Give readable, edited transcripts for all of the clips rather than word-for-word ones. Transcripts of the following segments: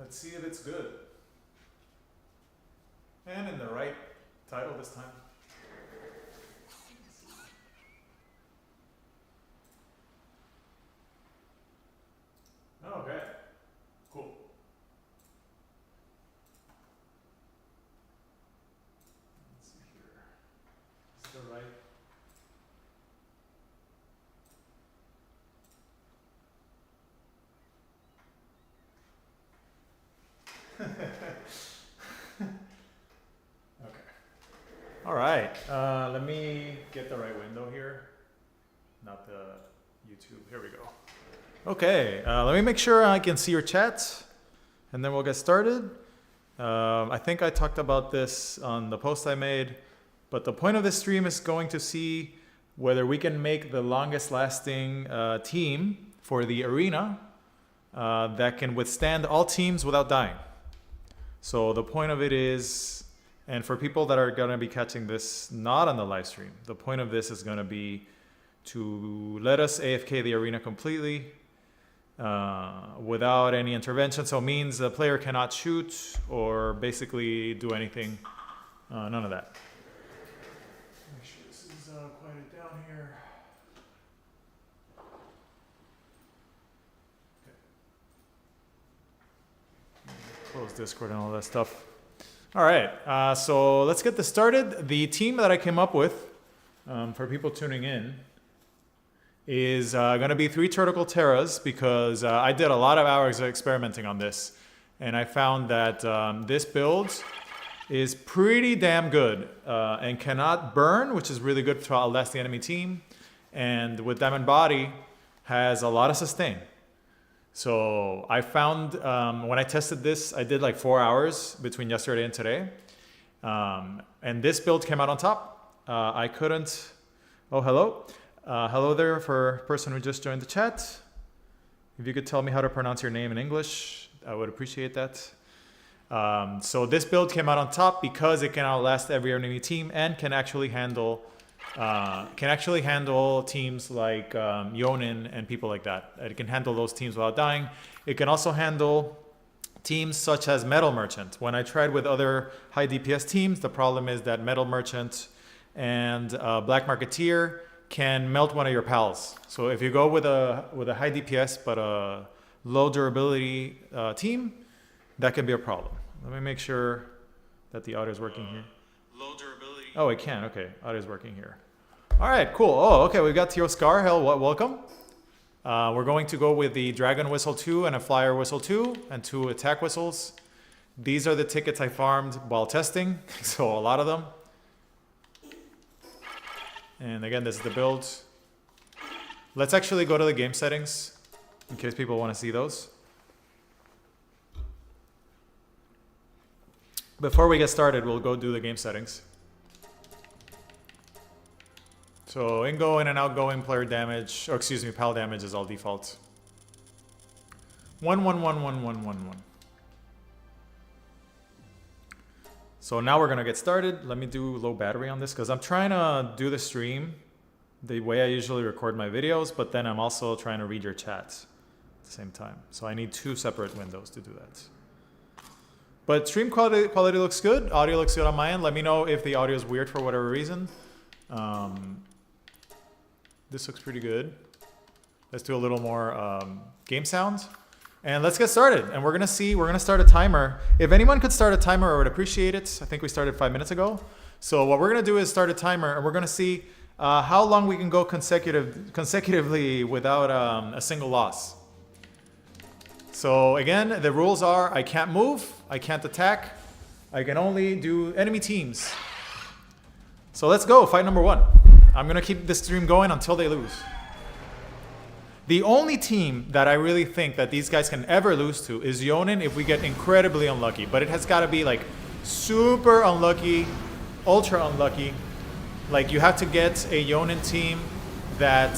Let's see if it's good. And in the right title this time. Okay, cool. Let's see here. Is the right? Okay. All right. Let me get the right window here. Not the YouTube. Here we go. Okay. Let me make sure I can see your chat, and then we'll get started. I think I talked about this on the post I made, but the point of this stream is going to see whether we can make the longest lasting team for the arena that can withstand all teams without dying. So the point of it is, and for people that are going to be catching this not on the live stream, the point of this is going to be to let us AFK the arena completely without any intervention. So it means the player cannot shoot or basically do anything. None of that. Make sure this is quieted down here. Close Discord and all that stuff. All right, so let's get this started. The team that I came up with for people tuning in is going to be 3 Turtle Terras because I did a lot of hours of experimenting on this, and I found that this build is pretty damn good and cannot burn, which is really good to outlast the enemy team, and with Diamond Body has a lot of sustain. So I found when I tested this, I did like 4 hours between yesterday and today. And this build came out on top. I couldn't, oh, hello. Hello there for a person who just joined the chat. If you could tell me how to pronounce your name in English, I would appreciate that. So this build came out on top because it can outlast every enemy team and can actually handle teams like Yonan and people like that. It can handle those teams without dying. It can also handle teams such as Metal Merchant. When I tried with other high DPS teams, the problem is that Metal Merchant and Black Marketeer can melt one of your pals. So if you go with a high DPS but a low durability team, that can be a problem. Let me make sure that the audio is working here. Low durability. Oh, it can. Okay, audio is working here. All right, cool. Oh, okay, we've got Tio Scar. Hell, welcome. We're going to go with the Dragon Whistle 2 and a Flyer Whistle 2 and 2 attack whistles. These are the tickets I farmed while testing, so a lot of them. And again, this is the build. Let's actually go to the game settings in case people want to see those. Before we get started, we'll go do the game settings. So ingoing and outgoing player damage, or excuse me, pal damage is all default. 1-1-1-1-1-1-1. So now we're gonna get started. Let me do low battery on this because I'm trying to do the stream the way I usually record my videos, but then I'm also trying to read your chats at the same time. So I need 2 separate windows to do that. But stream quality looks good. Audio looks good on my end. Let me know if the audio is weird for whatever reason. This looks pretty good. Let's do a little more game sound. And let's get started. And we're gonna start a timer. If anyone could start a timer, I would appreciate it. I think we started 5 minutes ago. So what we're gonna do is start a timer, and we're gonna see how long we can go consecutively without a single loss. So again, the rules are I can't move, I can't attack, I can only do enemy teams. So let's go, fight number 1. I'm gonna keep this stream going until they lose. The only team that I really think that these guys can ever lose to is Yonan if we get incredibly unlucky. But it has gotta be like super unlucky, ultra unlucky. Like you have to get a Yonan team that,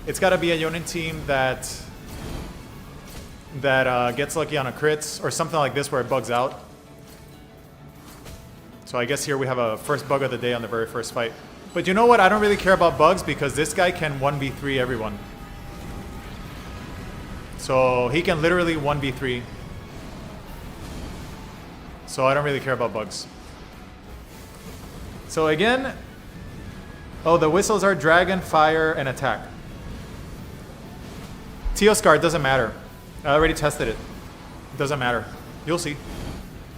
it's gotta be a Yonan team that gets lucky on a crit or something like this where it bugs out. So I guess here we have a first bug of the day on the very first fight. But you know what? I don't really care about bugs because this guy can 1v3 everyone. So he can literally 1v3 So I don't really care about bugs. So again, oh, the whistles are dragon, fire, and attack. Teoscar, doesn't matter. I already tested it. It doesn't matter. You'll see.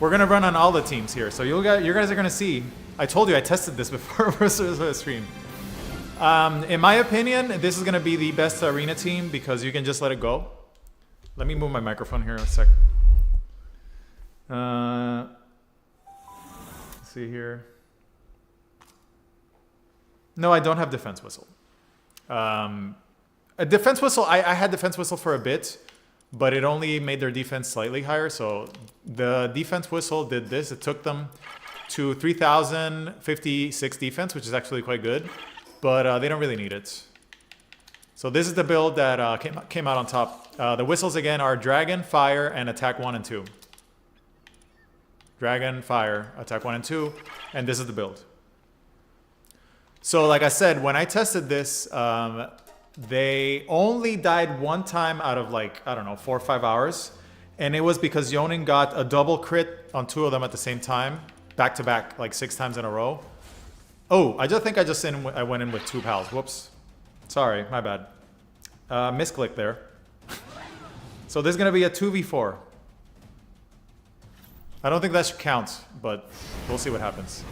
We're gonna run on all the teams here, so you guys are gonna see. I told you I tested this before the stream. In my opinion, this is gonna be the best arena team because you can just let it go. Let me move my microphone here a sec. Let's see here. No, I don't have defense whistle. A defense whistle, I had defense whistle for a bit, but it only made their defense slightly higher. So the defense whistle did this. It took them to 3,056 defense, which is actually quite good, but they don't really need it. So this is the build that came out on top. The whistles again are dragon, fire, and attack 1 and 2. Dragon, fire, attack 1 and 2, and this is the build. So like I said, when I tested this, they only died one time out of like, I don't know, 4 or 5 hours. And it was because Yonan got a double crit on 2 of them at the same time, back to back, like 6 times in a row. Oh, I went in with 2 pals. Whoops. Sorry, my bad. Misclick there. So this is gonna be a 2v4. I don't think that should count, but we'll see what happens.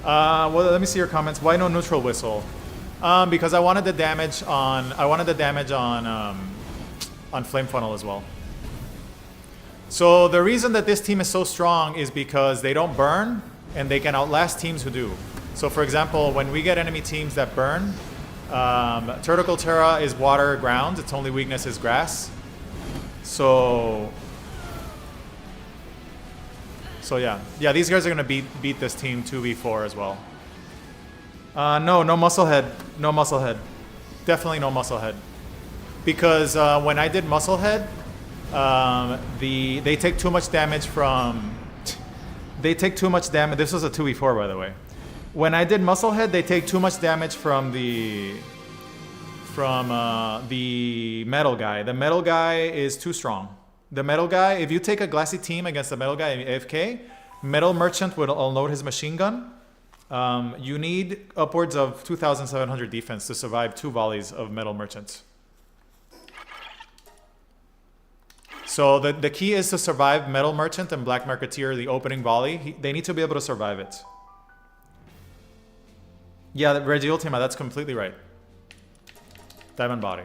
Well, let me see your comments. Why no neutral whistle? Because I wanted the damage on Flame Funnel as well. So the reason that this team is so strong is because they don't burn and they can outlast teams who do. So for example, when we get enemy teams that burn, Turtle Terra is water ground. Its only weakness is grass. So yeah, these guys are gonna beat this team 2v4 as well. No musclehead, no musclehead, definitely no musclehead, because when I did musclehead, they take too much damage from. They take too much damage. This was a 2v4, by the way. When I did musclehead, they take too much damage from the metal guy. The metal guy is too strong. The metal guy, if you take a glassy team against the metal guy in AFK, metal merchant will unload his machine gun. You need upwards of 2,700 defense to survive 2 volleys of metal merchants. So the key is to survive metal merchant and black marketeer, the opening volley. They need to be able to survive it. Yeah, the Reggie Ultima, that's completely right. Diamond body.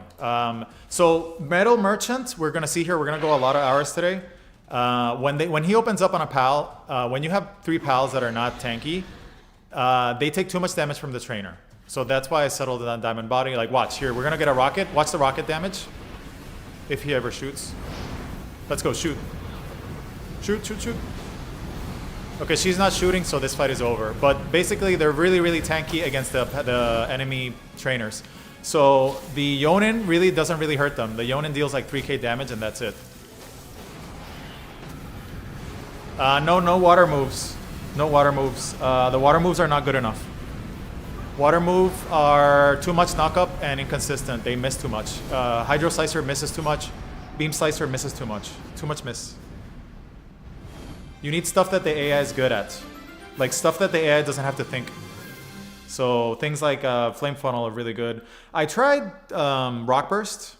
So metal merchant, we're gonna see here. We're gonna go a lot of hours today. When he opens up on a pal, when you have 3 pals that are not tanky, they take too much damage from the trainer. So that's why I settled on diamond body. Like, watch here. We're gonna get a rocket. Watch the rocket damage. If he ever shoots. Let's go shoot. Shoot, shoot, shoot. Okay, she's not shooting, so this fight is over. But basically, they're really, really tanky against the enemy trainers. So the Yonan really doesn't really hurt them. The Yonan deals like 3k damage and that's it. No water moves. No water moves. The water moves are not good enough. Water move are too much knockup and inconsistent. They miss too much. Hydro Slicer misses too much. Beam Slicer misses too much. Too much miss. You need stuff that the AI is good at. Like stuff that the AI doesn't have to think. So things like Flame Funnel are really good. I tried Rock Burst,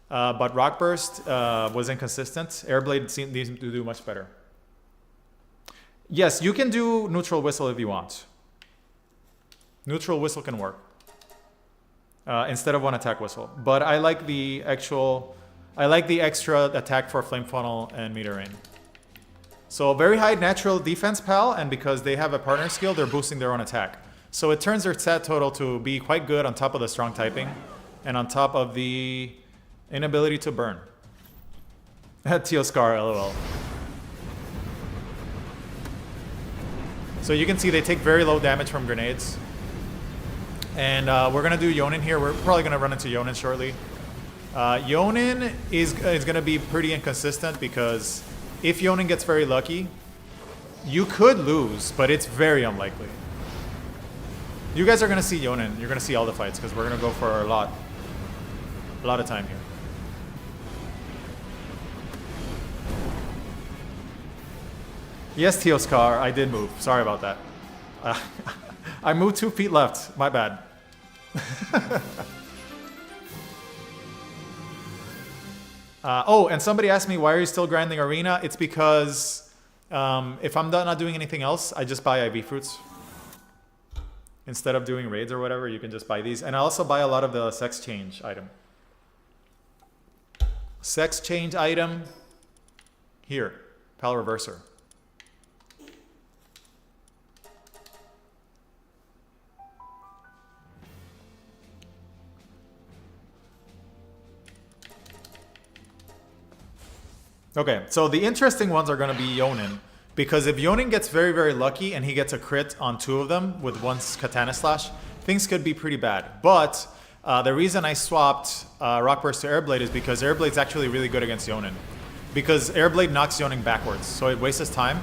but Rock Burst was inconsistent. Airblade needs to do much better. Yes, you can do Neutral Whistle if you want. Neutral Whistle can work instead of 1 attack whistle. But I like the extra attack for Flame Funnel and Meteor Rain. So very high natural defense pal, and because they have a partner skill, they're boosting their own attack. So it turns their stat total to be quite good on top of the strong typing and on top of the inability to burn. Teoscar, lol. So you can see they take very low damage from grenades. And we're going to do Yonan here. We're probably going to run into Yonan shortly. Yonan is going to be pretty inconsistent because if Yonan gets very lucky, you could lose, but it's very unlikely. You guys are going to see Yonan. You're going to see all the fights because we're going to go for a lot of time here. Yes, Teoscar, I did move. Sorry about that. I moved 2 feet left. My bad. Oh, and somebody asked me, why are you still grinding Arena? It's because if I'm not doing anything else, I just buy IV fruits. Instead of doing raids or whatever, you can just buy these. And I also buy a lot of the sex change item. Sex change item here, Pal Reverser. Okay, so the interesting ones are going to be Yonan. Because if Yonan gets very, very lucky and he gets a crit on 2 of them with 1 Katana Slash, things could be pretty bad. But the reason I swapped Rock Burst to Airblade is because Airblade's actually really good against Yonan. Because Airblade knocks Yonan backwards, so it wastes his time.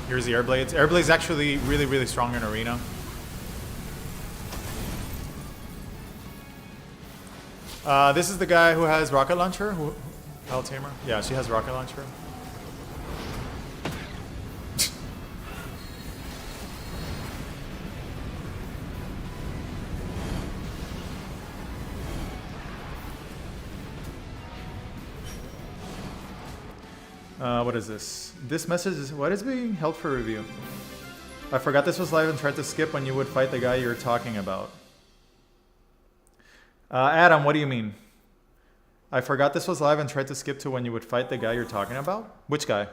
Here's the Airblades. Airblade's actually really, really strong in Arena. This is the guy who has rocket launcher. Hell Tamer? Yeah, she has rocket launcher. What is this? This message is what is being held for review? I forgot this was live and tried to skip when you would fight the guy you're talking about. Adam, what do you mean? I forgot this was live and tried to skip to when you would fight the guy you're talking about? Which guy?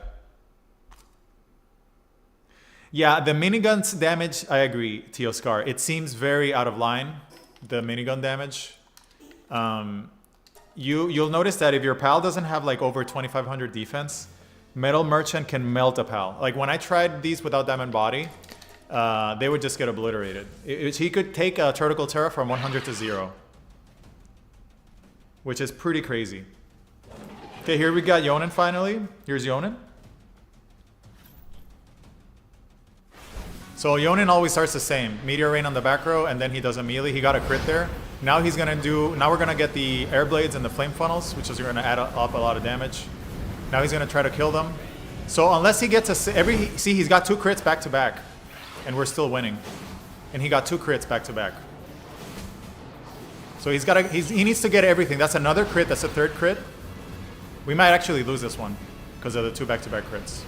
Yeah, the minigun's damage, I agree, Teoscar. It seems very out of line, the minigun damage. You'll notice that if your pal doesn't have like over 2500 defense, Metal Merchant can melt a pal. Like when I tried these without Diamond Body, they would just get obliterated. He could take a Vertical Terra from 100 to 0. Which is pretty crazy. Okay, here we got Yonan finally. Here's Yonan. So Yonan always starts the same. Meteor Rain on the back row, and then he does a melee. He got a crit there. Now he's gonna do, now we're gonna get the air blades and the flame funnels, which is gonna add up a lot of damage. Now he's gonna try to kill them. So unless he gets see, he's got 2 crits back to back, and we're still winning. And he got 2 crits back to back. So he needs to get everything. That's another crit. That's a 3rd crit. We might actually lose this one because of the 2 back-to-back crits.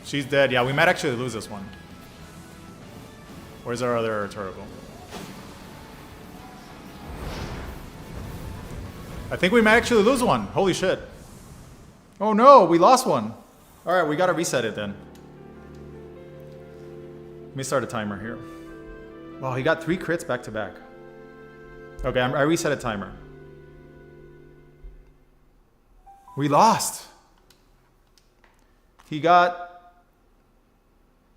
She's dead. Yeah, we might actually lose this one. Where's our other turtle? I think we might actually lose one. Holy shit. Oh no, we lost one. All right, we gotta reset it then. Let me start a timer here. Wow, he got 3 crits back to back. Okay, I reset a timer. We lost. He got,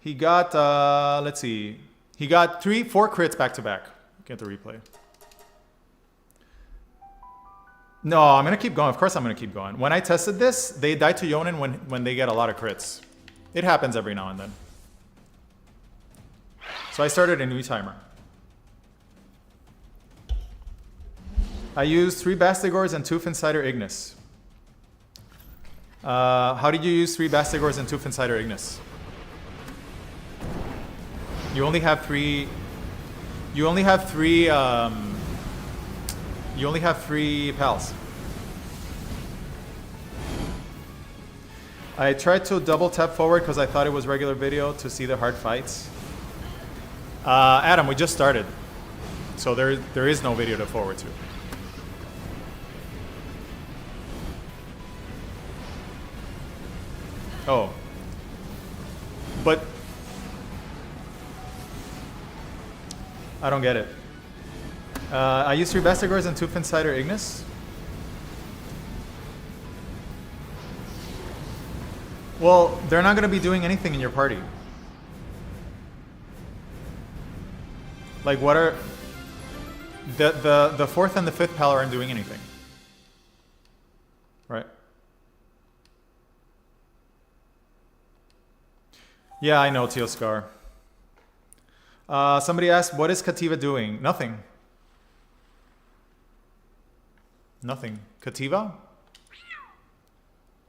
let's see. He got 4 crits back to back. Get the replay. No, I'm going to keep going. Of course I'm going to keep going. When I tested this, they died to Yonan when they get a lot of crits. It happens every now and then. So I started a new timer. I used 3 Bastigors and 2 Finsider Ignis. How did you use 3 Bastigors and 2 Finsider Ignis? You only have 3... You only have 3... You only have 3 pals. I tried to double tap forward because I thought it was regular video to see the hard fights. Adam, we just started. So there is no video to forward to. Oh. But... I don't get it. I used 3 Bastigors and 2 Finsider Ignis. Well, they're not going to be doing anything in your party. Like, what are... The 4th and the 5th pal aren't doing anything. Right? Yeah, I know, Teoscar. Somebody asked, what is Kativa doing? Nothing. Nothing. Kativa?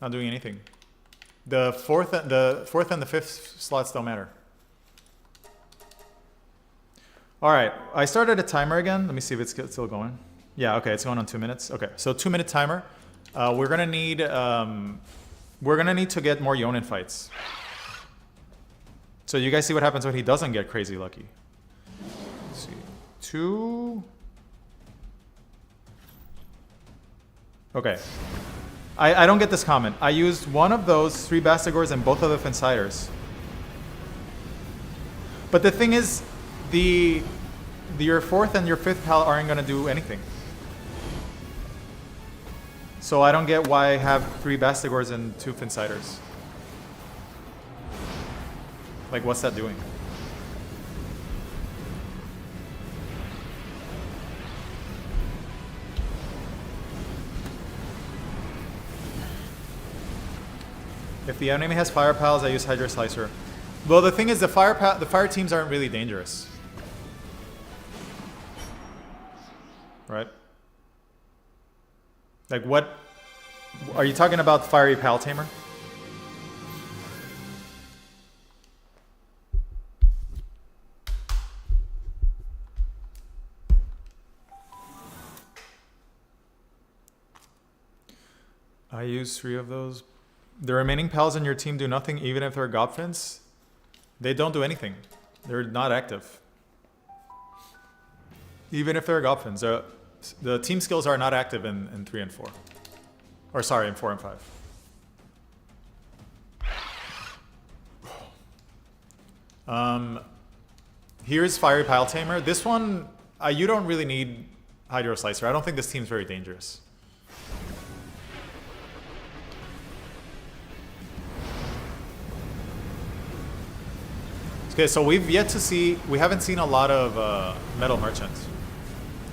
Not doing anything. The fourth and the fifth slots don't matter. All right, I started a timer again. Let me see if it's still going. Yeah, okay, it's going on 2 minutes. Okay, so 2-minute timer. We're gonna need to get more Yonan fights. So you guys see what happens when he doesn't get crazy lucky. Let's see, 2. Okay. I don't get this comment. I used one of those 3 Bastigors and both of the Finsiders. But the thing is, your 4th and your 5th pal aren't gonna do anything. So I don't get why I have 3 Bastigors and 2 Finsiders. Like, what's that doing? If the enemy has fire pals, I use Hydra Slicer. Well, the thing is, the fire teams aren't really dangerous, right? Like, what are you talking about? Fiery Pal Tamer? I use 3 of those. The remaining pals in your team do nothing, even if they're Gobfins. They don't do anything. They're not active. Even if they're Gobfins. The team skills are not active in 3 and 4. Or sorry, in 4 and 5. Here's Fiery Pile Tamer. This one, you don't really need Hydro Slicer. I don't think this team's very dangerous. Okay, so we haven't seen a lot of Metal Merchants.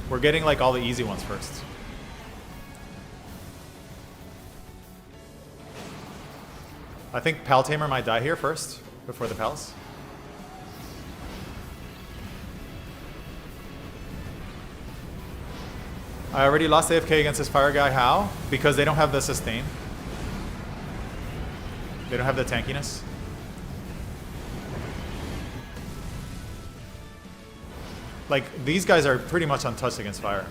We're getting like all the easy ones first. I think Pal Tamer might die here first, before the Pals. I already lost AFK against this fire guy. How? Because they don't have the sustain. They don't have the tankiness. Like, these guys are pretty much untouched against fire.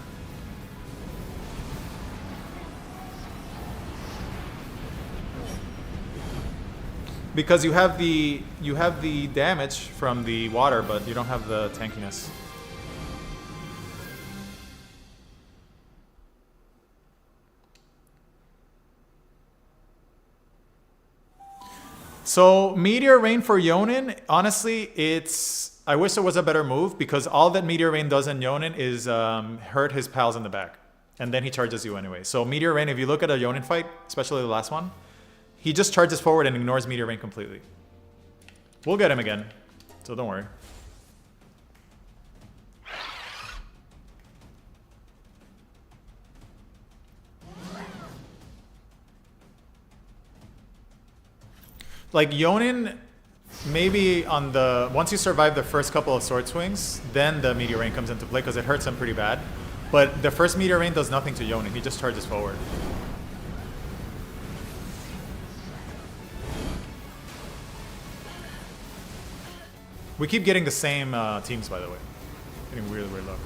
Because you have the damage from the water, but you don't have the tankiness. So Meteor Rain for Yonan, honestly, I wish there was a better move, because all that Meteor Rain does in Yonan is hurt his pals in the back. And then he charges you anyway. So Meteor Rain, if you look at a Yonan fight, especially the last one, he just charges forward and ignores Meteor Rain completely. We'll get him again, so don't worry. Like Yonan, maybe once you survive the first couple of sword swings, then the Meteor Rain comes into play because it hurts him pretty bad. But the first Meteor Rain does nothing to Yonan, he just charges forward. We keep getting the same teams, by the way. Getting really, really low.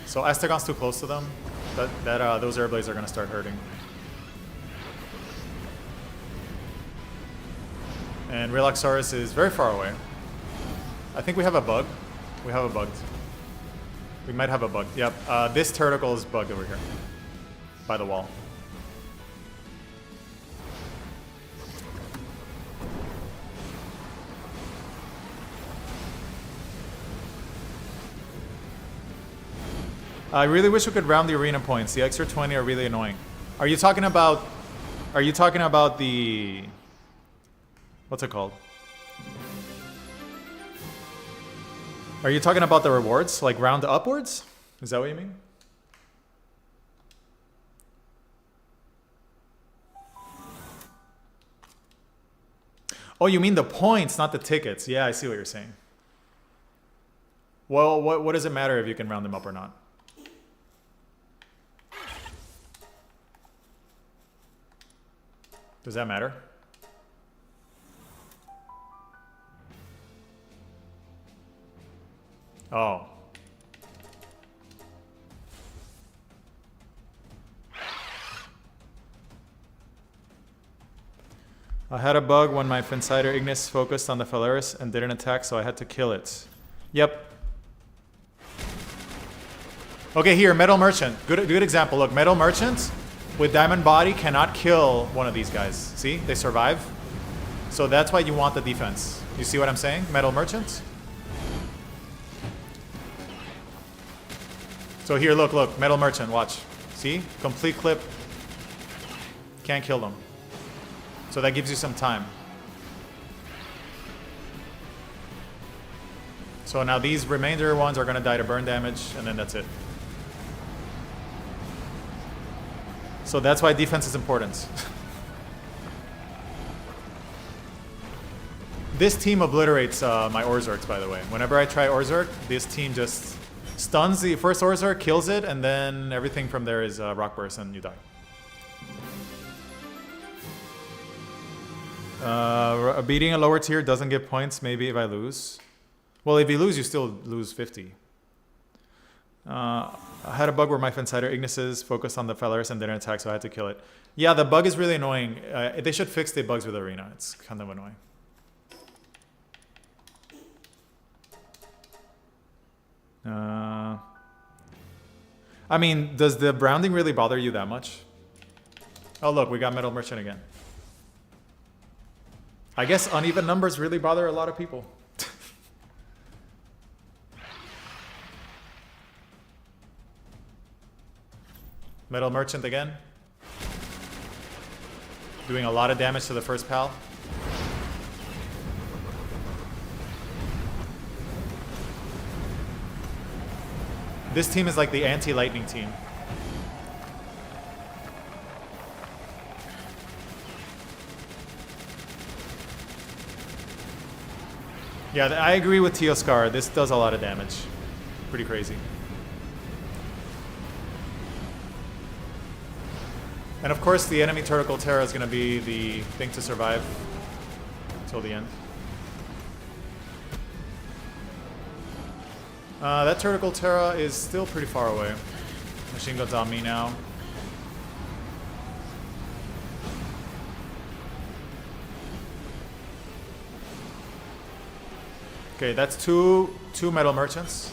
So Astagon's too close to them. Those Airblades are going to start hurting. And Relaxaurus is very far away. I think we have a bug. We have a bug. We might have a bug. Yep. This Turtle is bugged over here. By the wall. I really wish we could round the arena points. The extra 20 are really annoying. Are you talking about the... What's it called? Are you talking about the rewards? Like round upwards? Is that what you mean? Oh, you mean the points, not the tickets. Yeah, I see what you're saying. Well, what does it matter if you can round them up or not? Does that matter? Oh. I had a bug when my Finsider Ignis focused on the Phalaris and didn't attack, so I had to kill it. Yep. Okay, here, Metal Merchant. Good example. Look, Metal Merchant with Diamond Body cannot kill one of these guys. See? They survive. So that's why you want the defense. You see what I'm saying? Metal Merchant. So here, look. Metal Merchant, watch. See? Complete clip. Can't kill them. So that gives you some time. So now these remainder ones are going to die to burn damage, and then that's it. So that's why defense is important. This team obliterates my Orzhorks, by the way. Whenever I try Orzhork, this team just stuns the first Orzhork, kills it, and then everything from there is rock burst and you die. Beating a lower tier doesn't give points, maybe if I lose. Well, if you lose, you still lose 50. I had a bug where my Finsider Ignises focused on the Phalaris and didn't attack, so I had to kill it. Yeah, the bug is really annoying. They should fix the bugs with Arena. It's kind of annoying. I mean, does the rounding really bother you that much? Oh, look, we got Metal Merchant again. I guess uneven numbers really bother a lot of people. Metal Merchant again. Doing a lot of damage to the first pal. This team is like the anti-lightning team. Yeah, I agree with Teoscar. This does a lot of damage. Pretty crazy. And of course, the enemy Turtle Terra is going to be the thing to survive till the end. That Turtle Terra is still pretty far away. Machine gun's on me now. Okay, that's two Metal Merchants.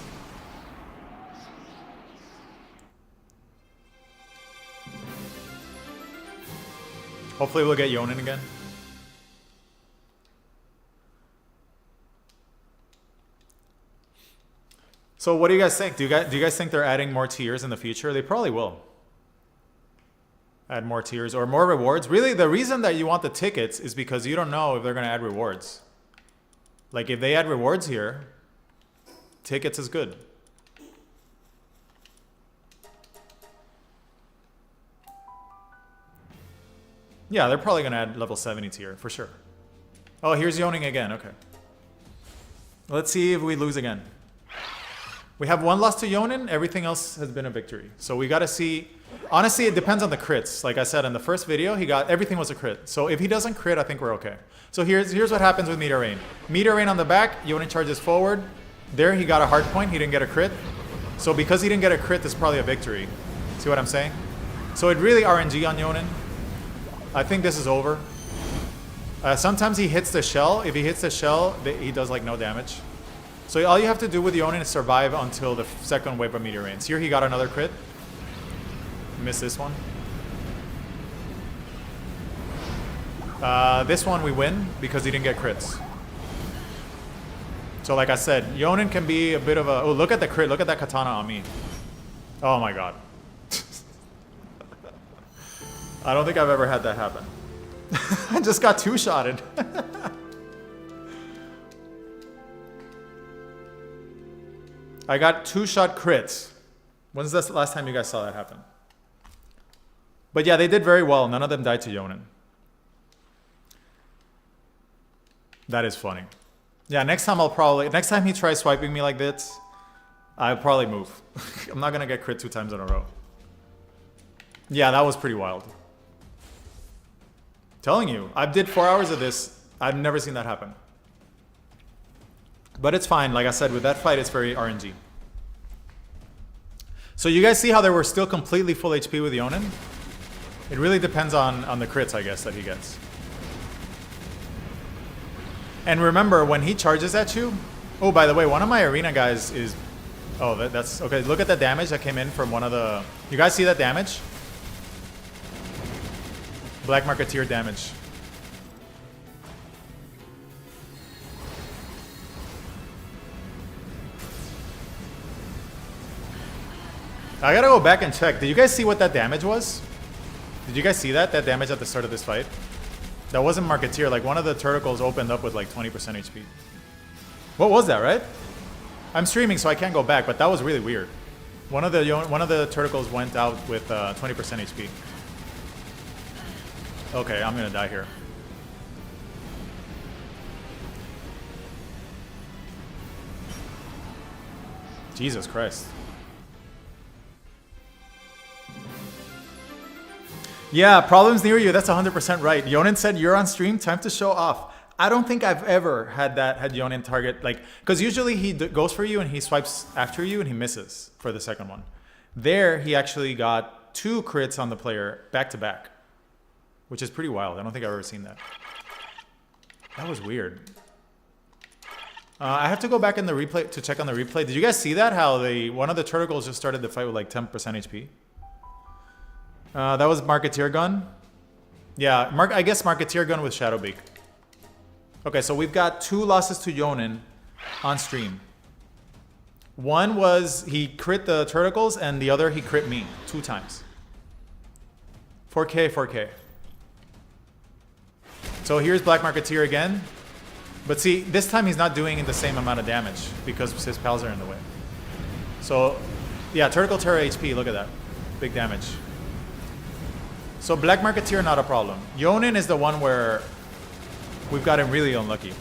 Hopefully we'll get Yonan again. So what do you guys think? Do you guys think they're adding more tiers in the future? They probably will. Add more tiers or more rewards. Really, the reason that you want the tickets is because you don't know if they're going to add rewards. Like if they add rewards here, tickets is good. Yeah, they're probably going to add level 70 tier for sure. Oh, here's Yonan again. Okay. Let's see if we lose again. We have one loss to Yonan. Everything else has been a victory. So we got to see. Honestly, it depends on the crits. Like I said in the first video, everything was a crit. So if he doesn't crit, I think we're okay. So here's what happens with Meteor Rain. Meteor Rain on the back, Yonan charges forward. There he got a hard point. He didn't get a crit. So because he didn't get a crit, this is probably a victory. See what I'm saying? So it really RNG on Yonan. I think this is over. Sometimes he hits the shell. If he hits the shell, he does like no damage. So all you have to do with Yonan is survive until the second wave of Meteor Rains. Here he got another crit. Missed this one. This one we win because he didn't get crits. So like I said, Yonan can be a bit of a... Oh, look at the crit. Look at that katana on me. Oh my god. I don't think I've ever had that happen. I just got two-shotted. I got two-shot crits. When's the last time you guys saw that happen? But yeah, they did very well. None of them died to Yonan. That is funny. Yeah, next time he tries swiping me like this, I'll probably move. I'm not gonna get crit 2 times in a row. Yeah, that was pretty wild. Telling you, I did 4 hours of this. I've never seen that happen. But it's fine. Like I said, with that fight, it's very RNG. So you guys see how they were still completely full HP with Yonan? It really depends on the crits, I guess, that he gets. And remember, when he charges at you... Oh, by the way, one of my arena guys is... Oh, that's... Okay, look at the damage that came in from one of the... You guys see that damage? Black Marketeer damage. I gotta go back and check. Did you guys see what that damage was? Did you guys see that? That damage at the start of this fight? That wasn't Marketeer. Like, one of the Turtles opened up with like 20% HP. What was that, right? I'm streaming, so I can't go back, but that was really weird. One of the Turtles went out with 20% HP. Okay, I'm gonna die here. Jesus Christ. Yeah, problems near you. That's 100% right. Yonan said, you're on stream, time to show off. I don't think I've ever had Yonan target, like, because usually he goes for you and he swipes after you and he misses for the second one. There, he actually got 2 crits on the player back to back, which is pretty wild. I don't think I've ever seen that. That was weird. I have to go back in the replay to check on the replay. Did you guys see that? How one of the Turtles just started the fight with like 10% HP? That was Marketeer gun. Yeah, I guess Marketeer gun with Shadowbeak. Okay, so we've got 2 losses to Yonan on stream. One was he crit the Turtles, and the other he crit me 2 times. 4K, 4K. So here's Black Marketeer again. But see, this time he's not doing the same amount of damage because his pals are in the way. So, yeah, Turtle Terra HP, look at that. Big damage. So Black Marketeer, not a problem. Yonan is the one where we've got him really unlucky.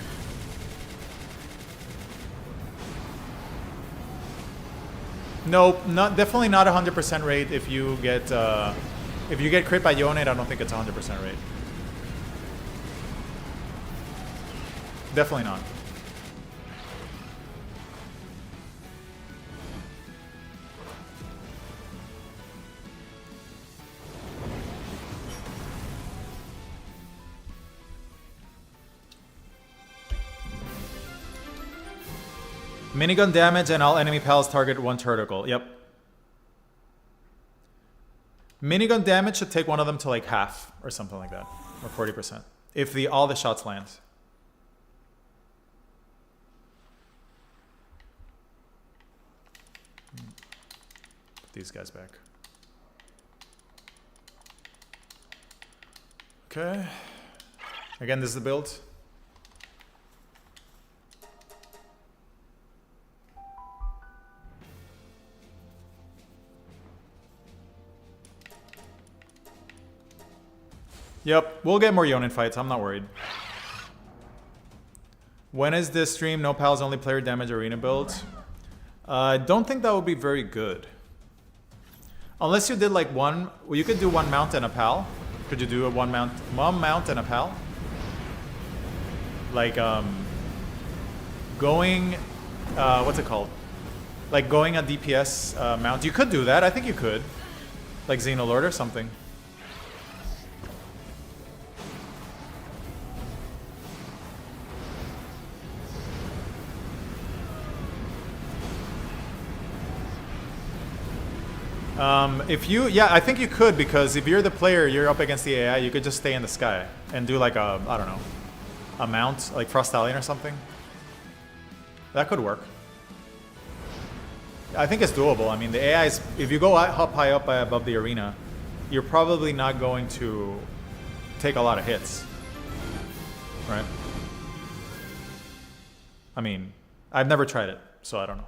Nope, definitely not 100% rate. If you get crit by Yonan, I don't think it's 100% rate. Definitely not. Minigun damage and all enemy pals target 1 Turtle. Yep. Minigun damage should take one of them to like half or something like that, or 40% if all the shots land. Put these guys back. Okay. Again, this is the build. Yep, we'll get more Yonan fights. I'm not worried. When is this stream? No pals, only player damage arena build. I don't think that would be very good. Unless you did like one, well, you could do 1 mount and a pal. Could you do a one mount and a pal? Like going, what's it called? Like going a DPS mount. You could do that. I think you could. Like Xenolord or something. I think you could, because if you're the player, you're up against the AI, you could just stay in the sky and do like a, I don't know, a mount, like Frost Stallion or something. That could work. I think it's doable. I mean, the AI is, if you go up high up above the arena, you're probably not going to take a lot of hits, right? I mean, I've never tried it, so I don't know.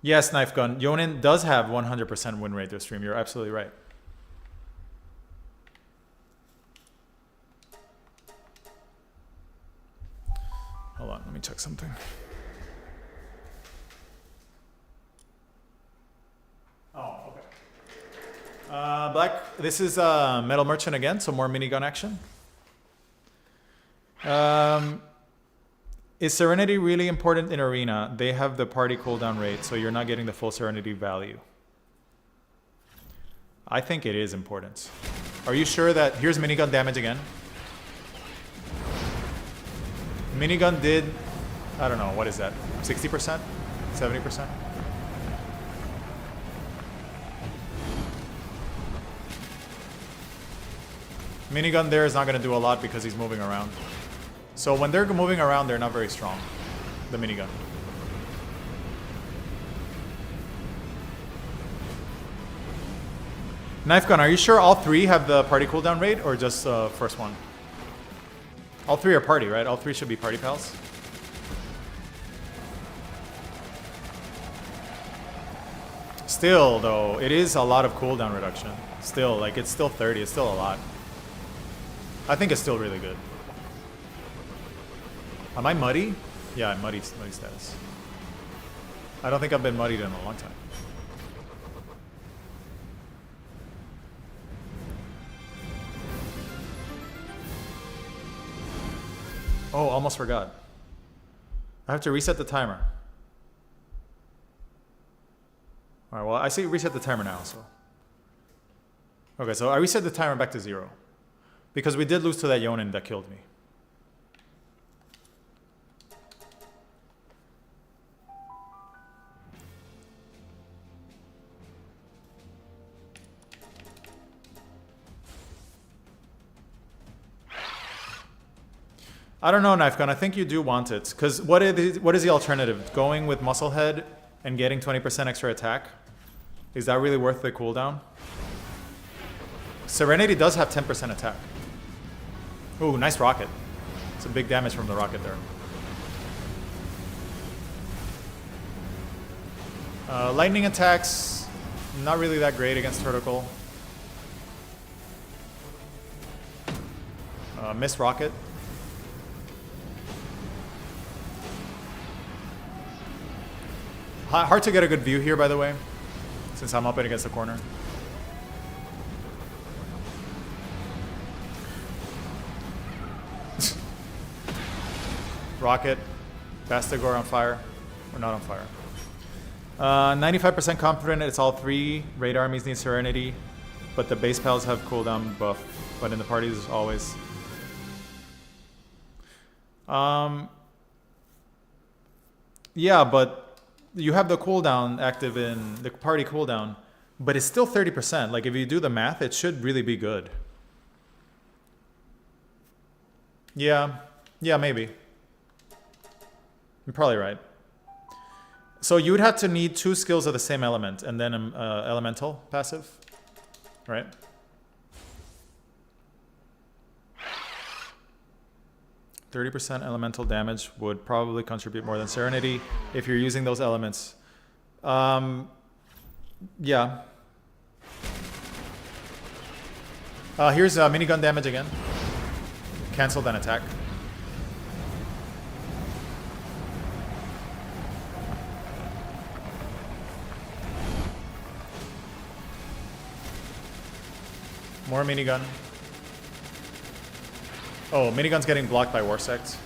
Yes, Knife Gun. Yonan does have 100% win rate this stream. You're absolutely right. me check something. Oh, okay. Black, this is Metal Merchant again, so more minigun action. Is Serenity really important in Arena? They have the party cooldown rate, so you're not getting the full Serenity value. I think it is important. Are you sure that... Here's minigun damage again. Minigun did... I don't know, what is that? 60%? 70%? Minigun there is not going to do a lot because he's moving around. So when they're moving around, they're not very strong. The minigun. Knife gun, are you sure all three have the party cooldown rate or just first one? All three are party, right? All three should be party pals. Still, though, it is a lot of cooldown reduction. Still, like, it's still 30. It's still a lot. I think it's still really good. Am I muddy? Yeah, I'm muddy status. I don't think I've been muddied in a long time. Oh, almost forgot. I have to reset the timer. All right, well, I say reset the timer now, so. Okay, so I reset the timer back to 0. Because we did lose to that Yonan that killed me. I don't know, Knife Gun. I think you do want it. Because what is the alternative? Going with Musclehead and getting 20% extra attack? Is that really worth the cooldown? Serenity does have 10% attack. Ooh, nice rocket. It's a big damage from the rocket there. Lightning attacks, not really that great against Vertical. Miss rocket. Hard to get a good view here, by the way, since I'm up against the corner. Rocket, Bastigor on fire, or not on fire. 95% confident it's all three. Raid armies need Serenity, but the base pals have cooldown buff, but in the parties always. Yeah, but you have the cooldown active in the party cooldown, but it's still 30%. Like if you do the math, it should really be good. Yeah, maybe. You're probably right. So you would have to need 2 skills of the same element and then elemental passive, right? %30 elemental damage would probably contribute more than Serenity if you're using those elements. Yeah. Here's minigun damage again. Cancelled an attack. More minigun. Oh, minigun's getting blocked by Warsect.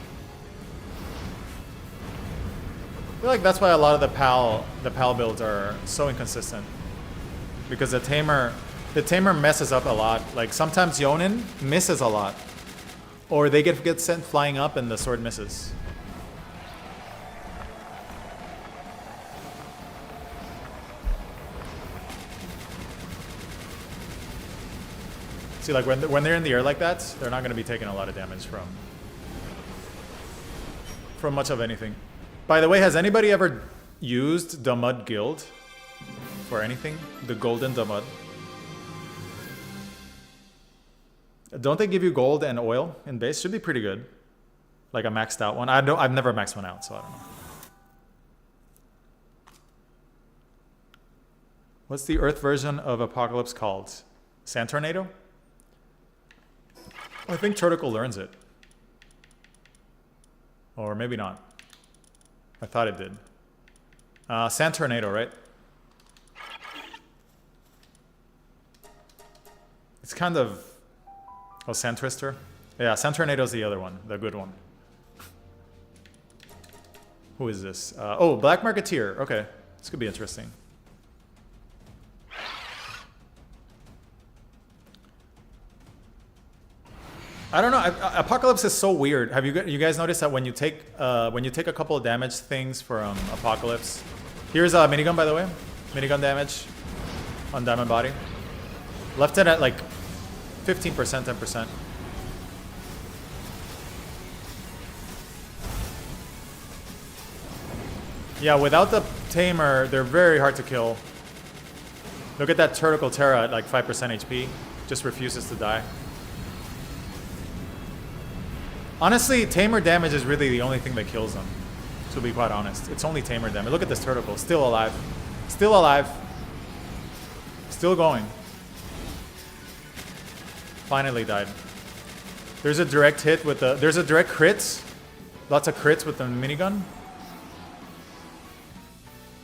I feel like that's why a lot of the PAL builds are so inconsistent. Because the tamer messes up a lot. Like sometimes Yonan misses a lot. Or they get sent flying up and the sword misses. See, like when they're in the air like that, they're not going to be taking a lot of damage from much of anything. By the way, has anybody ever used the Mud Guild for anything? The Golden Damud. Don't they give you gold and oil in base? Should be pretty good. Like a maxed out one. I've never maxed one out, so I don't know. What's the Earth version of Apocalypse called? Sand Tornado? I think Turticle learns it. Or maybe not. I thought it did. Sand Tornado, right? It's kind of... Oh, Sand Twister? Yeah, Sand Tornado is the other one, the good one. Who is this? Oh, Black Marketeer. Okay, this could be interesting. I don't know. Apocalypse is so weird. Have you guys noticed that when you take a couple of damage things from Apocalypse? Here's a minigun, by the way. Minigun damage on Diamond Body. Left it at like 15%, 10%. Yeah, without the Tamer, they're very hard to kill. Look at that Turtle Terra at like 5% HP. Just refuses to die. Honestly, Tamer damage is really the only thing that kills them. To be quite honest. It's only Tamer damage. Look at this Turtle. Still alive. Still alive. Still going. Finally died. There's a direct hit with the... There's a direct crits. Lots of crits with the minigun.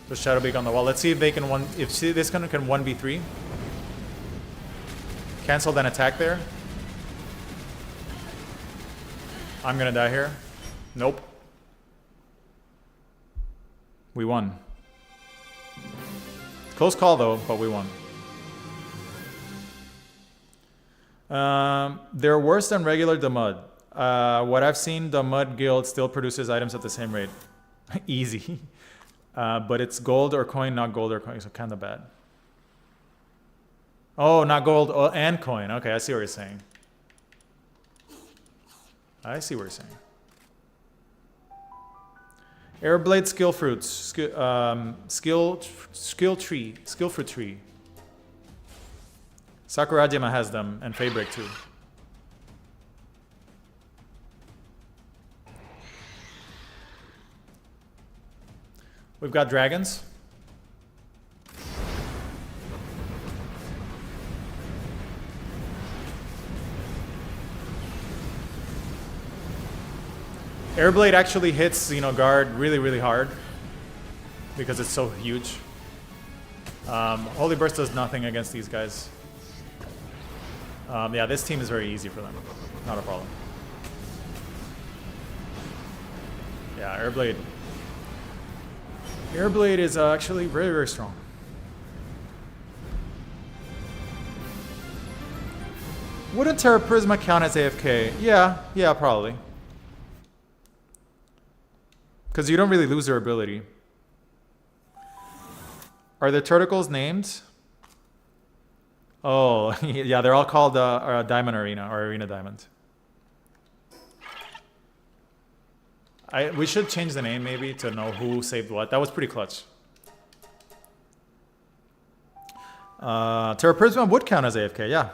The Shadow Beak on the wall. Let's see if they can if this gun can 1v3. Cancel then attack there. I'm gonna die here. Nope. We won. Close call though, but we won. They're worse than regular Damud. What I've seen, the Mud Guild still produces items at the same rate. Easy. But it's gold or coin, not gold or coin, so kind of bad. Oh, not gold and coin. Okay, I see what you're saying. I see what you're saying. Airblade skill fruits. Skill fruit tree. Sakurajima has them, and Fabric too. We've got dragons. Airblade actually hits, guard really, really hard because it's so huge. Holy Burst does nothing against these guys. Yeah, this team is very easy for them. Not a problem. Yeah, Airblade. Airblade is actually very, very strong. Wouldn't Terra Prisma count as AFK? Yeah, probably. Because you don't really lose their ability. Are the Turtles named? Oh, yeah, they're all called Diamond Arena or Arena Diamond. We should change the name maybe to know who saved what. That was pretty clutch. Terra Prisma would count as AFK, yeah.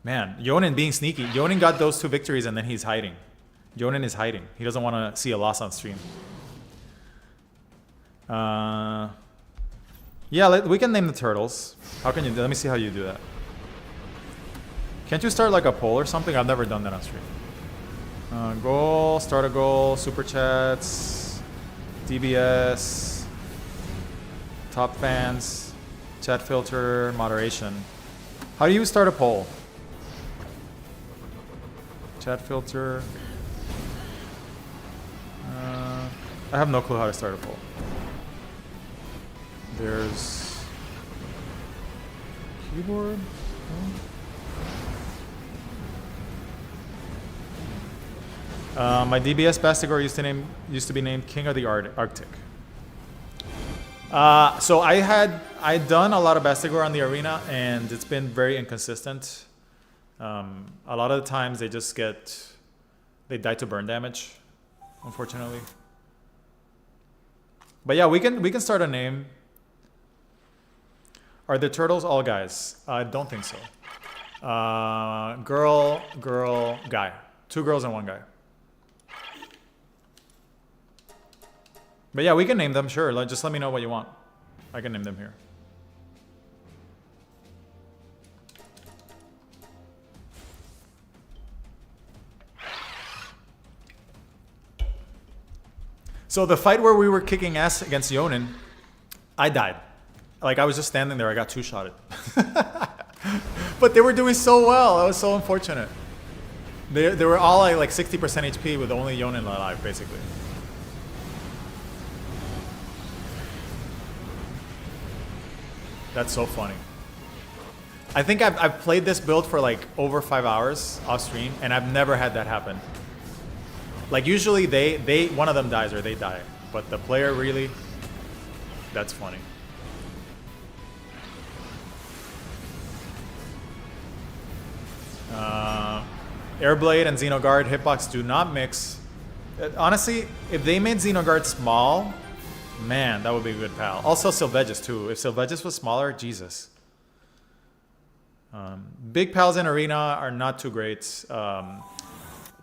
Man, Yonan being sneaky. Yonan got those 2 victories and then he's hiding. Yonan is hiding. He doesn't want to see a loss on stream. Yeah, we can name the turtles. How can you do? Let me see how you do that. Can't you start like a poll or something? I've never done that on stream. Goal, start a goal, super chats, DBS, top fans, chat filter, moderation. How do you start a poll? Chat filter. I have no clue how to start a poll. There's keyboard. My DBS Bastigor used to be named King of the Arctic. So I'd done a lot of Bastigor on the arena, and it's been very inconsistent. A lot of the times they just they die to burn damage, unfortunately. But yeah, we can start a name. Are the turtles all guys? I don't think so. Girl, guy. 2 girls and 1 guy. But yeah, we can name them, sure. Just let me know what you want. I can name them here. So the fight where we were kicking ass against Yonan, I died. Like, I was just standing there. I got two-shotted. But they were doing so well. That was so unfortunate. They were all like 60% HP with only Yonan alive, basically. That's so funny. I think I've played this build for like over 5 hours off stream, and I've never had that happen. Like, usually they one of them dies or they die, but the player really, that's funny. Airblade and Xenoguard hitbox do not mix. Honestly, if they made Xenoguard small, man, that would be a good pal. Also Sylvegus too. If Sylvegus was smaller, Jesus. Big pals in arena are not too great.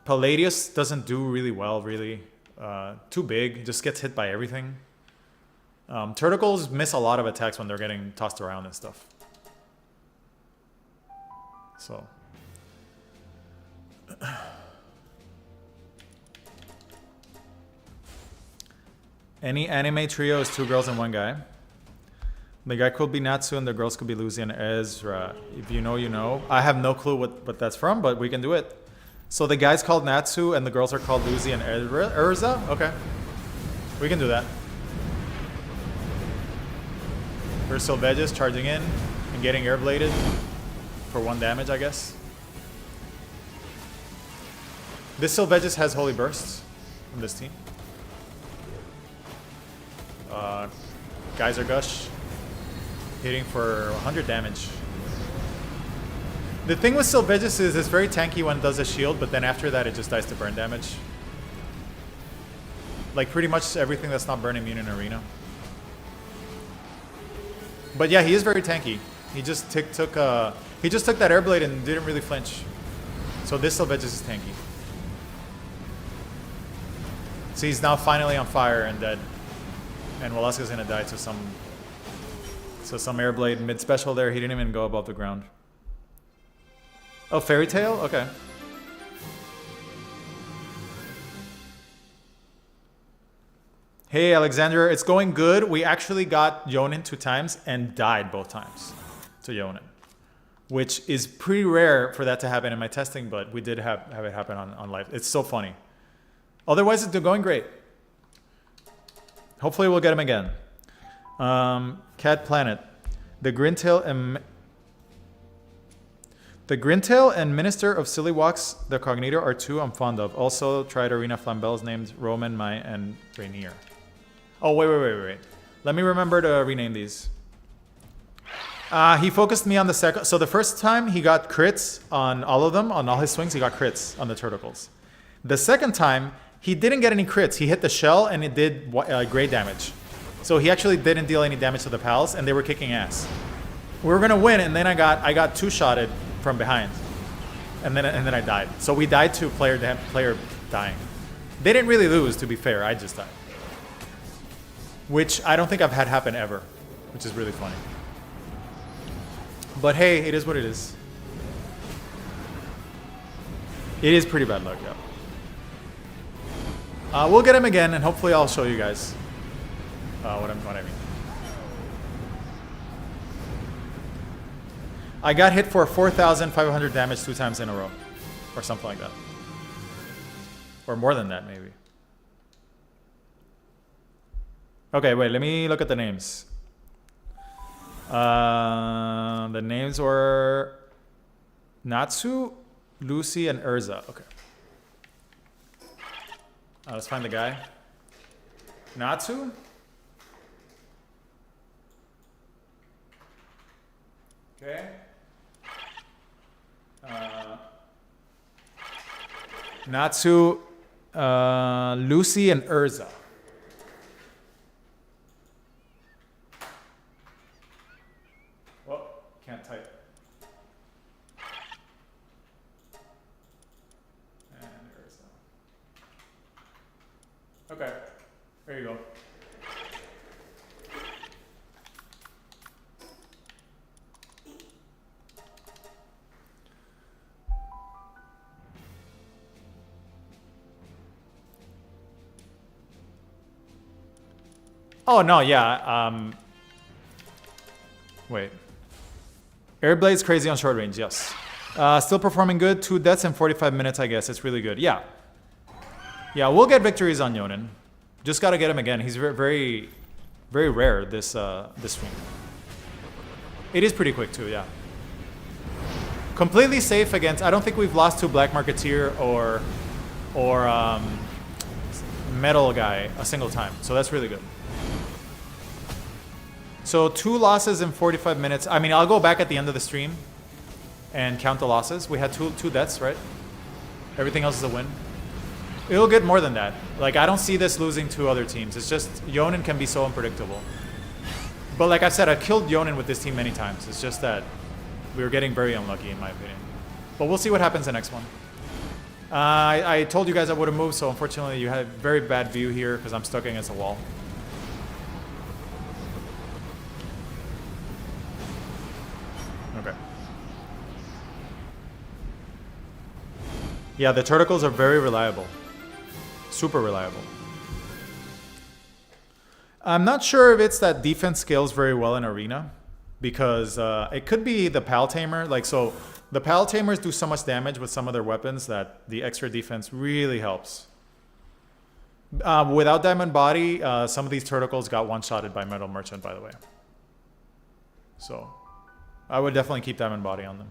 Palladius doesn't do really well, really. Too big, just gets hit by everything. Turtles miss a lot of attacks when they're getting tossed around and stuff. So. Any anime trio is 2 girls and 1 guy. The guy could be Natsu and the girls could be Lucy and Ezra. If you know, you know. I have no clue what that's from, but we can do it. So the guy's called Natsu and the girls are called Lucy and Erza? Okay. We can do that. Here's Sylvegus charging in and getting airbladed for 1 damage, I guess. This Sylvegus has Holy Bursts from this team. Geyser Gush. Hitting for 100 damage. The thing with Sylvegus is it's very tanky when it does a shield, but then after that it just dies to burn damage. Like pretty much everything that's not burn immune in arena. But yeah, he is very tanky. He just took that airblade and didn't really flinch. So this Sylvegus is tanky. So he's now finally on fire and dead. And Walaska's gonna die to some airblade mid special there. He didn't even go above the ground. Oh, Fairy Tail? Okay. Hey, Alexander, it's going good. We actually got Yonan 2 times and died both times to Yonan, which is pretty rare for that to happen in my testing, but we did have it happen on live. It's so funny. Otherwise, it's going great. Hopefully, we'll get him again. Cat Planet. The Grintail and Minister of Silly Walks, the Cognito, are 2 I'm fond of. Also, tried Arena Flambells named Roman, Mai, and Rainier. Oh, wait. Let me remember to rename these. He focused me on the second. So the first time, he got crits on all of them. On all his swings, he got crits on the Turtles. The second time, he didn't get any crits. He hit the shell, and it did gray damage. So he actually didn't deal any damage to the pals, and they were kicking ass. We were gonna win, and then I got 2-shotted from behind, and then I died. So we died to player dying. They didn't really lose, to be fair. I just died, which I don't think I've had happen ever, which is really funny. But hey, it is what it is. It is pretty bad luck, yeah. We'll get him again, and hopefully I'll show you guys what I mean. I got hit for 4,500 damage 2 times in a row, or something like that, or more than that maybe. Okay, wait. Let me look at the names. The names were Natsu, Lucy, and Erza. Okay. Let's find the guy. Natsu. Okay. Natsu, Lucy, and Erza. Oh, can't type. And Erza. Okay, there you go. Oh, no, yeah. Wait. Airblade's crazy on short range, yes. Still performing good. 2 deaths in 45 minutes, I guess. It's really good. Yeah. Yeah, we'll get victories on Yonan. Just got to get him again. He's very, very rare this stream. It is pretty quick, too, yeah. Completely safe against... I don't think we've lost to Black Marketeer or Metal Guy a single time. So that's really good. So 2 losses in 45 minutes. I mean, I'll go back at the end of the stream and count the losses. We had two deaths, right? Everything else is a win. It'll get more than that. Like, I don't see this losing to other teams. It's just Yonan can be so unpredictable. But like I said, I've killed Yonan with this team many times. It's just that we were getting very unlucky, in my opinion. But we'll see what happens the next one. I told you guys I would have moved, so unfortunately you had a very bad view here because I'm stuck against a wall. Okay. Yeah, the Turtles are very reliable. Super reliable. I'm not sure if it's that defense scales very well in Arena, because it could be the Pal Tamer. Like, so the Pal Tamers do so much damage with some of their weapons that the extra defense really helps. Without Diamond Body, some of these Turtles got one-shotted by Metal Merchant, by the way. So I would definitely keep Diamond Body on them.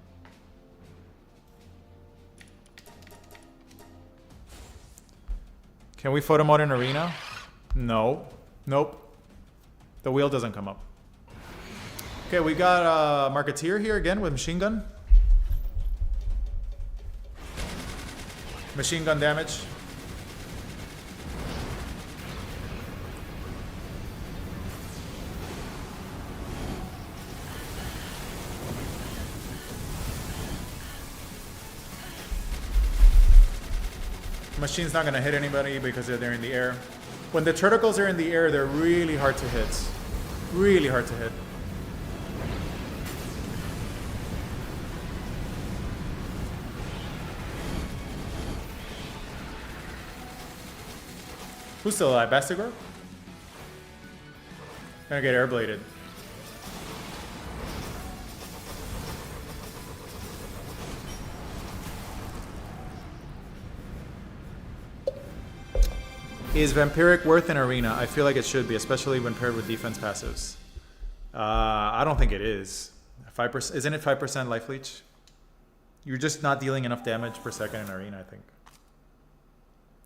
Can we photo mode in Arena? No. Nope. The wheel doesn't come up. Okay, we got Marketeer here again with machine gun. Machine gun damage. Machine's not going to hit anybody because they're in the air. When the Turtles are in the air, they're really hard to hit. Really hard to hit. Who's still alive? Bastigor? Gonna get airbladed. Is Vampiric worth an arena? I feel like it should be, especially when paired with defense passives. I don't think it is. 5%, isn't it 5% life leech? You're just not dealing enough damage per second in arena, I think.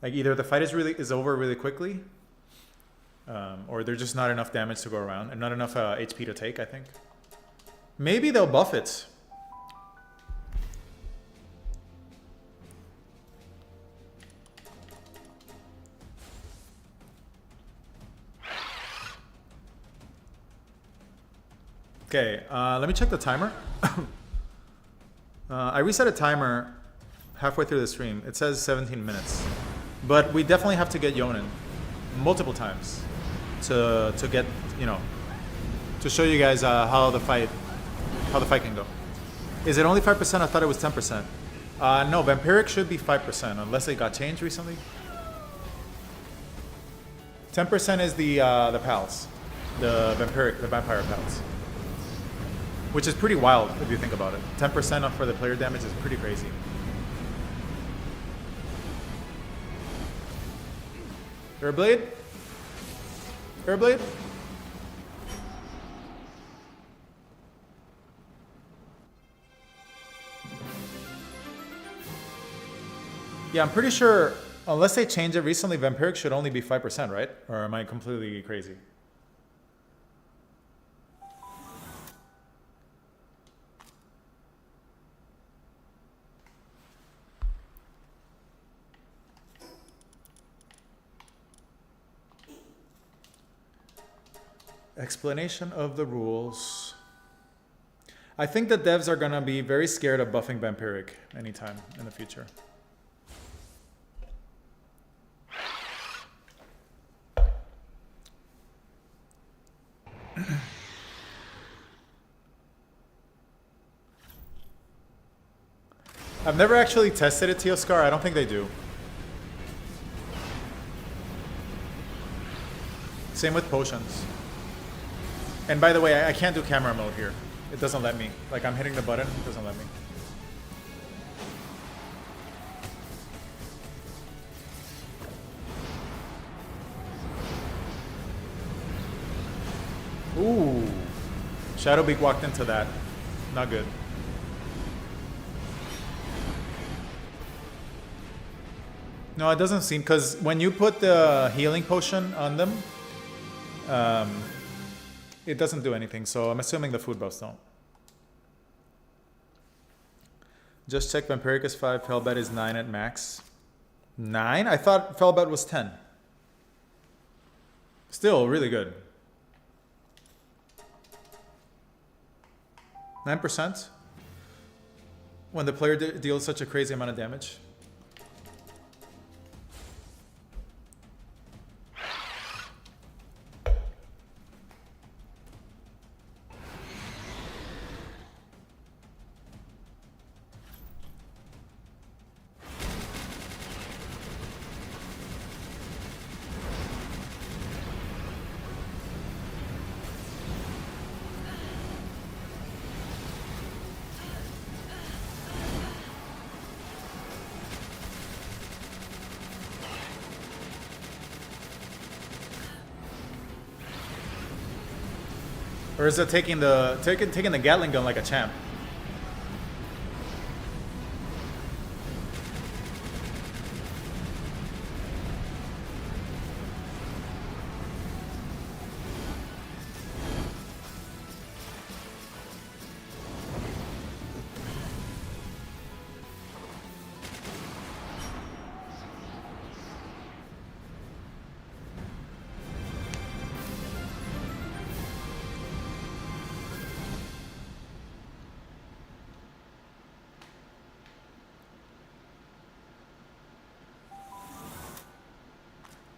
Like, either the fight is over really quickly, or there's just not enough damage to go around and not enough HP to take, I think. Maybe they'll buff it. Okay, let me check the timer. I reset a timer halfway through the stream. It says 17 minutes. But we definitely have to get Yonan multiple times to get, you know, to show you guys how the fight can go. Is it only 5%? I thought it was 10%. No, Vampiric should be 5% unless it got changed recently. 10% is the pals, the vampire pals. Which is pretty wild if you think about it. 10% for the player damage is pretty crazy. Airblade? Airblade? Yeah, I'm pretty sure, unless they changed it recently, Vampiric should only be 5%, right? Or am I completely crazy? Explanation of the rules. I think the devs are gonna be very scared of buffing Vampiric anytime in the future. I've never actually tested it, Teoscar. I don't think they do. Same with potions. And by the way, I can't do camera mode here. It doesn't let me. Like, I'm hitting the button, it doesn't let me. Ooh. Shadowbeak walked into that. Not good. No, it doesn't seem, because when you put the healing potion on them, it doesn't do anything, so I'm assuming the food buffs don't. Just check Vampiric is 5, Felbat is 9 at max. 9? I thought Felbat was 10. Still really good. 9%? When the player deals such a crazy amount of damage. Or is it taking the Gatling gun like a champ?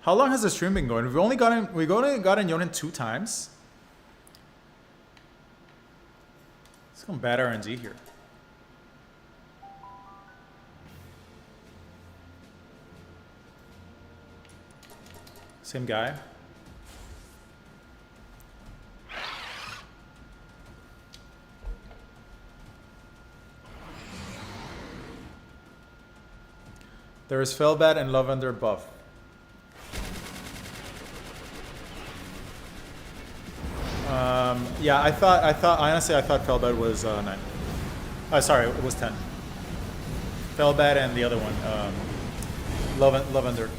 How long has the stream been going? We've only gotten Yonan 2 times. Some bad RNG here. Same guy. There is Felbat and Lavender buff. Yeah, I thought honestly I thought Felbat was 9. Sorry, it was 10. Felbat and the other one, Lavender.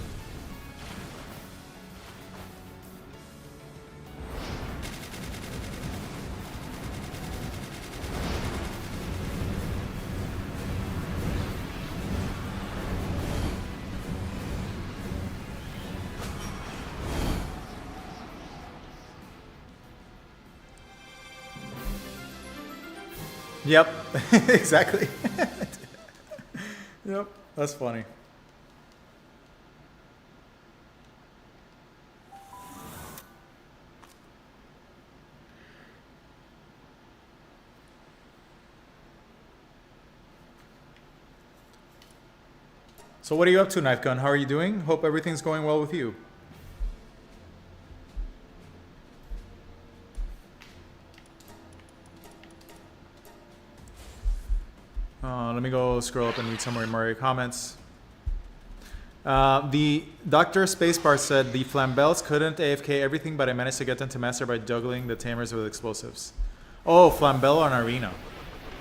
Yep, exactly. Yep, that's funny. So what are you up to, Knife Gun? How are you doing? Hope everything's going well with you. Let me go scroll up and read some more comments. The Dr. Spacebar said the Flambels couldn't AFK everything, but I managed to get them to master by juggling the tamers with explosives. Oh, Flambel on Arena.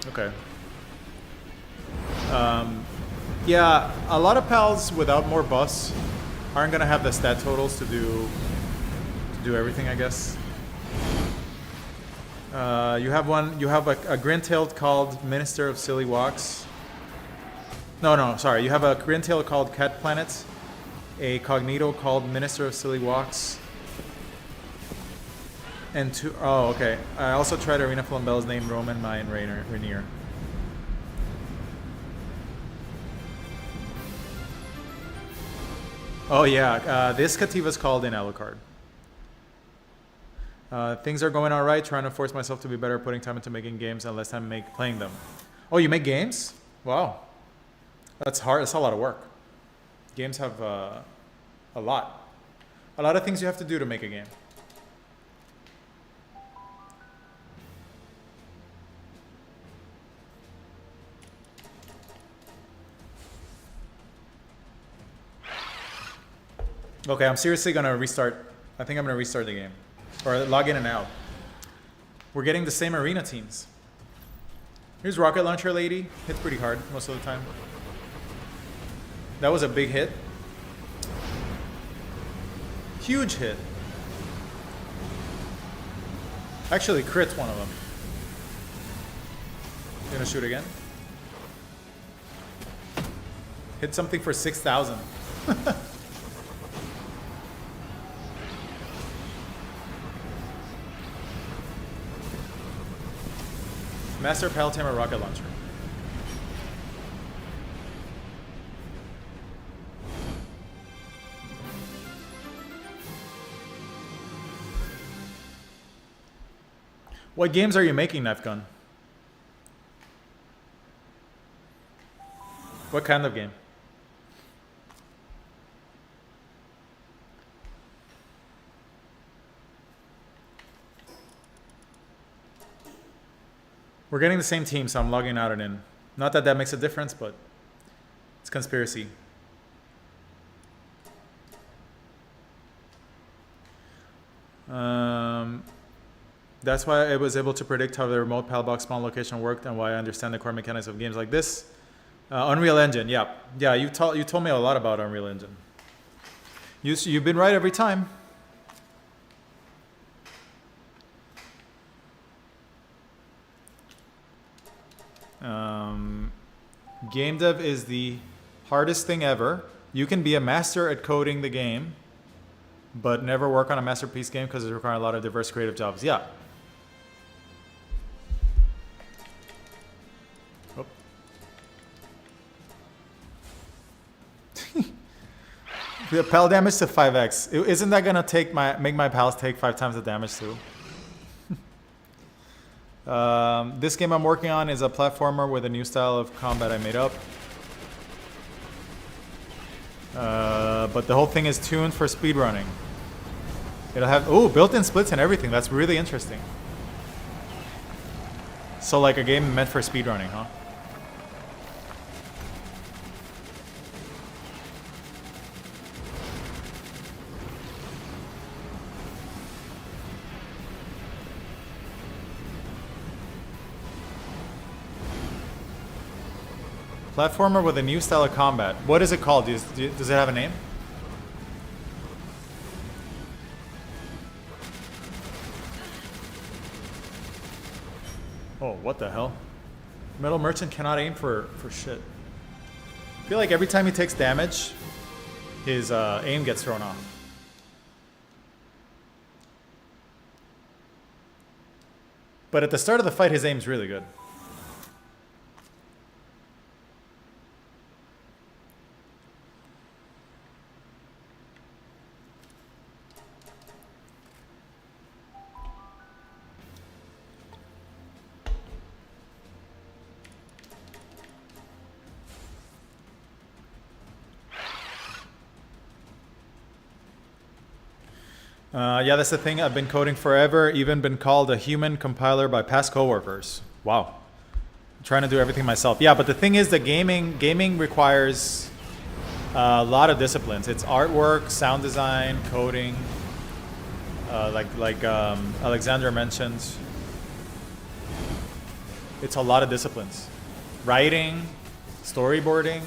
Okay. Yeah, a lot of pals without more buffs aren't gonna have the stat totals to do everything, I guess. You have a grin-tailed called Minister of Silly Walks. No, sorry. You have a grin-tail called Cat Planet, a Cognito called Minister of Silly Walks, and two. Oh, okay. I also tried Arena Flambel's name Roman, Mayan, Rainier. Oh yeah, this Kativa's called in Alucard. Things are going alright, trying to force myself to be better, putting time into making games and less time playing them. Oh, you make games? Wow. That's hard. That's a lot of work. Games have a lot of things you have to do to make a game. Okay, I'm seriously gonna restart. I think I'm gonna restart the game. Or log in and out. We're getting the same arena teams. Here's Rocket Launcher Lady. Hits pretty hard most of the time. That was a big hit. Huge hit. Actually crits one of them. Gonna shoot again. Hit something for 6,000. Master Pal Tamer Rocket Launcher. What games are you making, Knife Gun? What kind of game? We're getting the same team, so I'm logging out and in. Not that that makes a difference, but it's conspiracy. That's why I was able to predict how the remote Palbox spawn location worked and why I understand the core mechanics of games like this. Unreal Engine, yeah. Yeah, you told me a lot about Unreal Engine. You've been right every time. Game dev is the hardest thing ever. You can be a master at coding the game, but never work on a masterpiece game because it requires a lot of diverse creative jobs. Yeah. Oh. The pal damage to 5x. Isn't that gonna make my pals take 5 times the damage too? This game I'm working on is a platformer with a new style of combat I made up. But the whole thing is tuned for speedrunning. It'll have, built-in splits and everything. That's really interesting. So like a game meant for speedrunning, huh? Platformer with a new style of combat. What is it called? Does it have a name? Oh, what the hell? Metal Merchant cannot aim for shit. I feel like every time he takes damage, his aim gets thrown off. But at the start of the fight, his aim's really good. Yeah, that's the thing. I've been coding forever, even been called a human compiler by past coworkers. Wow. I'm trying to do everything myself. Yeah, but the thing is that gaming requires a lot of disciplines. It's artwork, sound design, coding, like Alexander mentioned. It's a lot of disciplines. Writing, storyboarding,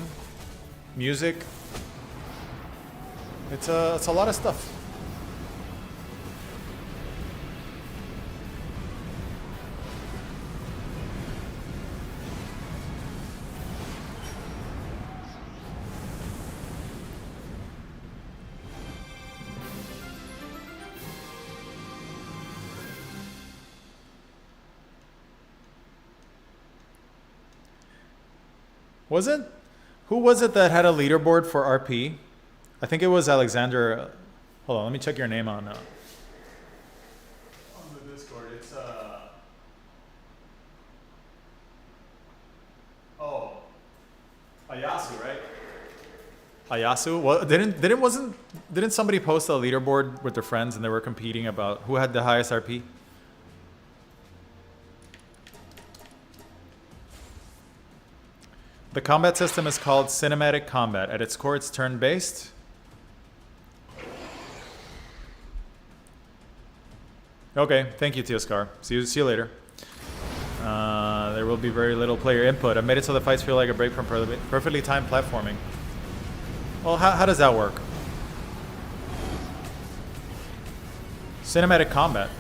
music. It's a lot of stuff. Was it? Who was it that had a leaderboard for RP? I think it was Alexander. Hold on, let me check your name on the Discord. It's Ayasu, right? Ayasu. Well, didn't somebody post a leaderboard with their friends and they were competing about who had the highest RP? The combat system is called cinematic combat. At its core, it's turn-based. Okay, thank you, Teoscar. See you later. There will be very little player input. I made it so the fights feel like a break from perfectly timed platforming. Well, how does that work? Cinematic combat.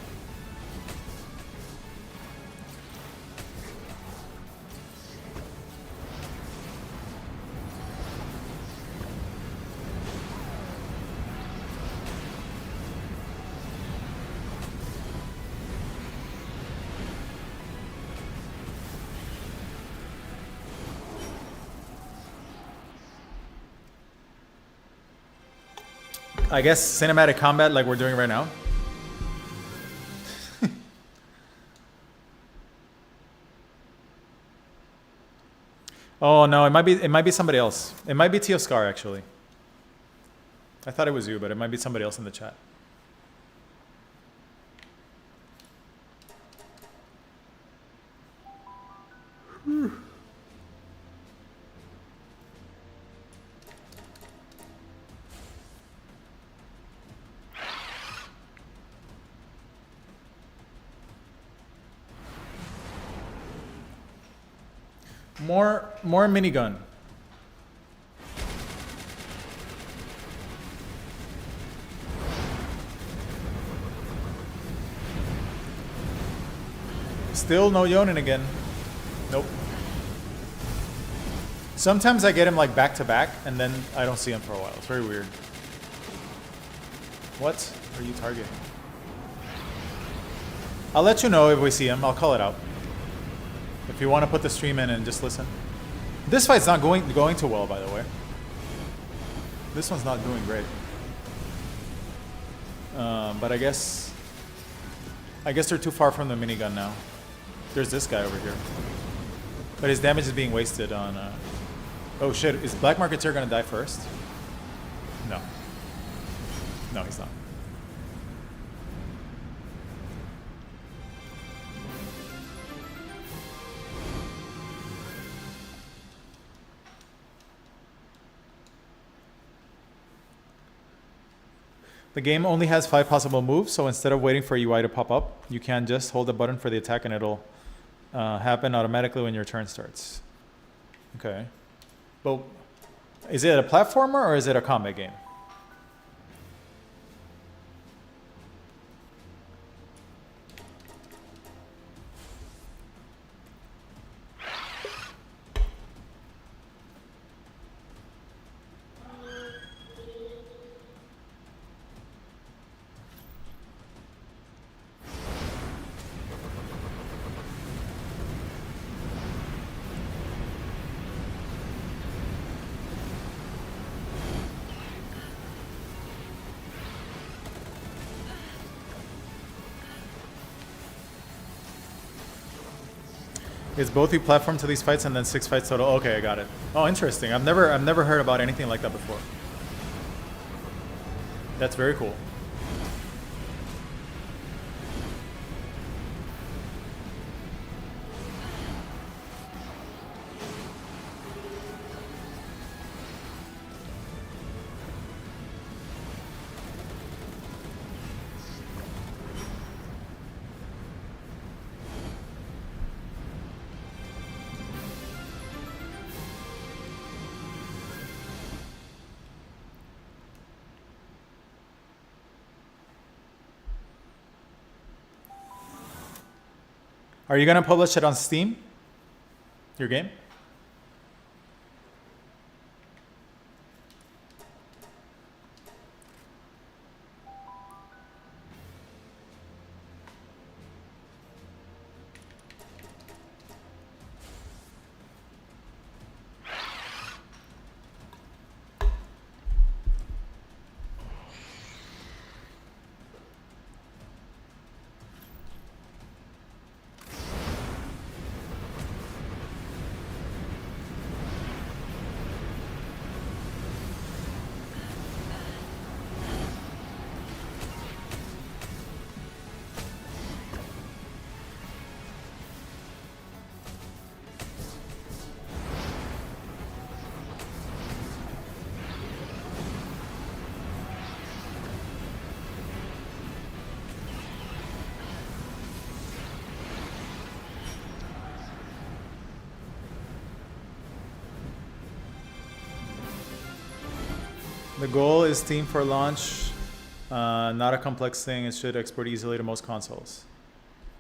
I guess cinematic combat like we're doing right now. Oh no, it might be somebody else. It might be Teoscar actually. I thought it was you, but it might be somebody else in the chat. More minigun. Still no Yonan again. Nope. Sometimes I get him like back to back and then I don't see him for a while. It's very weird. What are you targeting? I'll let you know if we see him. I'll call it out. If you want to put the stream in and just listen. This fight's not going too well, by the way. This one's not doing great. But I guess they're too far from the minigun now. There's this guy over here. But his damage is being wasted on... Oh shit, is Black Marketeer gonna die first? No. No, he's not. The game only has 5 possible moves, so instead of waiting for UI to pop up, you can just hold the button for the attack and it'll happen automatically when your turn starts. Okay. But is it a platformer or is it a combat game? Is both you platform to these fights and then 6 fights total? Okay, I got it. Oh, interesting. I've never heard about anything like that before. That's very cool. Are you gonna publish it on Steam? Your game? The goal is Steam for launch. Not a complex thing. It should export easily to most consoles.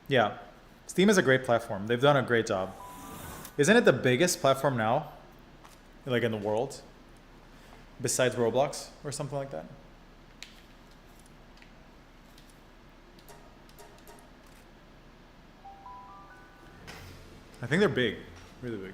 Yeah. Steam is a great platform. They've done a great job. Isn't it the biggest platform now? Like in the world? Besides Roblox or something like that? I think they're big. Really big.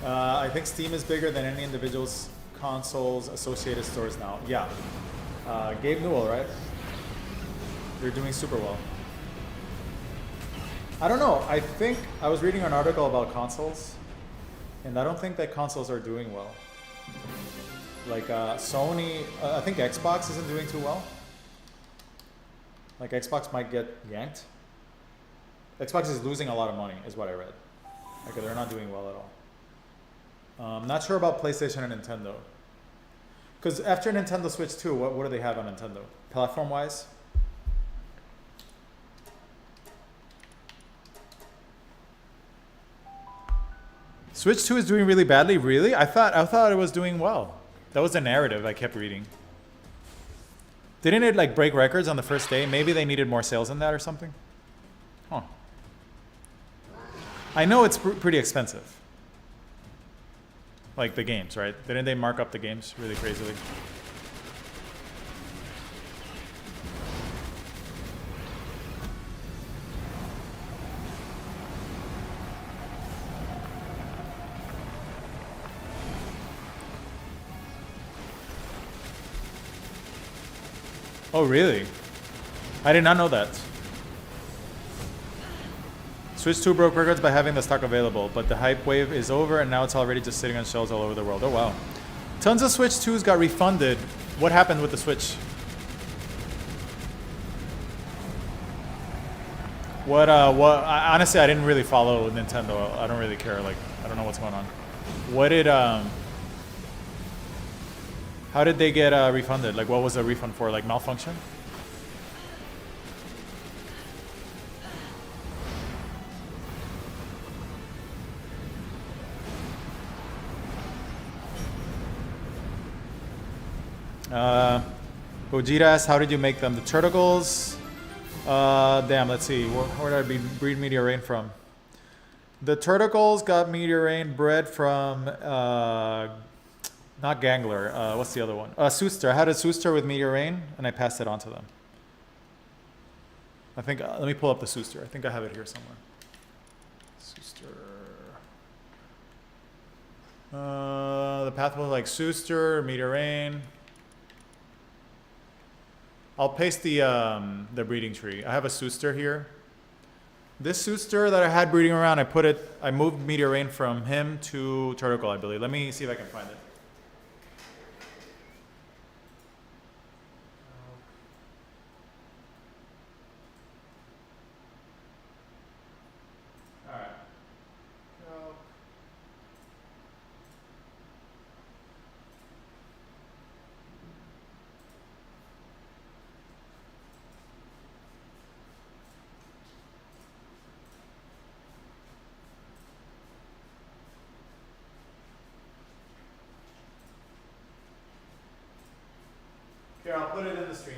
I think Steam is bigger than any individual's consoles associated stores now. Yeah. Gabe Newell, right? You're doing super well. I don't know. I think I was reading an article about consoles, and I don't think that consoles are doing well. Like Sony, I think Xbox isn't doing too well. Like Xbox might get yanked. Xbox is losing a lot of money, is what I read. Like they're not doing well at all. I'm not sure about PlayStation and Nintendo. Because after Nintendo Switch 2, what do they have on Nintendo? Platform-wise? Switch 2 is doing really badly? Really? I thought it was doing well. That was the narrative I kept reading. Didn't it like break records on the first day? Maybe they needed more sales than that or something? Huh. I know it's pretty expensive. Like the games, right? Didn't they mark up the games really crazily? Oh, really? I did not know that. Switch 2 broke records by having the stock available, but the hype wave is over and now it's already just sitting on shelves all over the world. Oh, wow. Tons of Switch 2s got refunded. What happened with the Switch? Honestly, I didn't really follow Nintendo. I don't really care. Like, I don't know what's going on. How did they get refunded? Like, what was the refund for? Like, malfunction? Gogeta asked, how did you make them? The turtles? Damn, let's see. Where did I breed Meteor Rain from? The turtles got Meteor Rain bred from, not Gangler. What's the other one? Sooster. I had a Sooster with Meteor Rain, and I passed it on to them. I think, let me pull up the Sooster. I think I have it here somewhere. Sooster. The path was like Sooster, Meteor Rain. I'll paste the breeding tree. I have a Sooster here. This Sooster that I had breeding around, I moved Meteor Rain from him to Turtle, I believe. Let me see if I can find it. Here, I'll put it in the stream.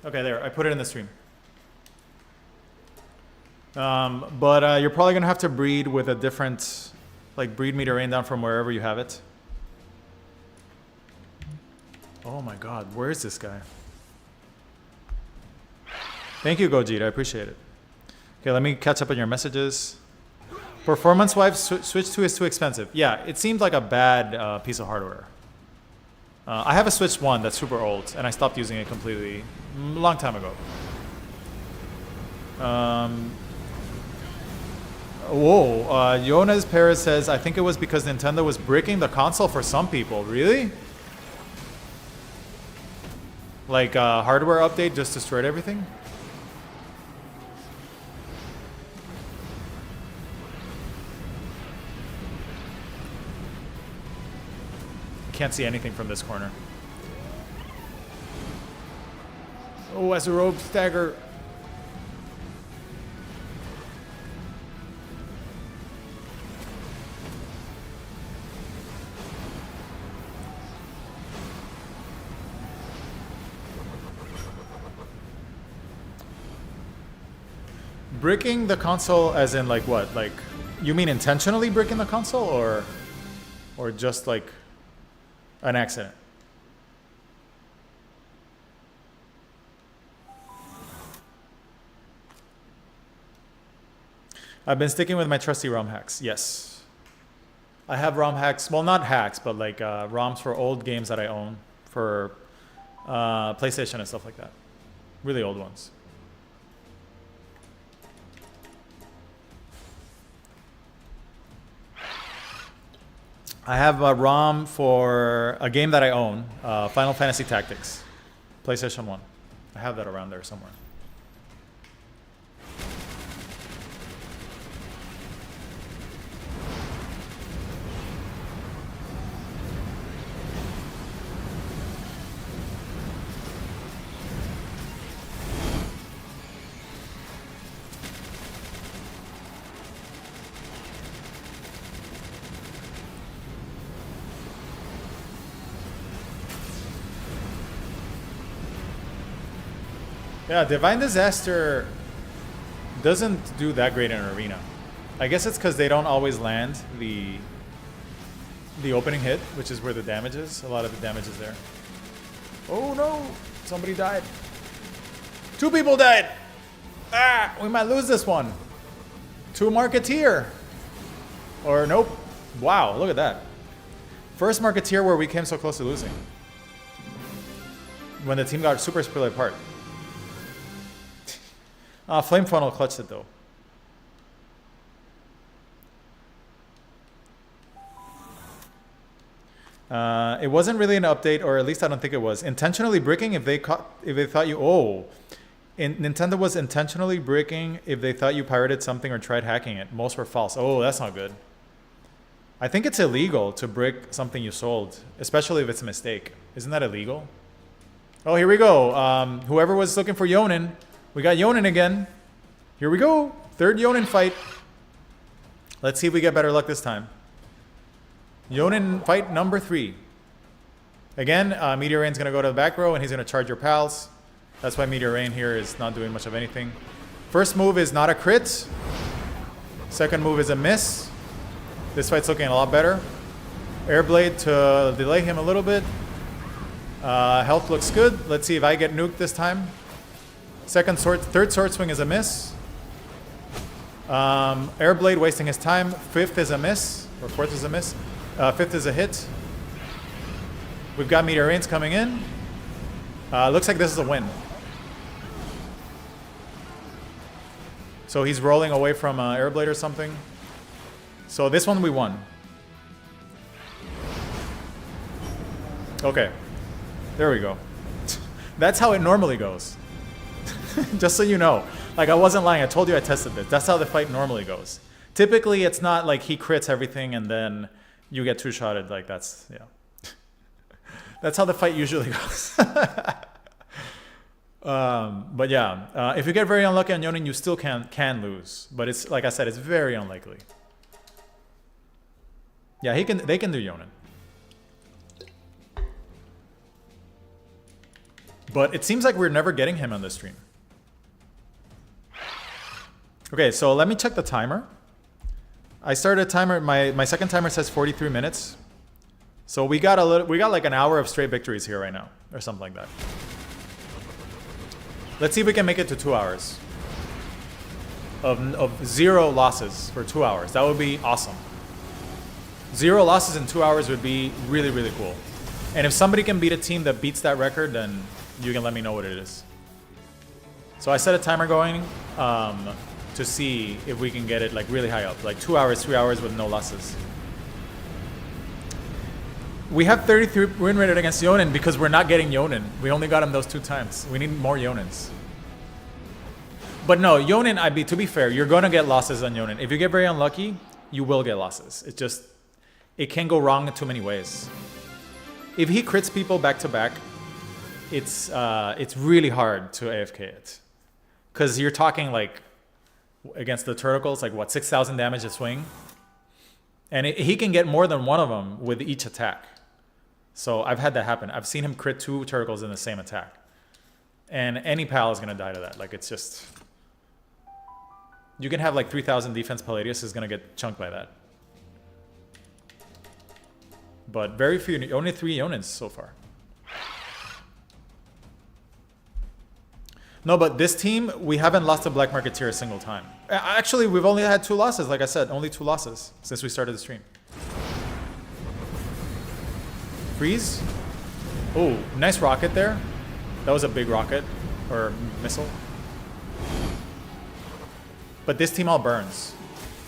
Okay, there. I put it in the stream. But you're probably going to have to breed with a different, like breed Meteor Rain down from wherever you have it. Oh my god, where is this guy? Thank you, Gogeta. I appreciate it. Okay, let me catch up on your messages. Performance-wise, Switch 2 is too expensive. Yeah, it seemed like a bad piece of hardware. I have a Switch 1 that's super old, and I stopped using it completely a long time ago. Yonas Perez says, I think it was because Nintendo was bricking the console for some people. Really? Like a hardware update just destroyed everything? Can't see anything from this corner. Oh, as a robe stagger. Bricking the console as in like what? Like, you mean intentionally bricking the console or just like an accident? I've been sticking with my trusty ROM hacks. Yes. I have ROM hacks. Well, not hacks, but like ROMs for old games that I own for PlayStation and stuff like that. Really old ones. I have a ROM for a game that I own, Final Fantasy Tactics, PlayStation 1. I have that around there somewhere. Yeah, Divine Disaster doesn't do that great in Arena. I guess it's because they don't always land the opening hit, which is where the damage is. A lot of the damage is there. Oh no! Somebody died. 2 people died! Ah! We might lose this one. To Marketeer! Or nope. Wow, look at that. First Marketeer where we came so close to losing. When the team got super split apart. Flame Funnel clutched it though. It wasn't really an update, or at least I don't think it was. Intentionally bricking if they thought you Nintendo was intentionally bricking if they thought you pirated something or tried hacking it. Most were false. Oh, that's not good. I think it's illegal to brick something you sold, especially if it's a mistake. Isn't that illegal? Oh, here we go. Whoever was looking for Yonan. We got Yonan again. Here we go. 3rd Yonan fight. Let's see if we get better luck this time. Yonan fight number 3. Again, Meteor Rain's going to go to the back row and he's going to charge your pals. That's why Meteor Rain here is not doing much of anything. First move is not a crit. Second move is a miss. This fight's looking a lot better. Airblade to delay him a little bit. Health looks good. Let's see if I get nuked this time. Third sword swing is a miss. Airblade wasting his time. 5th is a miss, or 4th is a miss. 5th is a hit. We've got Meteor Rains coming in. Looks like this is a win. So he's rolling away from Airblade or something. So this one we won. Okay, there we go. That's how it normally goes. Just so you know. Like, I wasn't lying. I told you I tested this. That's how the fight normally goes. Typically, it's not like he crits everything and then you get 2-shotted. Like, that's, yeah. That's how the fight usually goes. But yeah, if you get very unlucky on Yonan, you still can lose. But it's, like I said, it's very unlikely. Yeah, they can do Yonan. But it seems like we're never getting him on this stream. Okay, so let me check the timer. I started a timer. My second timer says 43 minutes. So we got like an hour of straight victories here right now, or something like that. Let's see if we can make it to 2 hours. of 0 losses for 2 hours. That would be awesome. 0 losses in 2 hours would be really, really cool. And if somebody can beat a team that beats that record, then you can let me know what it is. So I set a timer going to see if we can get it like really high up, like 2 hours, 3 hours with no losses. We have 33 win rate against Yonan because we're not getting Yonan. We only got him those 2 times. We need more Yonans. But no, Yonan, to be fair, you're going to get losses on Yonan. If you get very unlucky, you will get losses. It can go wrong in too many ways. If he crits people back to back, it's really hard to AFK it. Because you're talking like, against the Turtles, like what, 6,000 damage a swing? And he can get more than one of them with each attack. So I've had that happen. I've seen him crit 2 Turtles in the same attack. And any pal is going to die to that. Like, it's just... You can have like 3,000 defense, Palladius is going to get chunked by that. But very few, only 3 Yonans so far. No, but this team, we haven't lost a Black Marketeer a single time. Actually, we've only had 2 losses, like I said, only 2 losses since we started the stream. Freeze. Oh, nice rocket there. That was a big rocket, or missile. But this team all burns,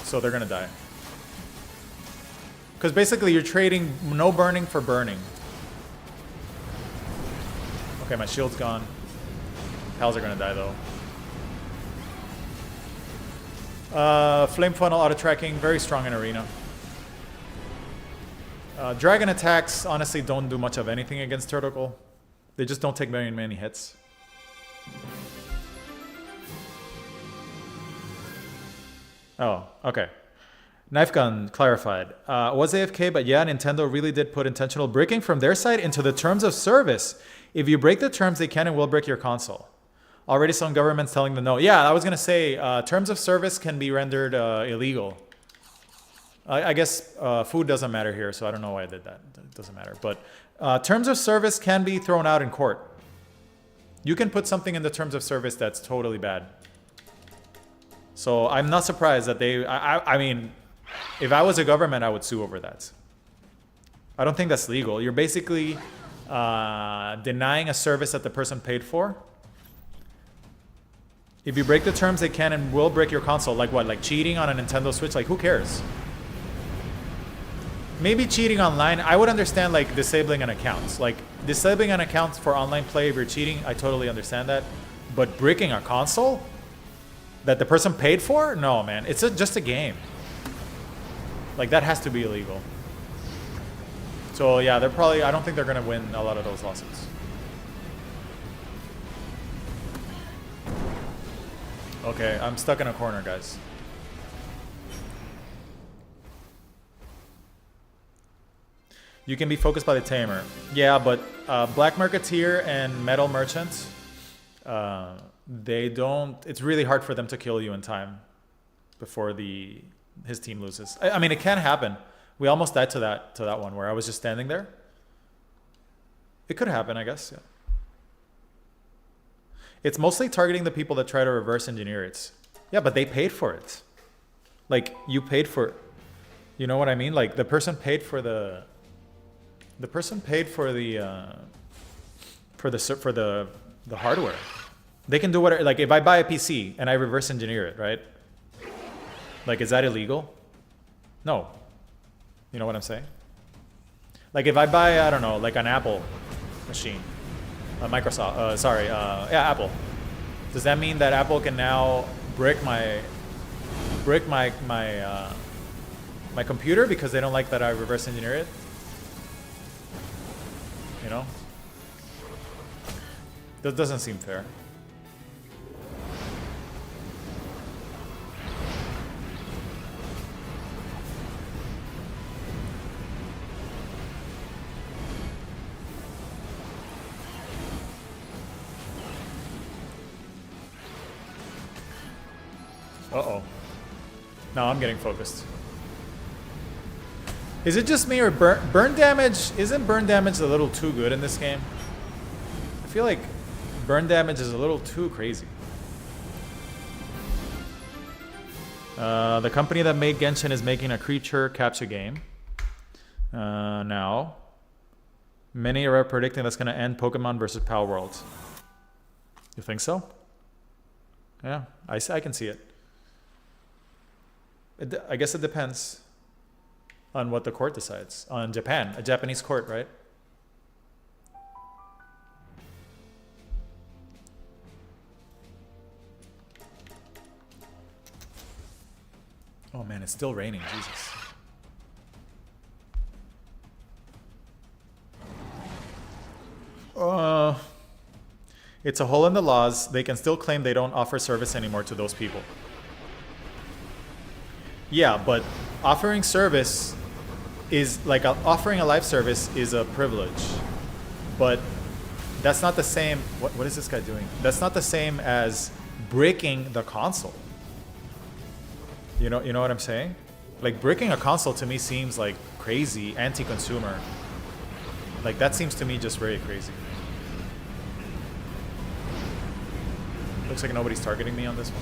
so they're gonna die. Because basically you're trading no burning for burning. Okay, my shield's gone. Pals are gonna die though. Flame funnel auto tracking, very strong in arena. Dragon attacks honestly don't do much of anything against Turtle. They just don't take very many hits. Oh, okay. Knife gun clarified. Was AFK, but yeah, Nintendo really did put intentional breaking from their side into the terms of service. If you break the terms, they can and will break your console. Already some governments telling them no. Yeah, I was going to say terms of service can be rendered illegal. I guess food doesn't matter here, so I don't know why I did that. It doesn't matter. But terms of service can be thrown out in court. You can put something in the terms of service that's totally bad. So I'm not surprised that they... I mean, if I was a government, I would sue over that. I don't think that's legal. You're basically denying a service that the person paid for. If you break the terms, they can and will break your console. Like what? Like cheating on a Nintendo Switch? Like, who cares? Maybe cheating online. I would understand like disabling an account. Like disabling an account for online play if you're cheating, I totally understand that. But breaking a console that the person paid for? No, man. It's just a game. Like that has to be illegal. So yeah, they're probably... I don't think they're going to win a lot of those lawsuits. Okay, I'm stuck in a corner, guys. You can be focused by the tamer. Yeah, but Black Marketeer and Metal Merchant, they don't... It's really hard for them to kill you in time before his team loses. I mean, it can happen. We almost died to that one where I was just standing there. It could happen, I guess, yeah. It's mostly targeting the people that try to reverse engineer it. Yeah, but they paid for it. Like, you paid for... You know what I mean? Like, the person paid for the... The person paid for the hardware. They can do whatever. Like if I buy a PC and I reverse engineer it, right? Like, is that illegal? No. You know what I'm saying? Like if I buy, I don't know, like an Apple machine, a Microsoft. Yeah, Apple. Does that mean that Apple can now brick my computer because they don't like that I reverse engineer it? You know? That doesn't seem fair. Uh-oh. No, I'm getting focused. Is it just me or burn damage? Isn't burn damage a little too good in this game? I feel like burn damage is a little too crazy. The company that made Genshin is making a creature capture game. Now, many are predicting that's going to end Pokemon versus Palworld. You think so? Yeah, I can see it. I guess it depends on what the court decides. On Japan, a Japanese court, right? Oh man, it's still raining, Jesus. It's a hole in the laws. They can still claim they don't offer service anymore to those people. Yeah, but offering service is like offering a live service is a privilege. But that's not the same. What is this guy doing? That's not the same as breaking the console. You know what I'm saying? Like breaking a console to me seems like crazy, anti-consumer. Like that seems to me just very crazy. Looks like nobody's targeting me on this one.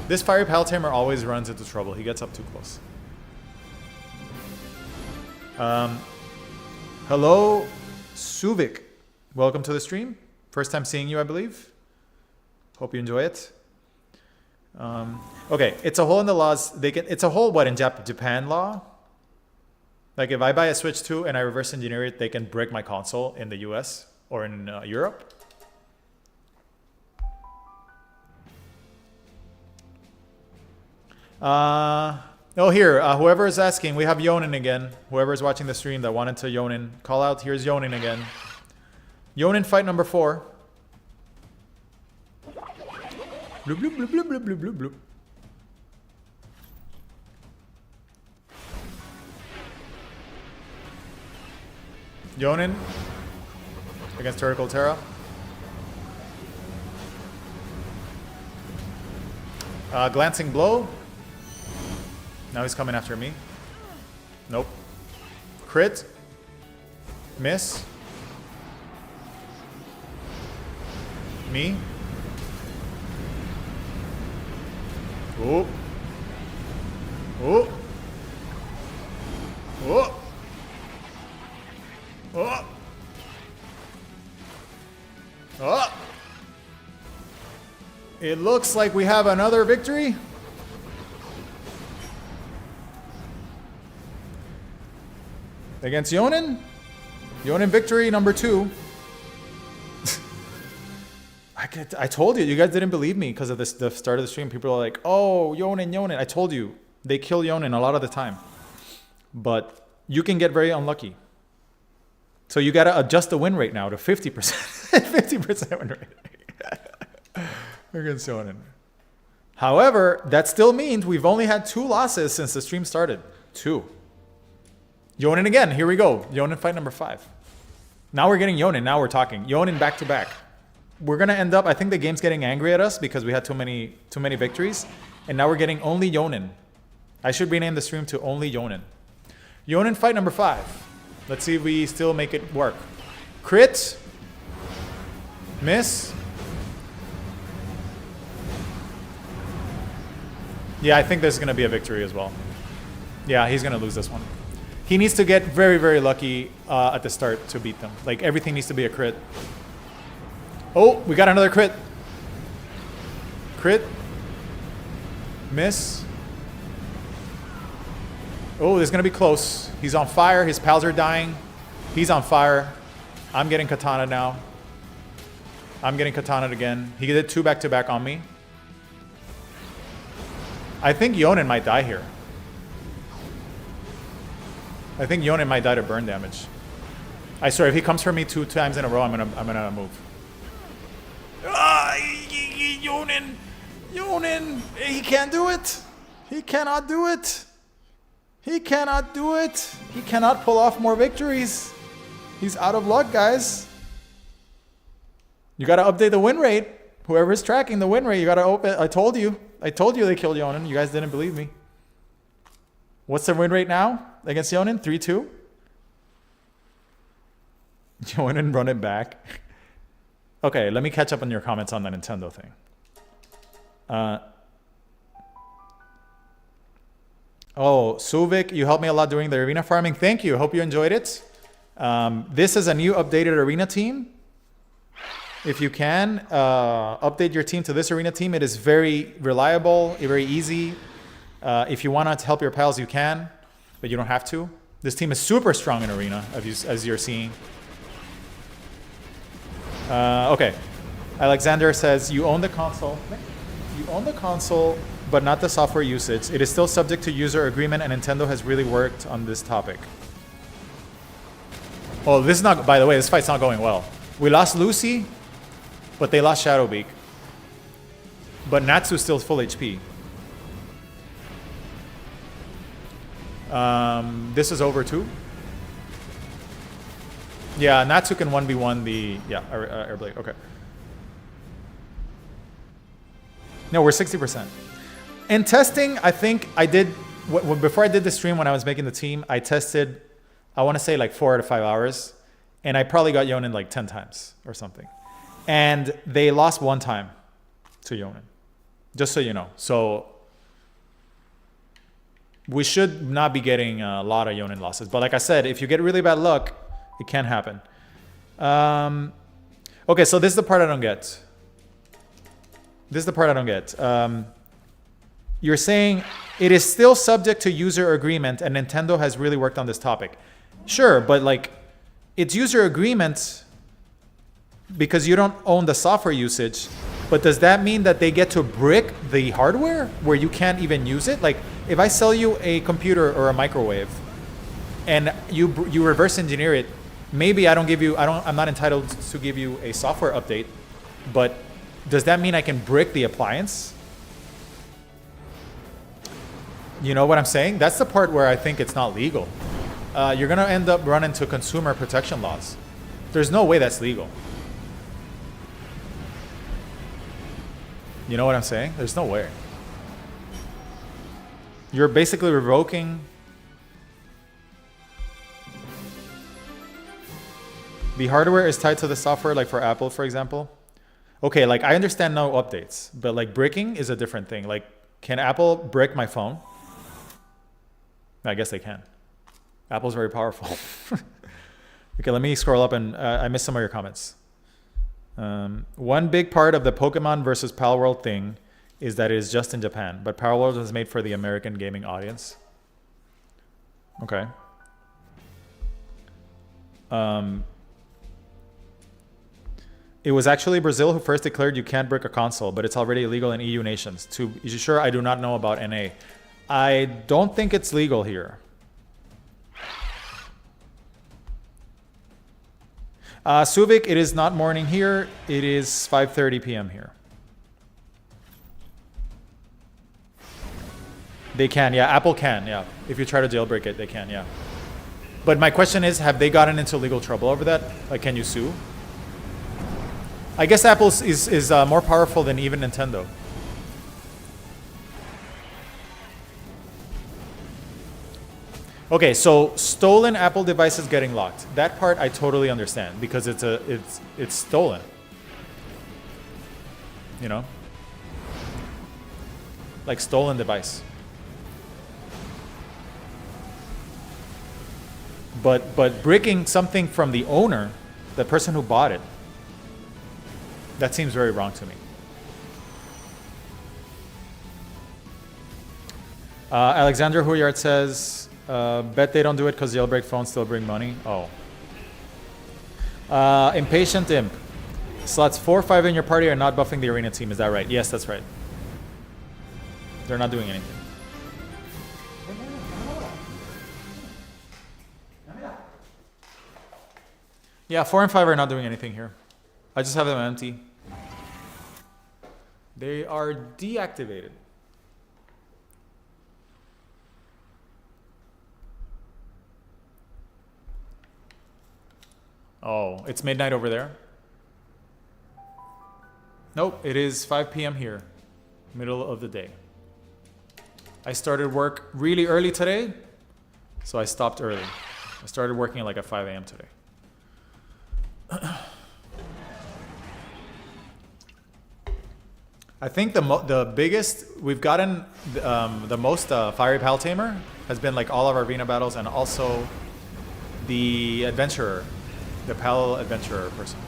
This Fire Pal Tamer always runs into trouble. He gets up too close. Hello, Suvik. Welcome to the stream. First time seeing you, I believe. Hope you enjoy it. Okay, it's a hole in the laws. It's a hole, what, in Japan law? Like if I buy a Switch 2 and I reverse engineer it, they can break my console in the US or in Europe. Here, whoever is asking, we have Yonan again. Whoever is watching the stream that wanted to Yonan, call out. Here's Yonan again. Yonan fight number 4. Bloop, bloop, bloop, bloop, bloop, bloop, bloop, bloop. Yonan against Turtle Terra. Glancing blow. Now he's coming after me. Nope. Crit. Miss. Me. Oh. Oh. Oh. Oh. Oh. It looks like we have another victory. Against Yonan. Yonan victory number 2. I told you guys didn't believe me because of the start of the stream. People are like, oh, Yonan. I told you. They kill Yonan a lot of the time. But you can get very unlucky. So you got to adjust the win rate now to 50%. 50% win rate. Against Yonan. However, that still means we've only had 2 losses since the stream started. 2. Yonan again. Here we go. Yonan fight number 5. Now we're getting Yonan. Now we're talking. Yonan back to back. We're going to end up, I think the game's getting angry at us because we had too many victories. And now we're getting only Yonan. I should rename the stream to only Yonan. Yonan fight number 5. Let's see if we still make it work. Crit. Miss. Yeah, I think there's going to be a victory as well. Yeah, he's going to lose this one. He needs to get very, very lucky at the start to beat them. Like, everything needs to be a crit. Oh, we got another crit. Crit. Miss. Oh, this is going to be close. He's on fire. His pals are dying. He's on fire. I'm getting katana now. I'm getting katana again. He did 2 back-to-back on me. I think Yonan might die here. I think Yonan might die to burn damage. I swear, if he comes for me 2 times in a row, I'm gonna move. Ah, Yonan, he can't do it. He cannot do it. He cannot do it. He cannot pull off more victories. He's out of luck, guys. You gotta update the win rate. Whoever is tracking the win rate, you gotta open. I told you they killed Yonan. You guys didn't believe me. What's the win rate now against Yonan? 3-2. Yonan run it back. Okay, let me catch up on your comments on the Nintendo thing. Oh, Suvik, you helped me a lot during the arena farming. Thank you. Hope you enjoyed it. This is a new updated arena team. If you can, update your team to this arena team. It is very reliable, very easy. If you want to help your pals, you can, but you don't have to. This team is super strong in arena, as you're seeing. Okay. Alexander says, you own the console. You own the console, but not the software usage. It is still subject to user agreement, and Nintendo has really worked on this topic. Oh, this is not, by the way, this fight's not going well. We lost Lucy, but they lost Shadowbeak. But Natsu's still full HP. This is over too. Yeah, Natsu can 1v1 the, yeah, Airblade, okay. No, we're 60%. In testing, I think I did, before I did the stream when I was making the team, I tested, I want to say like 4 out of 5 hours. And I probably got Yonan like 10 times or something. And they lost 1 time to Yonan. Just so you know. So we should not be getting a lot of Yonan losses. But like I said, if you get really bad luck, it can happen. Okay, so this is the part I don't get. This is the part I don't get. You're saying it is still subject to user agreement and Nintendo has really worked on this topic. Sure, but like it's user agreement because you don't own the software usage. But does that mean that they get to brick the hardware where you can't even use it? Like if I sell you a computer or a microwave and you reverse engineer it, maybe I'm not entitled to give you a software update, but does that mean I can brick the appliance? You know what I'm saying? That's the part where I think it's not legal. You're going to end up running into consumer protection laws. There's no way that's legal. You know what I'm saying? There's no way. You're basically revoking. The hardware is tied to the software, like for Apple, for example. Okay, like I understand no updates, but like bricking is a different thing. Like, can Apple brick my phone? I guess they can. Apple's very powerful. Okay, let me scroll up and I missed some of your comments. One big part of the Pokemon versus Palworld thing is that it is just in Japan, but Palworld was made for the American gaming audience. Okay. It was actually Brazil who first declared you can't brick a console, but it's already illegal in EU nations. Is you sure? I do not know about NA. I don't think it's legal here. Suvik, it is not morning here. It is 5:30 p.m. here. They can, yeah. Apple can, yeah. If you try to jailbreak it, they can, yeah. But my question is, have they gotten into legal trouble over that? Like, can you sue? I guess Apple is more powerful than even Nintendo. Okay, so stolen Apple devices getting locked. That part I totally understand because it's stolen. You know? Like stolen device. But bricking something from the owner, the person who bought it, that seems very wrong to me. Alexander Huyard says, bet they don't do it because jailbreak phones still bring money. Oh. Impatient Imp. Slots 4 or 5 in your party are not buffing the arena team. Is that right? Yes, that's right. They're not doing anything. Yeah, 4 and 5 are not doing anything here. I just have them empty. They are deactivated. Oh, it's midnight over there? Nope, it is 5 p.m. here. Middle of the day. I started work really early today, so I stopped early. I started working like at 5 a.m. today. I think the biggest we've gotten, the most Fiery Pal Tamer has been like all of our arena battles, and also the adventurer, the Pal adventurer person.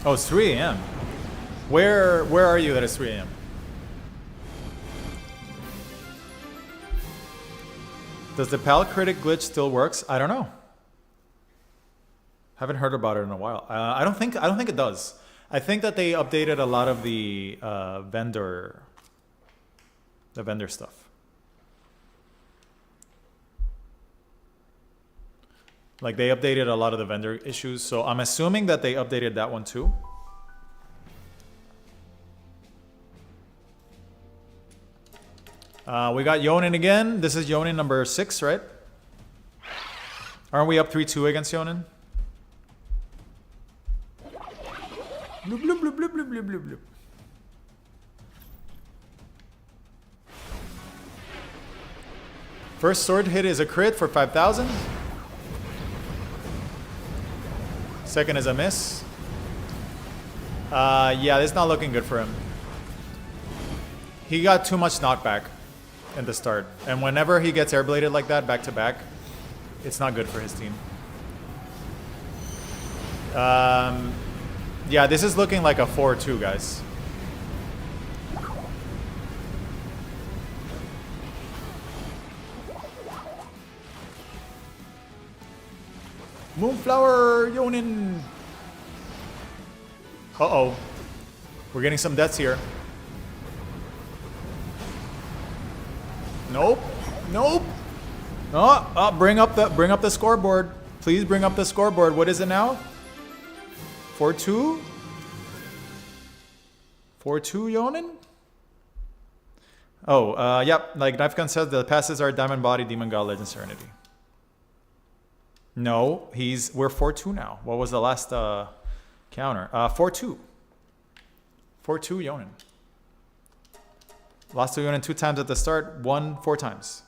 Oh, it's 3 a.m. Where are you that it's 3 a.m.? Does the Pal Critic glitch still works? I don't know. Haven't heard about it in a while. I don't think it does. I think that they updated a lot of the vendor stuff. Like they updated a lot of the vendor issues, so I'm assuming that they updated that one too. We got Yonan again. This is Yonan number 6, right? Aren't we up 3-2 against Yonan? Bloop, bloop, bloop, bloop, bloop, bloop, bloop, bloop. First sword hit is a crit for 5,000. Second is a miss. Yeah, this is not looking good for him. He got too much knockback in the start. And whenever he gets airbladed like that, back to back, it's not good for his team. Yeah, this is looking like a 4-2, guys. Moonflower Yonan. Uh-oh. We're getting some deaths here. Nope. Nope. Oh, bring up the scoreboard. Please bring up the scoreboard. What is it now? 4-2? 4-2 Yonan? Oh, yep. Like Knifegun says, the passes are Diamond Body, Demon God, Legend Serenity. No, we're 4-2 now. What was the last counter? 4-2. 4-2 Yonan. Lost to Yonan 2 times at the start, won 4 times.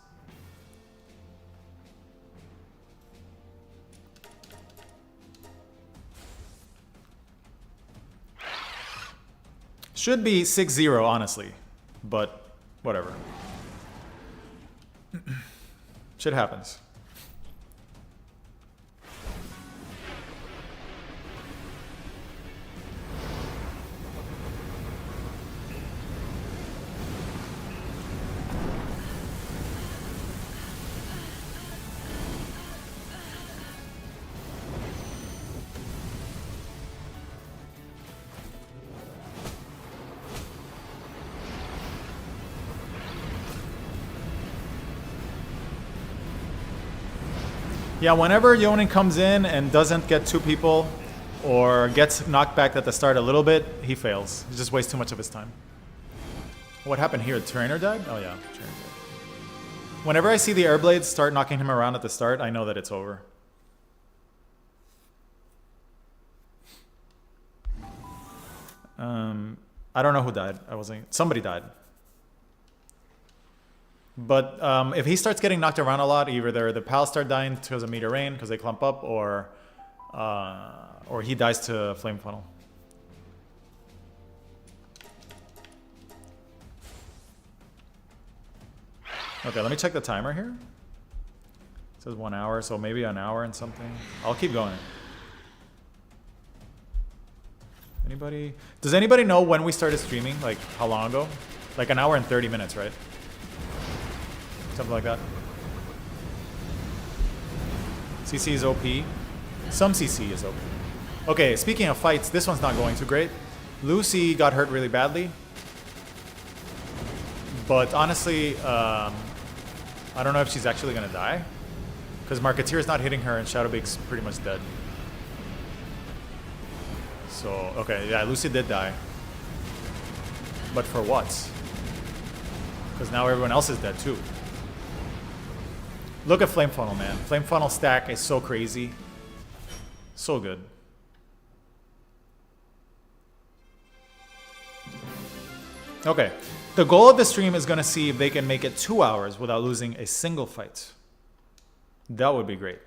Should be 6-0, honestly. But whatever. Shit happens. Yeah, whenever Yonan comes in and doesn't get 2 people or gets knocked back at the start a little bit, he fails. He just wastes too much of his time. What happened here? The trainer died? Oh yeah, trainer died. Whenever I see the air blades start knocking him around at the start, I know that it's over. I don't know who died. Somebody died. But if he starts getting knocked around a lot, either the pals start dying because of meter rain, because they clump up, or he dies to flame funnel. Okay, let me check the timer here. It says 1 hour, so maybe an hour and something. I'll keep going. Anybody? Does anybody know when we started streaming? Like how long ago? Like an hour and 30 minutes, right? Something like that. CC is OP. Some CC is OP. Okay, speaking of fights, this one's not going too great. Lucy got hurt really badly. But honestly, I don't know if she's actually going to die. Because Marketeer's not hitting her and Shadowbake's pretty much dead. So, okay, yeah, Lucy did die. But for what? Because now everyone else is dead too. Look at Flame Funnel, man. Flame Funnel stack is so crazy. So good. Okay. The goal of the stream is going to see if they can make it 2 hours without losing a single fight. That would be great.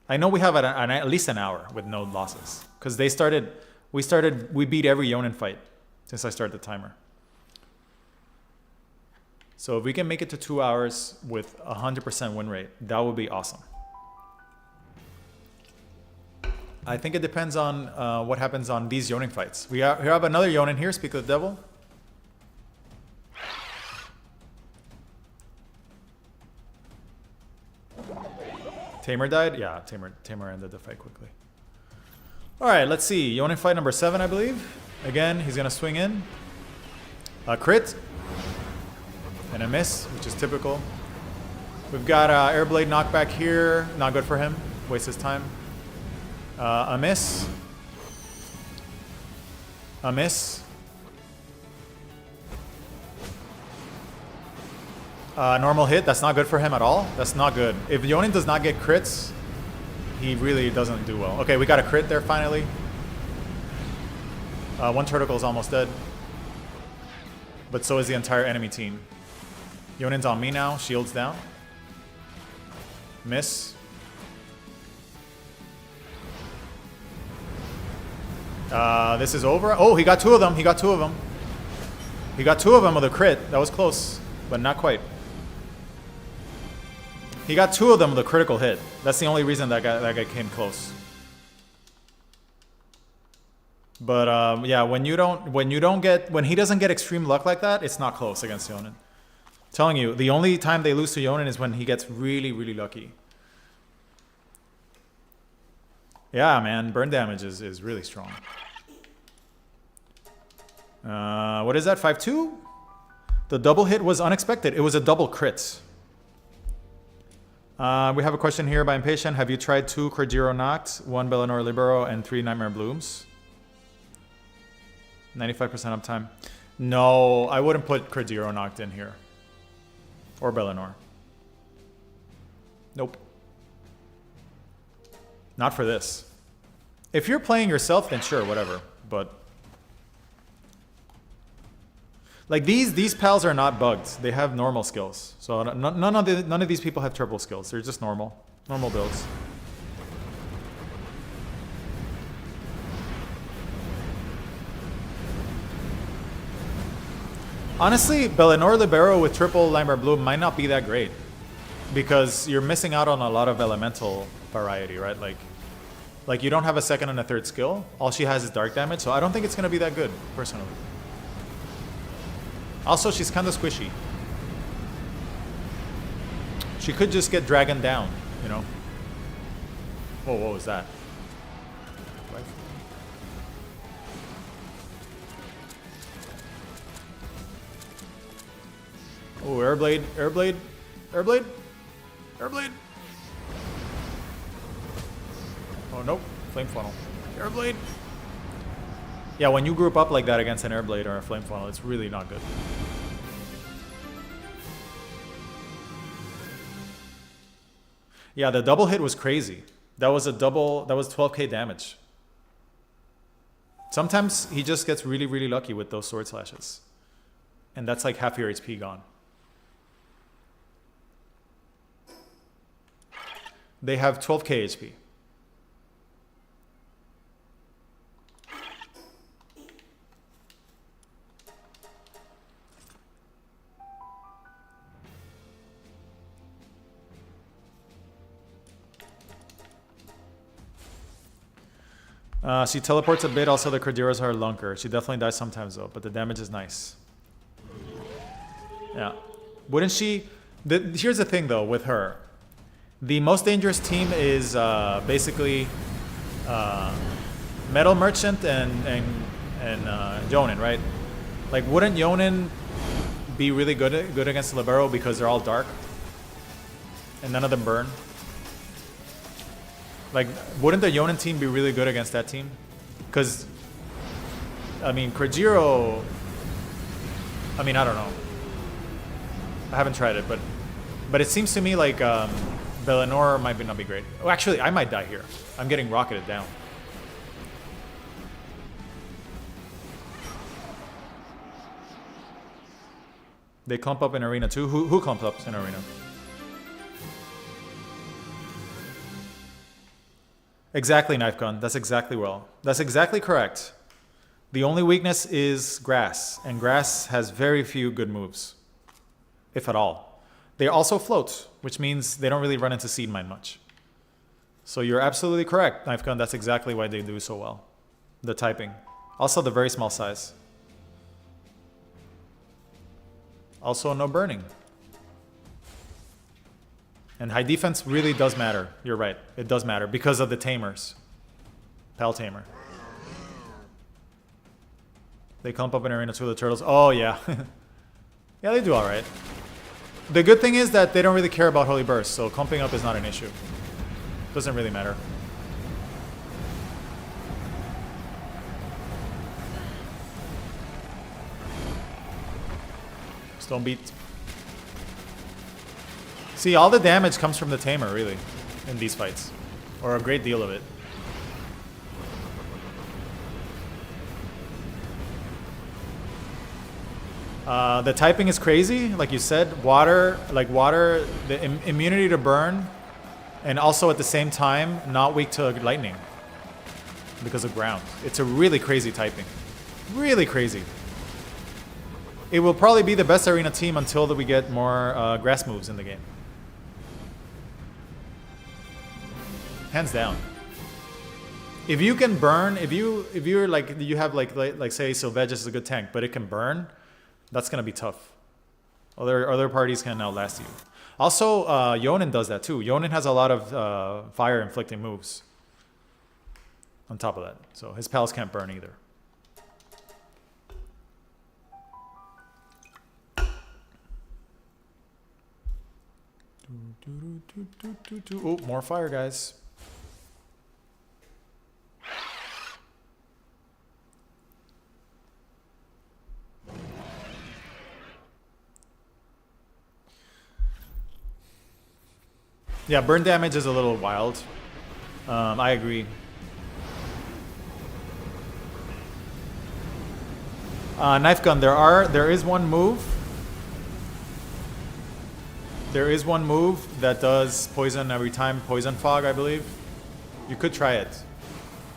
I know we have at least an hour with no losses. Because we beat every Yonan fight since I started the timer. So if we can make it to 2 hours with 100% win rate, that would be awesome. I think it depends on what happens on these Yonan fights. We have another Yonan here, Speak of the Devil. Tamer died? Yeah, Tamer ended the fight quickly. Alright, let's see. Yonan fight number 7, I believe. Again, he's going to swing in. A crit. And a miss, which is typical. We've got Airblade knockback here. Not good for him. Wastes his time. A miss. A miss. Normal hit. That's not good for him at all. That's not good. If Yonan does not get crits, he really doesn't do well. Okay, we got a crit there finally. One Turtle is almost dead. But so is the entire enemy team. Yonan's on me now. Shields down. Miss. This is over. Oh, he got 2 of them. He got 2 of them. He got 2 of them with a crit. That was close, but not quite. He got 2 of them with a critical hit. That's the only reason that guy came close. But yeah, when he doesn't get extreme luck like that, it's not close against Yonan. Telling you, the only time they lose to Yonan is when he gets really, really lucky. Yeah, man, burn damage is really strong. What is that? 5-2? The double hit was unexpected. It was a double crit. We have a question here by Impatient. Have you tried 2 Krajiro Knocked, 1 Bellinor Libero, and 3 Nightmare Blooms? 95% uptime. No, I wouldn't put Krajiro Knocked in here. Or Bellinor. Nope. Not for this. If you're playing yourself, then sure, whatever. But like these pals are not bugged. They have normal skills. So none of these people have turbo skills. They're just normal builds. Honestly, Bellinor Libero with triple Nightmare Bloom might not be that great. Because you're missing out on a lot of elemental variety, right? Like you don't have a second and a third skill. All she has is dark damage, so I don't think it's gonna be that good, personally. Also, she's kind of squishy. She could just get dragged down, you know? Whoa, what was that? Oh, Airblade, Airblade, Airblade, Airblade. Oh, nope. Flame Funnel. Airblade. Yeah, when you group up like that against an Airblade or a Flame Funnel, it's really not good. Yeah, the double hit was crazy. That was 12k damage. Sometimes he just gets really, really lucky with those sword slashes. And that's like half your HP gone. They have 12k HP. She teleports a bit, also the Kradiros are lunker. She definitely dies sometimes though, but the damage is nice. Yeah. Wouldn't she... Here's the thing though with her. The most dangerous team is basically Metal Merchant and Yonan, right? Like, wouldn't Yonan be really good against Libero because they're all dark? And none of them burn? Like, wouldn't the Yonan team be really good against that team? Because, I mean, Krajiro... I mean, I don't know. I haven't tried it, but But it seems to me like Bellinor might not be great. Oh, actually, I might die here. I'm getting rocketed down. They clump up in arena too. Who clumps up in arena? Exactly, Knife Gun. That's exactly well. That's exactly correct. The only weakness is grass, and grass has very few good moves, if at all. They also float, which means they don't really run into seed mine much. So you're absolutely correct, Knife Gun. That's exactly why they do so well. The typing. Also the very small size. Also no burning. And high defense really does matter. You're right. It does matter because of the tamers. Pal tamer. They clump up in arena to the turtles. Oh yeah. Yeah, they do alright. The good thing is that they don't really care about Holy Burst, so clumping up is not an issue. Doesn't really matter. Stone beat. See, all the damage comes from the tamer, really, in these fights. Or a great deal of it. The typing is crazy, like you said. Water, the immunity to burn, and also at the same time, not weak to lightning. Because of ground. It's a really crazy typing. Really crazy. It will probably be the best arena team until we get more grass moves in the game. Hands down. If you can burn, if you're like you have like say Sylvegus is a good tank, but it can burn, that's gonna be tough. Other parties can outlast you. Also, Yonan does that too. Yonan has a lot of fire inflicting moves. On top of that, so his pals can't burn either. Oh, more fire, guys. Yeah, burn damage is a little wild. I agree. Knife Gun, there is one move. There is one move that does poison every time. Poison Fog, I believe. You could try it.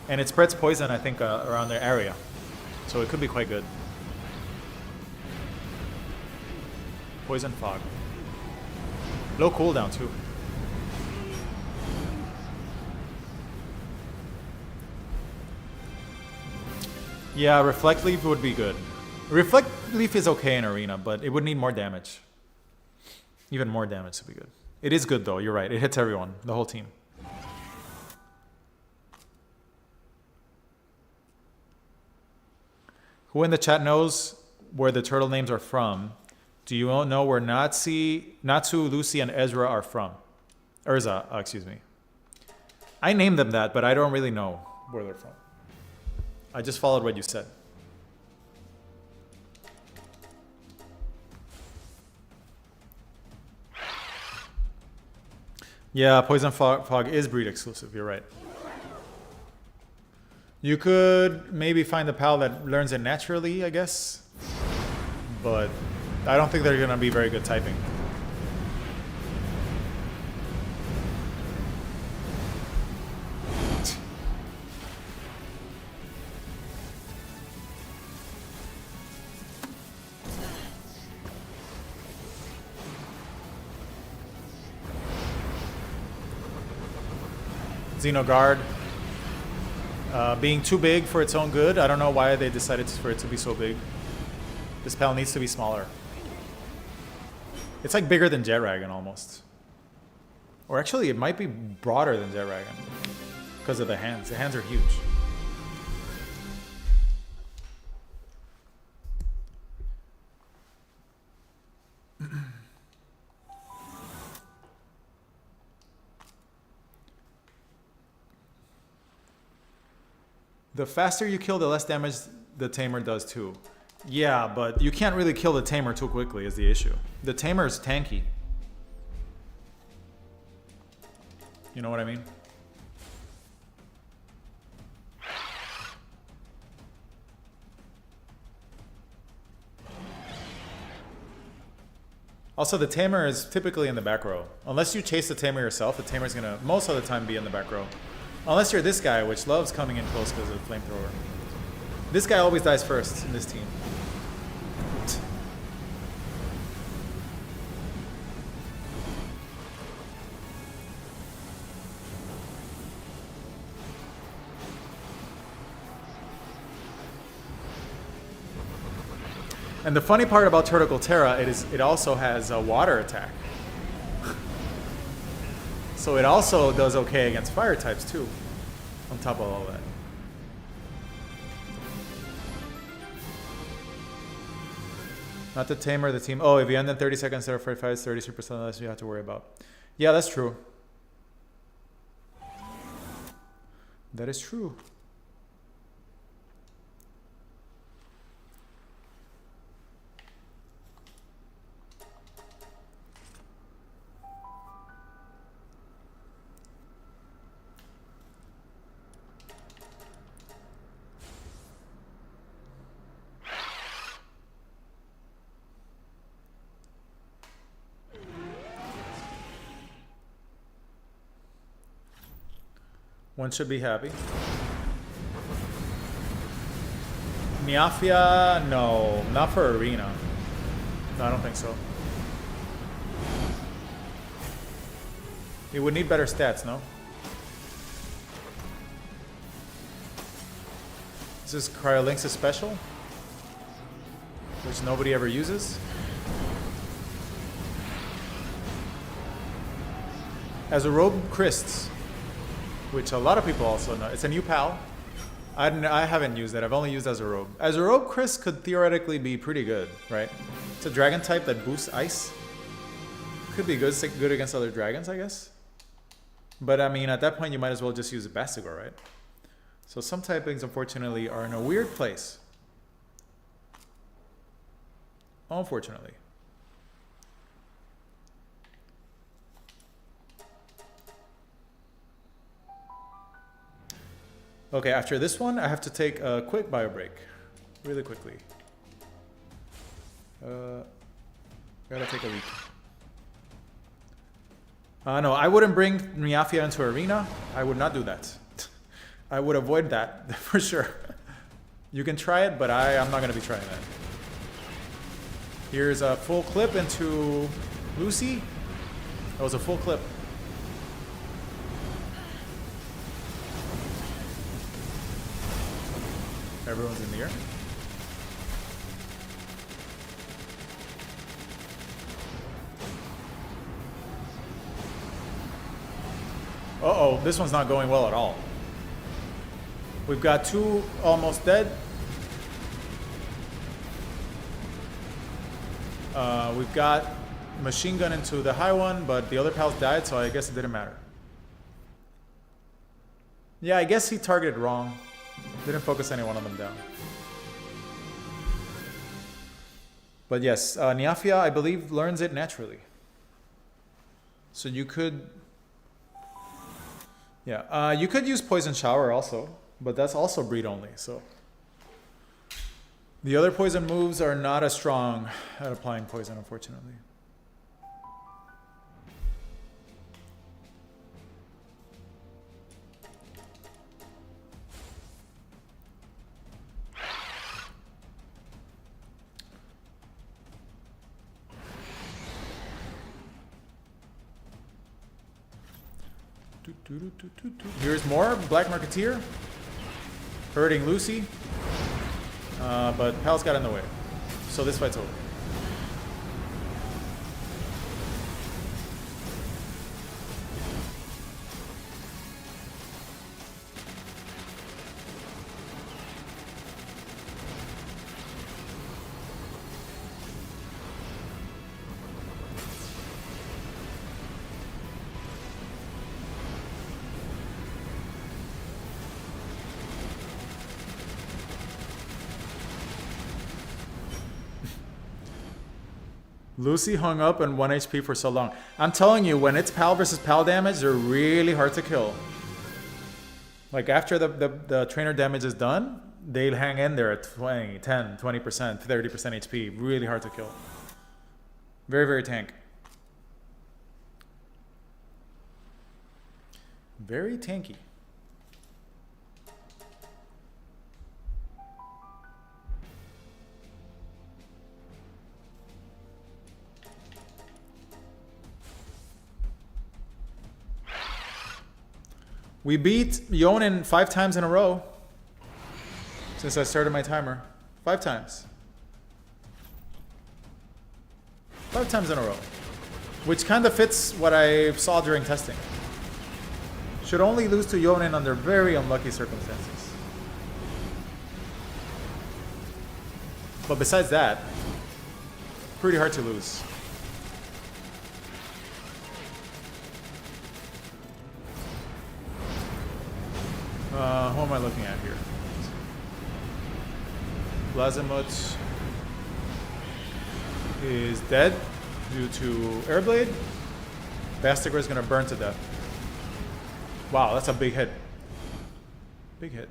And it spreads poison, I think, around their area. So it could be quite good. Poison Fog. Low cooldown, too. Yeah, Reflect Leaf would be good. Reflect Leaf is okay in arena, but it would need more damage. Even more damage would be good. It is good though, you're right. It hits everyone, the whole team. Who in the chat knows where the turtle names are from? Do you all know where Natsu, Lucy, and Ezra are from? Urza, excuse me. I named them that, but I don't really know where they're from. I just followed what you said. Yeah, Poison Fog is breed exclusive, you're right. You could maybe find a pal that learns it naturally, I guess. But I don't think they're going to be very good typing. Xenoguard. Being too big for its own good. I don't know why they decided for it to be so big. This pal needs to be smaller. It's like bigger than Jetragon almost. Or actually it might be broader than Jetragon. Because of the hands. The hands are huge. The faster you kill, the less damage the tamer does too. Yeah, but you can't really kill the tamer too quickly is the issue. The tamer is tanky. You know what I mean? Also, the tamer is typically in the back row. Unless you chase the tamer yourself, the tamer is going to most of the time be in the back row. Unless you're this guy, which loves coming in close because of the flamethrower. This guy always dies first in this team. And the funny part about Turtle Terra, it also has a water attack. So it also does okay against fire types too, on top of all that. Not the tamer, the team. Oh, if you end in 30 seconds instead of 45, it's 33% less you have to worry about. Yeah, that's true. That is true. One should be happy. Miafia, no, not for arena. No, I don't think so. It would need better stats, no? This is Cryolinks' special, which nobody ever uses. As a robe Christs, which a lot of people also know. It's a new pal. I haven't used it. I've only used as a robe. As a robe, Chris could theoretically be pretty good, right? It's a dragon type that boosts ice. Could be good against other dragons, I guess. But I mean, at that point, you might as well just use a Bastigor, right? So some typings, unfortunately, are in a weird place. Unfortunately. Okay, after this one, I have to take a quick bio break. Really quickly. Gotta take a week. No, I wouldn't bring Miafia into arena. I would not do that. I would avoid that, for sure. You can try it, but I'm not gonna be trying that. Here's a full clip into Lucy. That was a full clip. Everyone's in the air. Uh-oh, this one's not going well at all. We've got two almost dead. We've got machine gun into the high one, but the other pals died, so I guess it didn't matter. Yeah, I guess he targeted wrong. Didn't focus any one of them down. But yes, Niafia, I believe, learns it naturally. So you could... Yeah, you could use Poison Shower also, but that's also breed only, so... The other poison moves are not as strong at applying poison, unfortunately. Here's more Black Marketeer hurting Lucy, but Pal's got in the way, so this fight's over. Lucy hung up on 1 HP for so long. I'm telling you, when it's PAL versus PAL damage, they're really hard to kill. Like after the trainer damage is done, they'll hang in there at 20, 10, 20%, 30% HP. Really hard to kill. Very, very tank. Very tanky. We beat Yonan 5 times in a row since I started my timer. 5 times. 5 times in a row. Which kind of fits what I saw during testing. Should only lose to Yonan under very unlucky circumstances. But besides that, pretty hard to lose. Who am I looking at here? Blazamut is dead due to Airblade. Bastiger is going to burn to death. Wow, that's a big hit. Big hit.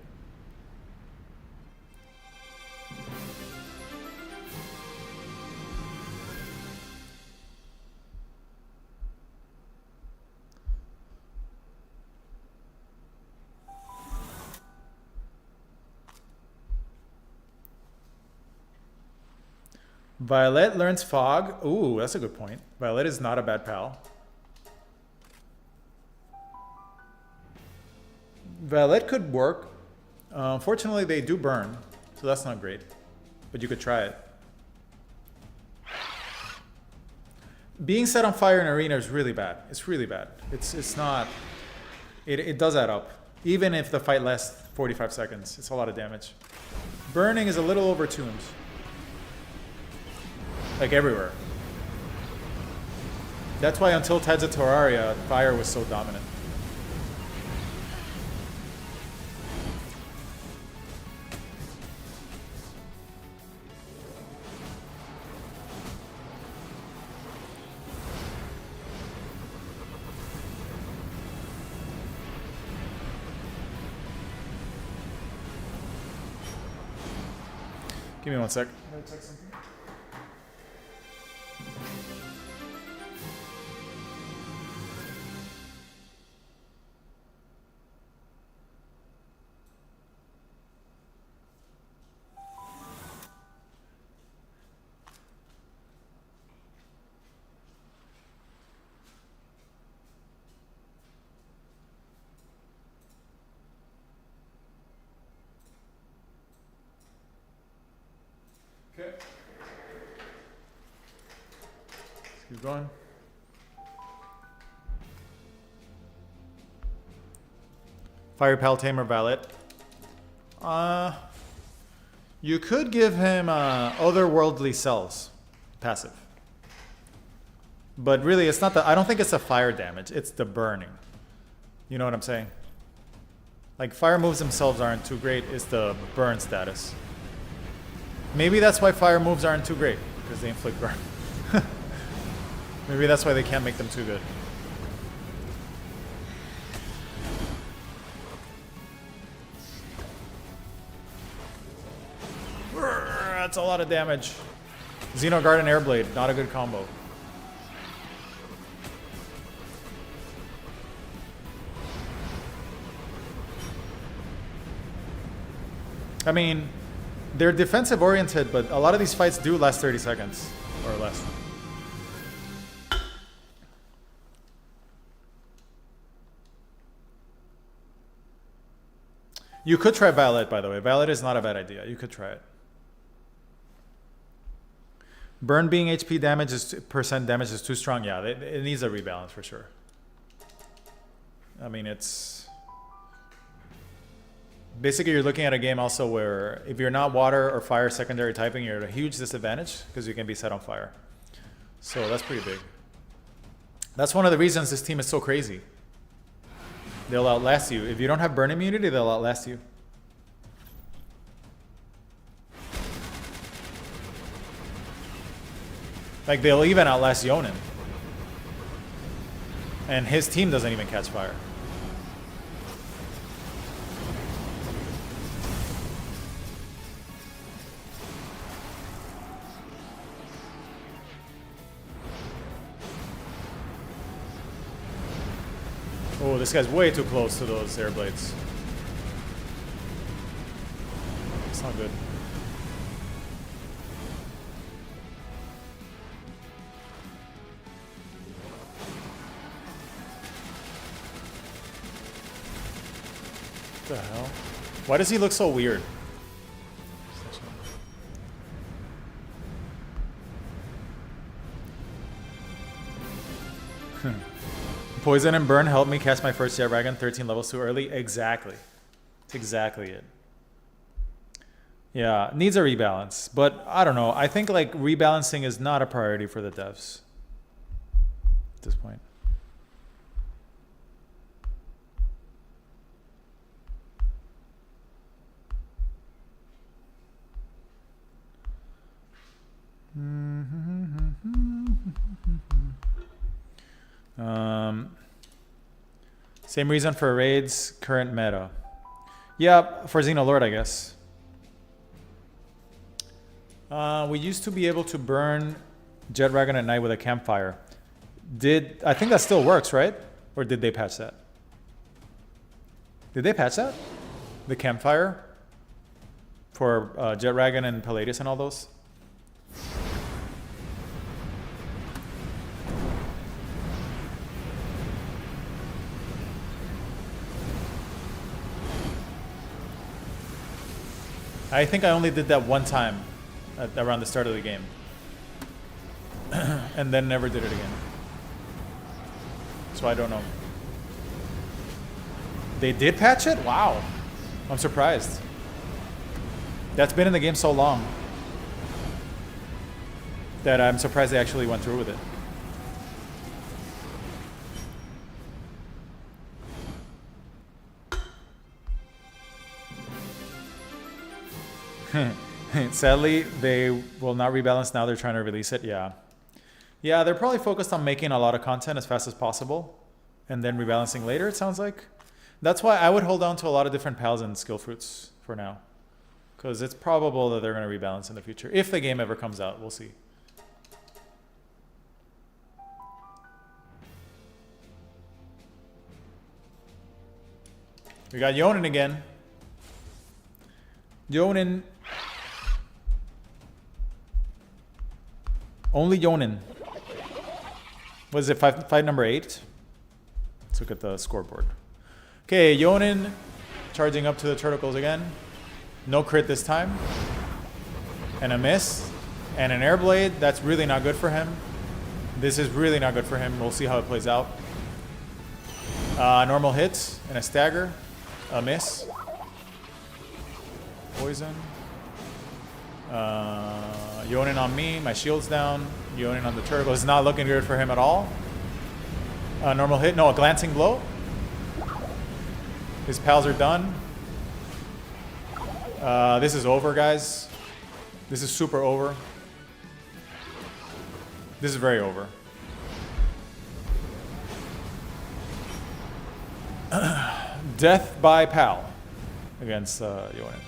Violet learns Fog. Ooh, that's a good point. Violet is not a bad pal. Violet could work. Unfortunately, they do burn, so that's not great. But you could try it. Being set on fire in arena is really bad. It's really bad. It's not. It does add up. Even if the fight lasts 45 seconds, it's a lot of damage. Burning is a little over tombs. Like everywhere. That's why until Tides of Terraria, fire was so dominant. Give me 1 sec. I'm gonna check something. Okay. Let's keep going. Fire Pal Tamer Valet. You could give him Otherworldly Cells passive. But really, it's not the. I don't think it's the fire damage, it's the burning. You know what I'm saying? Like, fire moves themselves aren't too great, it's the burn status. Maybe that's why fire moves aren't too great, because they inflict burn. Maybe that's why they can't make them too good. That's a lot of damage. Xenoguard and Airblade, not a good combo. I mean, they're defensive oriented, but a lot of these fights do last 30 seconds or less. You could try Violet, by the way. Violet is not a bad idea. You could try it. Burn being HP damage is percent damage is too strong. Yeah, it needs a rebalance for sure. I mean, it's basically you're looking at a game also where if you're not water or fire secondary typing, you're at a huge disadvantage because you can be set on fire. So that's pretty big. That's one of the reasons this team is so crazy. They'll outlast you. If you don't have burn immunity, they'll outlast you. Like, they'll even outlast Yonan. And his team doesn't even catch fire. Oh, this guy's way too close to those air blades. It's not good. What the hell? Why does he look so weird? Poison and burn helped me catch my first Jet Dragon 13 levels too early. Exactly. That's exactly it. Yeah, needs a rebalance. But I don't know. I think like rebalancing is not a priority for the devs at this point. Same reason for raids, current meta. Yeah, for Xenoloord, I guess. We used to be able to burn Jet Dragon at night with a campfire. I think that still works, right? Or did they patch that? Did they patch that? The campfire? For Jet Dragon and Palladius and all those? I think I only did that one time around the start of the game. And then never did it again. So I don't know. They did patch it? Wow. I'm surprised. That's been in the game so long that I'm surprised they actually went through with it. Sadly, they will not rebalance now. They're trying to release it. Yeah. Yeah, they're probably focused on making a lot of content as fast as possible and then rebalancing later, it sounds like. That's why I would hold on to a lot of different pals and skill fruits for now. Because it's probable that they're going to rebalance in the future. If the game ever comes out, we'll see. We got Yonan again. Yonan. Only Yonan. What is it? Fight number 8? Let's look at the scoreboard. Okay, Yonan charging up to the Turtles again. No crit this time. And a miss. And an air blade. That's really not good for him. This is really not good for him. We'll see how it plays out. Normal hits and a stagger. A miss. Poison. Yonan on me. My shield's down. Yonan on the turtle. It's not looking good for him at all. Normal hit. No, a glancing blow. His pals are done. This is over, guys. This is super over. This is very over. Death by pal against Yonan.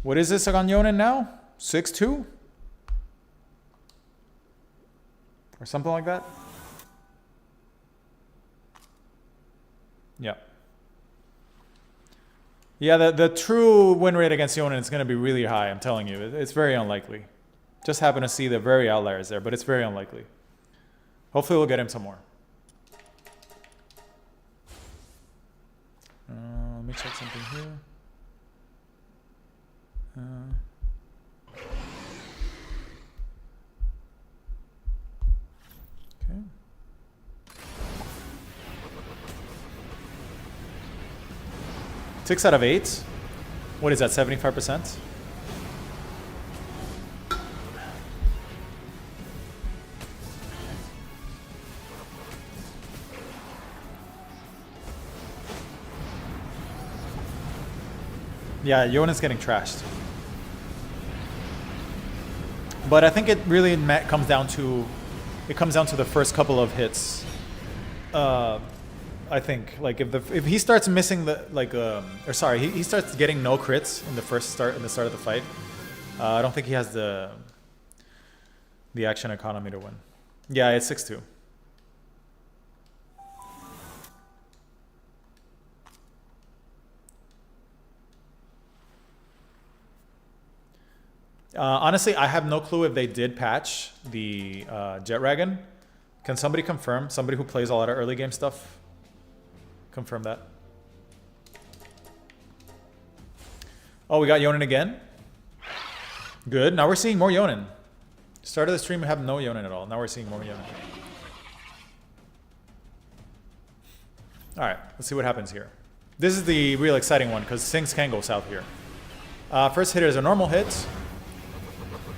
What is this on Yonan now? 6-2? Or something like that? Yeah. Yeah, the true win rate against Yonan is going to be really high, I'm telling you. It's very unlikely. Just happen to see the very outliers there, but it's very unlikely. Hopefully we'll get him some more. Let me check something here. Okay. Six out of 8. What is that, 75%? Yeah, Yonan's getting trashed. But I think it really comes down to the first couple of hits. I think like if he starts missing he starts getting no crits in the start of the fight. I don't think he has the action economy to win. Yeah, it's 6-2. Honestly, I have no clue if they did patch the Jet Dragon. Can somebody confirm? Somebody who plays a lot of early game stuff? Confirm that. Oh, we got Yonan again. Good. Now we're seeing more Yonan. Start of the stream, we have no Yonan at all. Now we're seeing more Yonan. Alright, let's see what happens here. This is the real exciting one because things can go south here. First hit is a normal hit.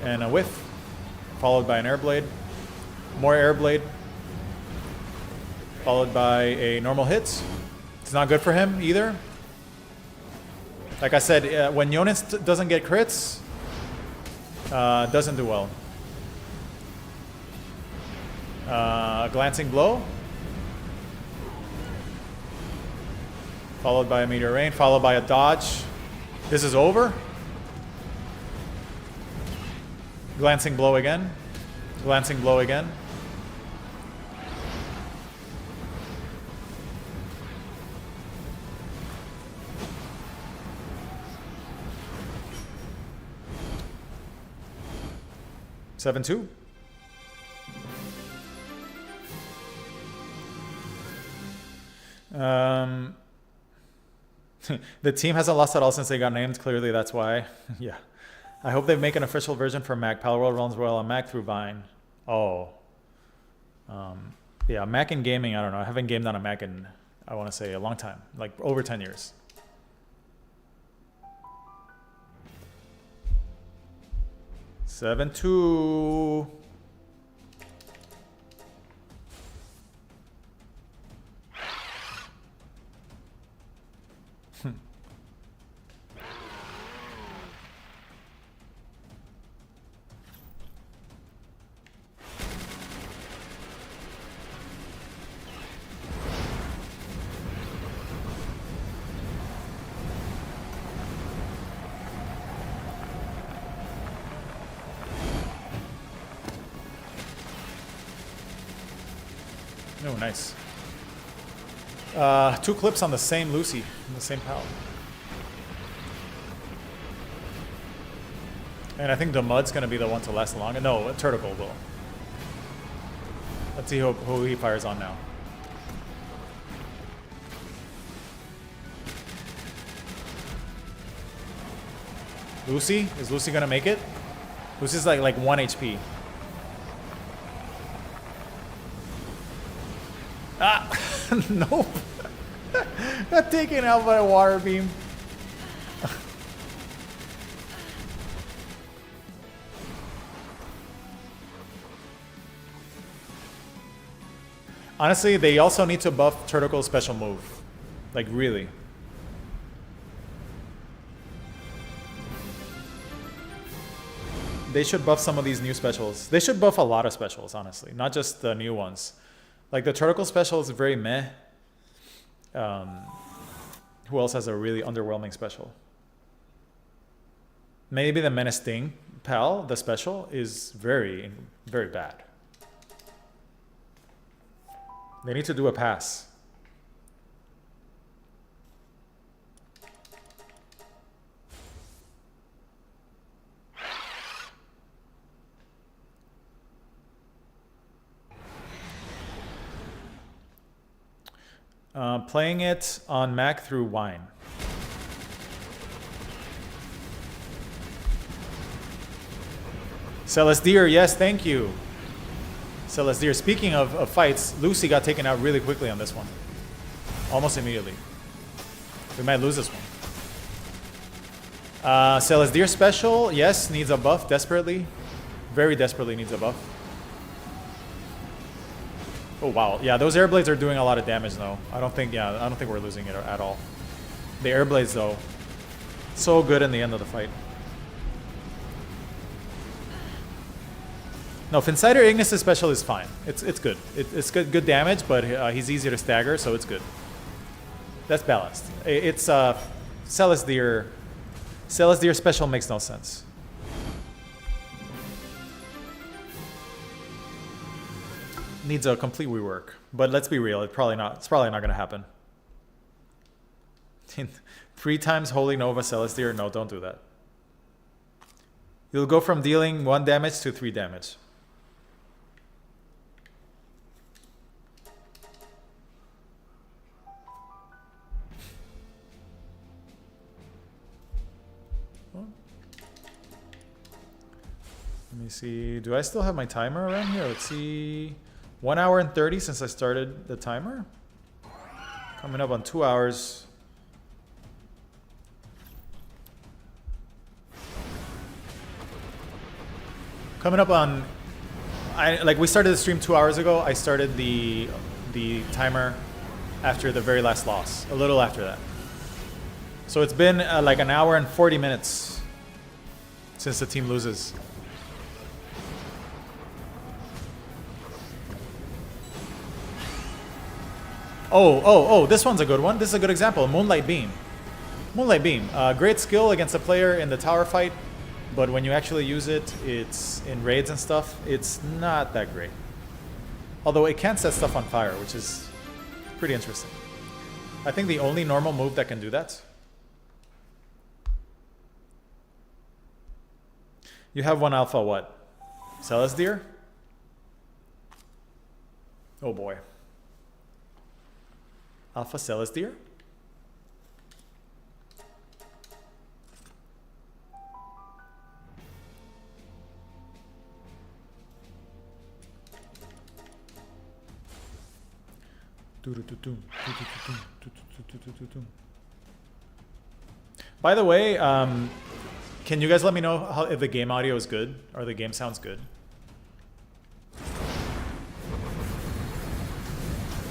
And a whiff. Followed by an air blade. More air blade. Followed by a normal hit. It's not good for him either. Like I said, when Yonan doesn't get crits, doesn't do well. Glancing blow. Followed by a meteor rain, followed by a dodge. This is over. Glancing blow again. Glancing blow again. Seven two. The team hasn't lost at all since they got named. Clearly, that's why. Yeah. I hope they make an official version for Mac. Palworld runs well on Mac through Vine. Oh. Yeah, Mac and gaming, I don't know. I haven't gamed on a Mac in, I want to say, a long time. Like, over 10 years. Seven two. Oh, nice. 2 clips on the same Lucy, on the same pal. And I think the Mud's going to be the one to last longer. No, a Turtle will. Let's see who he fires on now. Lucy? Is Lucy going to make it? Lucy's like 1 HP. Ah, nope. Got taken out by a water beam. Honestly, they also need to buff Turtle's special move. Like, really. They should buff some of these new specials. They should buff a lot of specials, honestly. Not just the new ones. Like, the Turtle special is very meh. Who else has a really underwhelming special? Maybe the Menace Sting Pal, the special, is very, very bad. They need to do a pass. Playing it on Mac through Wine. Celestir, yes, thank you. Celestir, speaking of fights, Lucy got taken out really quickly on this one. Almost immediately. We might lose this one. Celestir special, yes, needs a buff desperately. Very desperately needs a buff. Oh wow, yeah, those air blades are doing a lot of damage though. I don't think we're losing it at all. The air blades though, so good in the end of the fight. No, Finsider Ignis' special is fine. It's good. It's good damage, but he's easier to stagger, so it's good. That's balanced. It's Celestir special makes no sense. Needs a complete rework. But let's be real, it's probably not gonna happen. 3 times Holy Nova Celestir? No, don't do that. You'll go from dealing 1 damage to 3 damage. Let me see. Do I still have my timer around here? Let's see. 1 hour and 30 since I started the timer. Coming up on 2 hours. Coming up on... we started the stream 2 hours ago. I started the timer after the very last loss. A little after that. So it's been like an hour and 40 minutes since the team loses. Oh, this one's a good one. This is a good example. Moonlight Beam. Moonlight Beam. Great skill against a player in the tower fight, but when you actually use it, it's in raids and stuff, it's not that great. Although it can set stuff on fire, which is pretty interesting. I think the only normal move that can do that. You have 1 alpha what? Celestir? Oh boy. Alpha Celestir? By the way, can you guys let me know if the game audio is good or the game sounds good?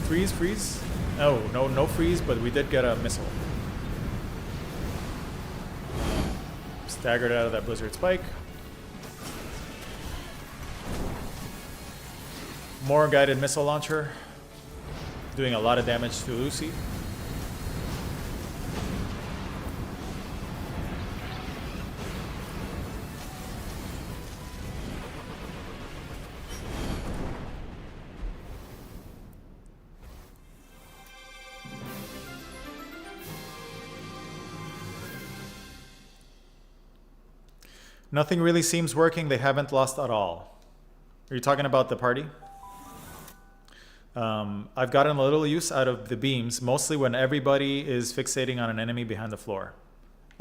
Freeze? No freeze, but we did get a missile. Staggered out of that Blizzard Spike. More guided missile launcher. Doing a lot of damage to Lucy. Nothing really seems working. They haven't lost at all. Are you talking about the party? I've gotten a little use out of the beams, mostly when everybody is fixating on an enemy behind the floor.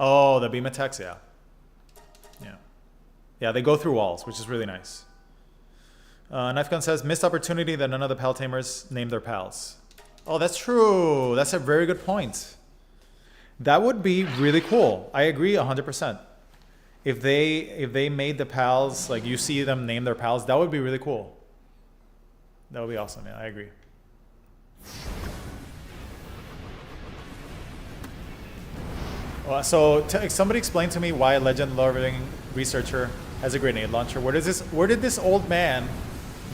Oh, the beam attacks, yeah. Yeah, they go through walls, which is really nice. Knifegun says, missed opportunity that none of the pal tamers named their pals. Oh, that's true. That's a very good point. That would be really cool. I agree 100%. If they made the pals, like you see them name their pals, that would be really cool. That would be awesome, yeah, I agree. So somebody explain to me why a legend-loving researcher has a grenade launcher. Where did this old man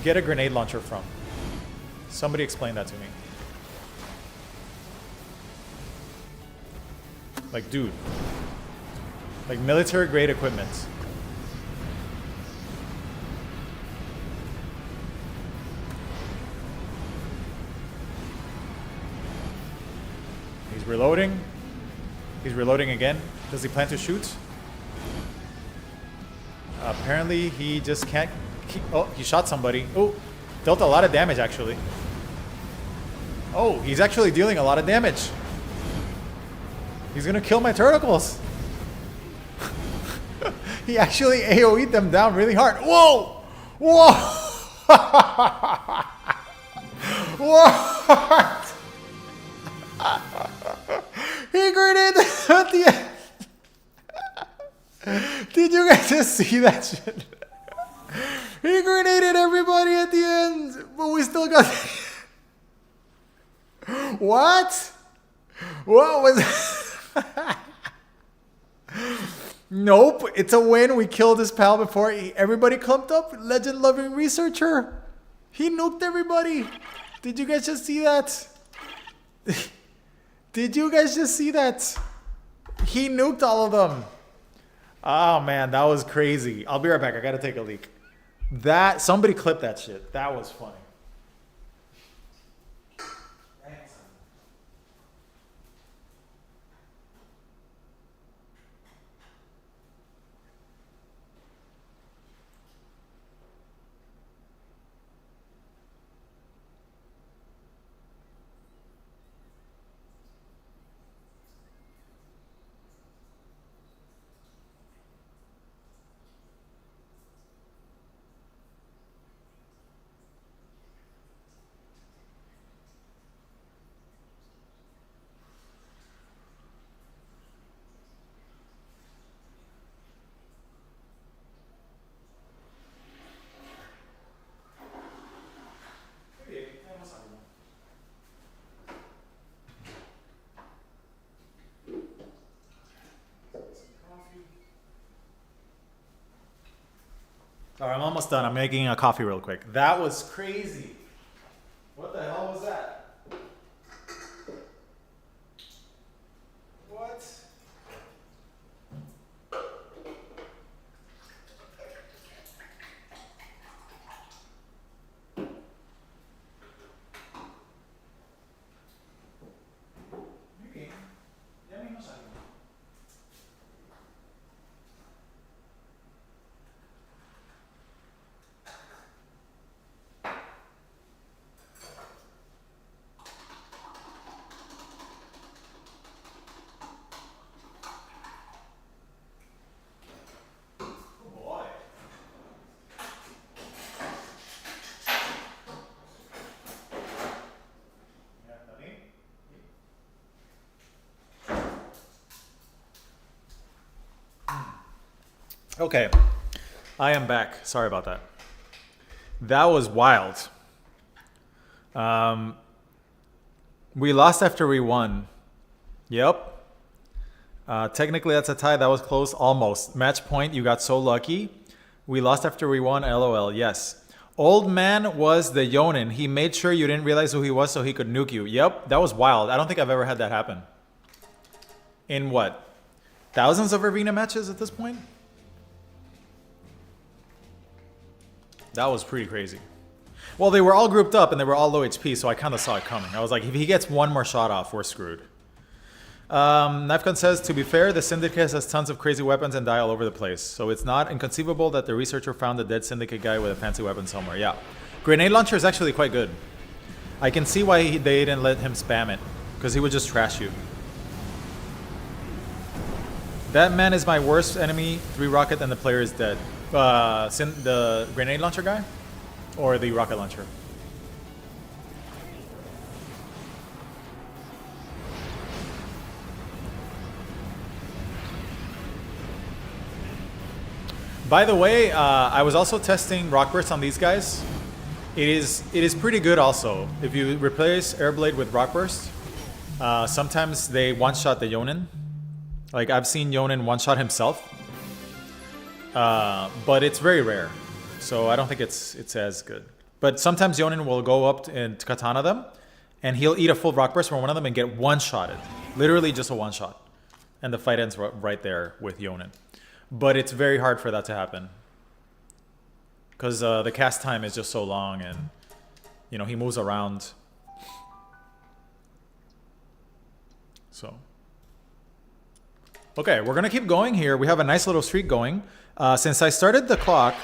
get a grenade launcher from? Somebody explain that to me. Like, dude. Like military grade equipment. He's reloading. He's reloading again. Does he plan to shoot? Apparently he just can't keep... Oh, he shot somebody. Oh, dealt a lot of damage actually. Oh, he's actually dealing a lot of damage. He's gonna kill my turtles. He actually AoE'd them down really hard. Whoa! Whoa! What? He grenaded at the end. Did you guys just see that shit? He grenaded everybody at the end, but we still got... What? What was... Nope, it's a win. We killed his pal before everybody clumped up. Legend-loving researcher. He nuked everybody. Did you guys just see that? Did you guys just see that? He nuked all of them. Oh man, that was crazy. I'll be right back. I gotta take a leak. Somebody clipped that shit. That was funny. All right, I'm almost done. I'm making a coffee real quick. That was crazy. What the hell was that? What? Okay, I am back. Sorry about that. That was wild. We lost after we won. Yep. Technically, that's a tie. That was close. Almost. Match point. You got so lucky. We lost after we won. LOL. Yes. Old man was the Yonan. He made sure you didn't realize who he was so he could nuke you. Yep. That was wild. I don't think I've ever had that happen. In what? Thousands of arena matches at this point? That was pretty crazy. Well, they were all grouped up and they were all low HP, so I kind of saw it coming. I was like, if he gets one more shot off, we're screwed. Knifegun says, to be fair, the Syndicate has tons of crazy weapons and die all over the place. So it's not inconceivable that the researcher found a dead Syndicate guy with a fancy weapon somewhere. Yeah. Grenade launcher is actually quite good. I can see why they didn't let him spam it, because he would just trash you. That man is my worst enemy. 3 rocket and the player is dead. The grenade launcher guy? Or the rocket launcher? By the way, I was also testing rock burst on these guys. It is pretty good also. If you replace Airblade with rock burst, sometimes they one-shot the Yonan. Like I've seen Yonan one-shot himself. But it's very rare, so I don't think it's as good. But sometimes Yonan will go up and katana them, and he'll eat a full rock burst from one of them and get one-shotted. Literally just a one-shot. And the fight ends right there with Yonan. But it's very hard for that to happen. Because the cast time is just so long, and you know he moves around. So. Okay, we're going to keep going here. We have a nice little streak going. Since I started the clock,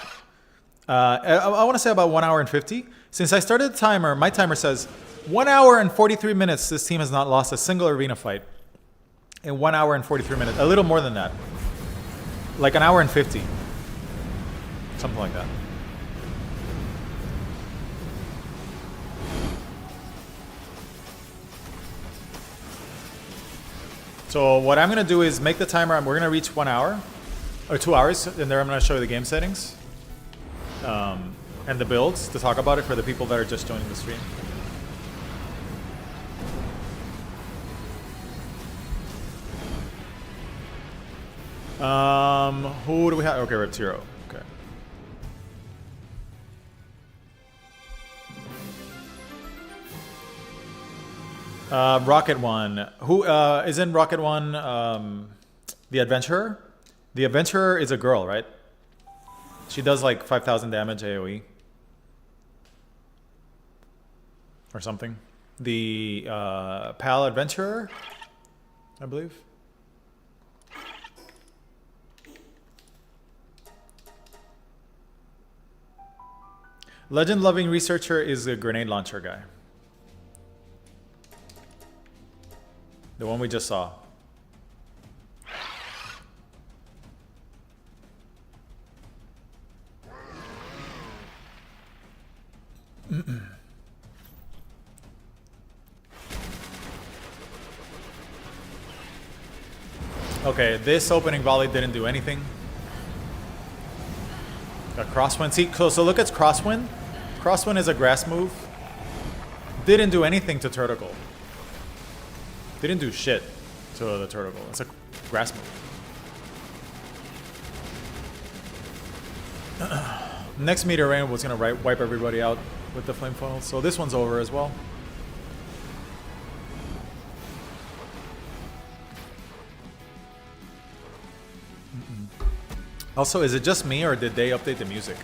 I want to say about 1 hour and 50. Since I started the timer, my timer says 1 hour and 43 minutes this team has not lost a single arena fight. In 1 hour and 43 minutes. A little more than that. Like an hour and 50. Something like that. So what I'm going to do is make the timer, we're going to reach 1 hour, or 2 hours, and there I'm going to show you the game settings and the builds to talk about it for the people that are just joining the stream. Who do we have? Okay, we're at 0. Okay. Rocket One. Who isn't Rocket One the Adventurer? The Adventurer is a girl, right? She does like 5,000 damage AoE. Or something. The Pal Adventurer, I believe. Legend-loving researcher is a grenade launcher guy. The one we just saw. Okay, this opening volley didn't do anything. Got crosswind. See, so look at crosswind. Crosswind is a grass move. Didn't do anything to Turtle. Didn't do shit to the Turtle. It's a grass move. Next meteor rain was gonna wipe everybody out with the flame funnel, so this one's over as well. Also, is it just me or did they update the music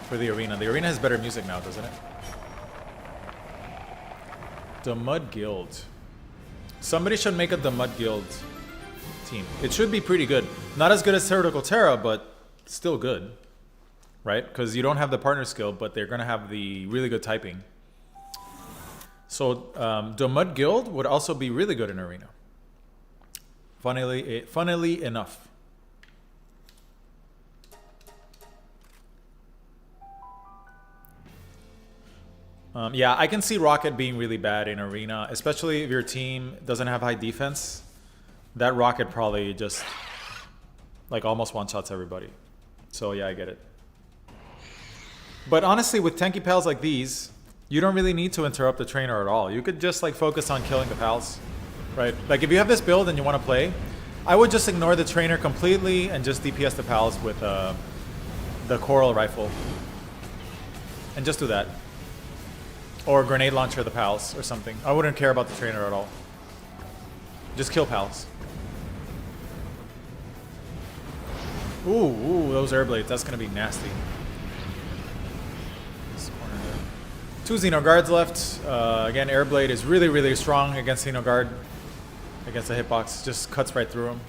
for the arena? The arena has better music now, doesn't it? The Mud Guild. Somebody should make a The Mud Guild team. It should be pretty good. Not as good as Theoretical Terra, but still good. Right? Because you don't have the partner skill, but they're going to have the really good typing. So, the Mud Guild would also be really good in arena. Funnily enough. Yeah, I can see Rocket being really bad in arena, especially if your team doesn't have high defense. That Rocket probably just like almost one-shots everybody. So yeah, I get it. But honestly, with tanky pals like these, you don't really need to interrupt the trainer at all. You could just like focus on killing the pals, right? Like if you have this build and you want to play, I would just ignore the trainer completely and just DPS the pals with the coral rifle. And just do that. Or grenade launcher the pals or something. I wouldn't care about the trainer at all. Just kill pals. Ooh, those air blades. That's gonna be nasty. Two Xeno guards left. Again, air blade is really, really strong against Xeno guard. Against the hitbox, just cuts right through him.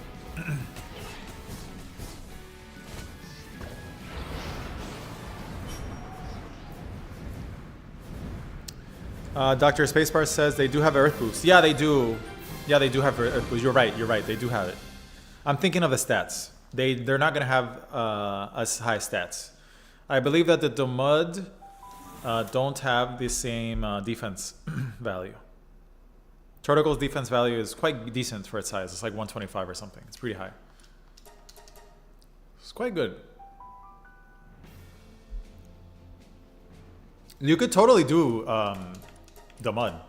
Dr. Spacebar says they do have Earth Boost. Yeah, they do. Yeah, they do have Earth Boost. You're right. You're right. They do have it. I'm thinking of the stats. They're not going to have as high stats. I believe that the Domud don't have the same defense value. Torticle's defense value is quite decent for its size. It's like 125 or something. It's pretty high. It's quite good. You could totally do the mud,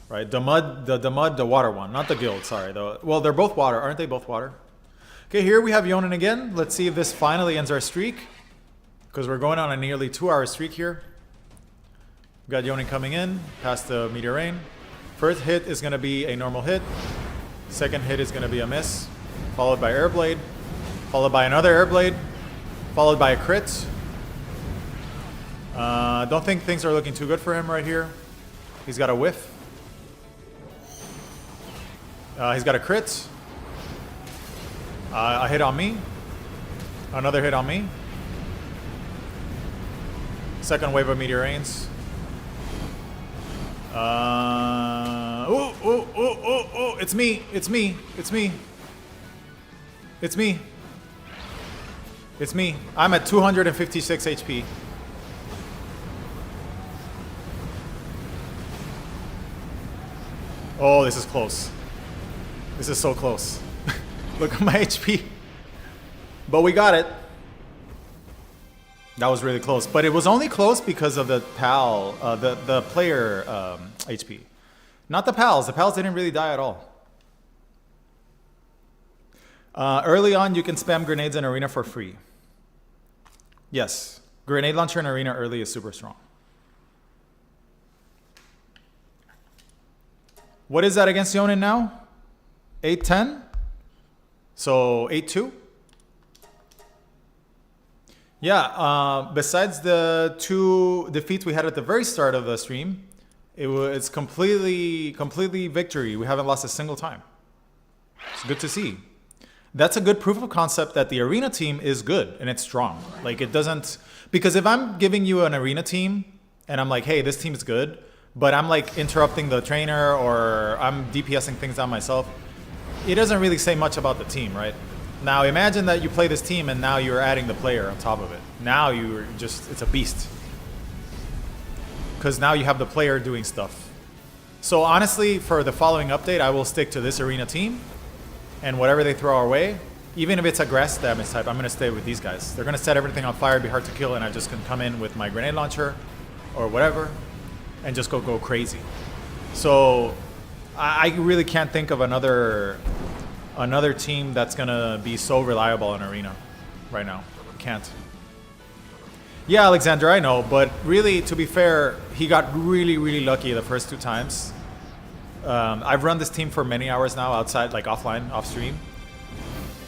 right? The mud, the water one, not the guild. Sorry. Well, they're both water, aren't they? Both water. Okay, here we have Yonan again. Let's see if this finally ends our streak, because we're going on a nearly 2-hour streak here. We got Yonan coming in past the meteor rain. First hit is going to be a normal hit. Second hit is going to be a miss, followed by air blade, followed by another air blade, followed by a crit. Don't think things are looking too good for him right here. He's got a whiff. He's got a crit. A hit on me. Another hit on me. Second wave of meteor rains. Oh, it's me. It's me. It's me. It's me. It's me. I'm at 256 HP. Oh, this is close. This is so close. Look at my HP. But we got it. That was really close. But it was only close because of the PAL, the player HP. Not the PALs. The PALs didn't really die at all. Early on, you can spam grenades in arena for free. Yes, grenade launcher in arena early is super strong. What is that against Yonan now? 8-10? So 8-2? Yeah, besides the 2 defeats we had at the very start of the stream, it's completely victory. We haven't lost a single time. It's good to see. That's a good proof of concept that the arena team is good and it's strong. Like it doesn't, because if I'm giving you an arena team and I'm like, hey, this team is good, but I'm like interrupting the trainer or I'm DPSing things down myself, it doesn't really say much about the team, right? Now imagine that you play this team and now you're adding the player on top of it. Now you're just, it's a beast. Because now you have the player doing stuff. So honestly, for the following update, I will stick to this arena team and whatever they throw our way, even if it's a grass damage type, I'm going to stay with these guys. They're going to set everything on fire, be hard to kill, and I just can come in with my grenade launcher or whatever and just go crazy. So I really can't think of another team that's going to be so reliable in arena right now. Can't. Yeah, Alexander, I know, but really, to be fair, he got really lucky the first 2 times. I've run this team for many hours now outside, like offline, off stream.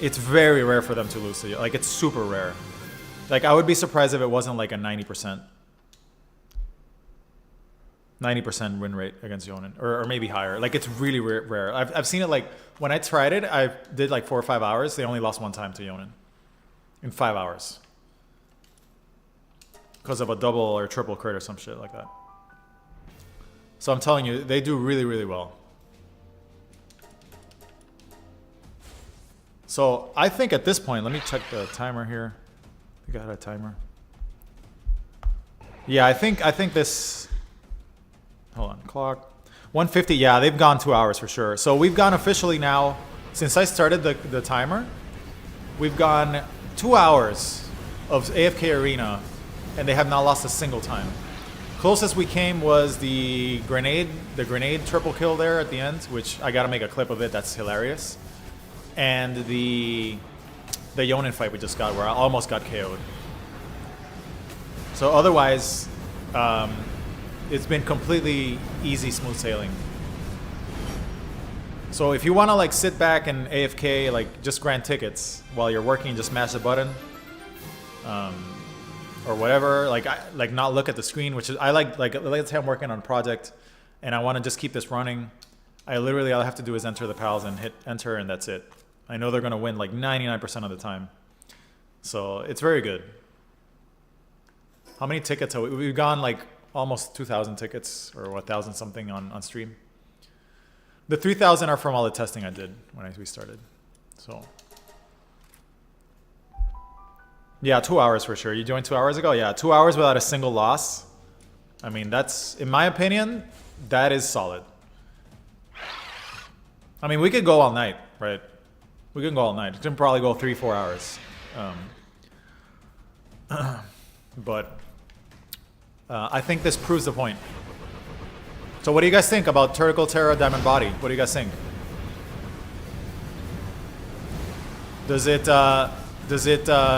It's very rare for them to lose. Like, it's super rare. Like, I would be surprised if it wasn't like a 90% win rate against Yonan, or maybe higher. Like, it's really rare. I've seen it, like, when I tried it, I did like 4 or 5 hours. They only lost 1 time to Yonan in 5 hours. Because of a double or triple crit or some shit like that. So I'm telling you, they do really well. So I think at this point, let me check the timer here. I think I had a timer. Yeah, I think this, hold on, clock. 150, yeah, they've gone 2 hours for sure. So we've gone officially now, since I started the timer, we've gone 2 hours of AFK Arena, and they have not lost a single time. Closest we came was the grenade triple kill there at the end, which I gotta make a clip of it, that's hilarious. And the Yonan fight we just got, where I almost got KO'd. So otherwise, it's been completely easy, smooth sailing. So if you wanna like sit back and AFK, like just grant tickets while you're working, just mash the button. Or whatever, like not look at the screen, which is let's say I'm working on a project and I want to just keep this running. All I have to do is enter the pals and hit enter, and that's it. I know they're gonna win like 99% of the time, so it's very good. How many tickets have we've gone? Like almost 2,000 tickets or 1,000 something on stream. The 3,000 are from all the testing I did when we started. So. Yeah, 2 hours for sure. You joined 2 hours ago? Yeah, 2 hours without a single loss. I mean, that's, in my opinion, that is solid. I mean, we could go all night, right? We can go all night. We can probably go 3-4 hours. But I think this proves the point. So what do you guys think about Turtle Terra Diamond Body? What do you guys think? Does it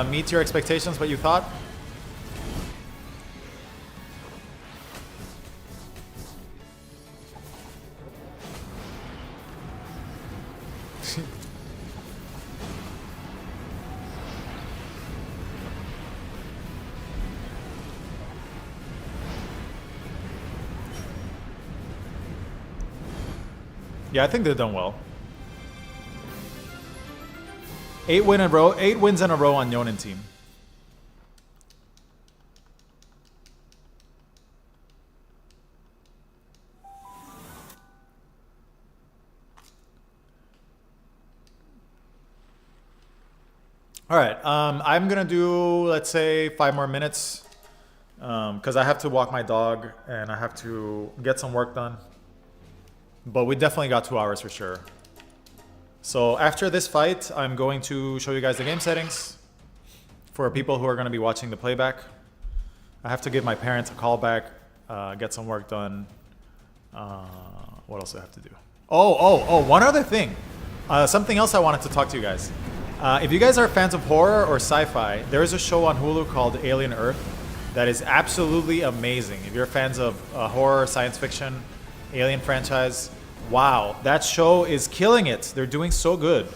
meet your expectations, what you thought? Yeah, I think they've done well. 8 wins in a row on Yonan team. All right, I'm gonna do, let's say, 5 more minutes because I have to walk my dog and I have to get some work done. But we definitely got 2 hours for sure. So after this fight, I'm going to show you guys the game settings for people who are going to be watching the playback. I have to give my parents a call back, get some work done. What else do I have to do? Oh, one other thing. Something else I wanted to talk to you guys. If you guys are fans of horror or sci-fi, there is a show on Hulu called Alien Earth that is absolutely amazing. If you're fans of horror, science fiction, Alien franchise, wow, that show is killing it. They're doing so good.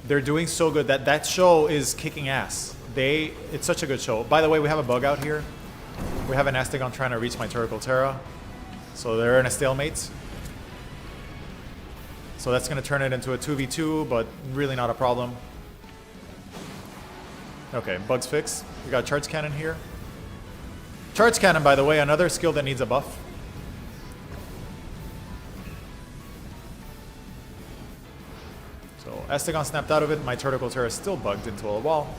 They're doing so good. That show is kicking ass. It's such a good show. By the way, we have a bug out here. We have an Astegon trying to reach my Turtle Terra. So they're in a stalemate. So that's going to turn it into a 2v2, but really not a problem. Okay, bugs fixed. We got Charge Cannon here. Charge Cannon, by the way, another skill that needs a buff. So Astegon snapped out of it. My Turtle Terra is still bugged into a wall.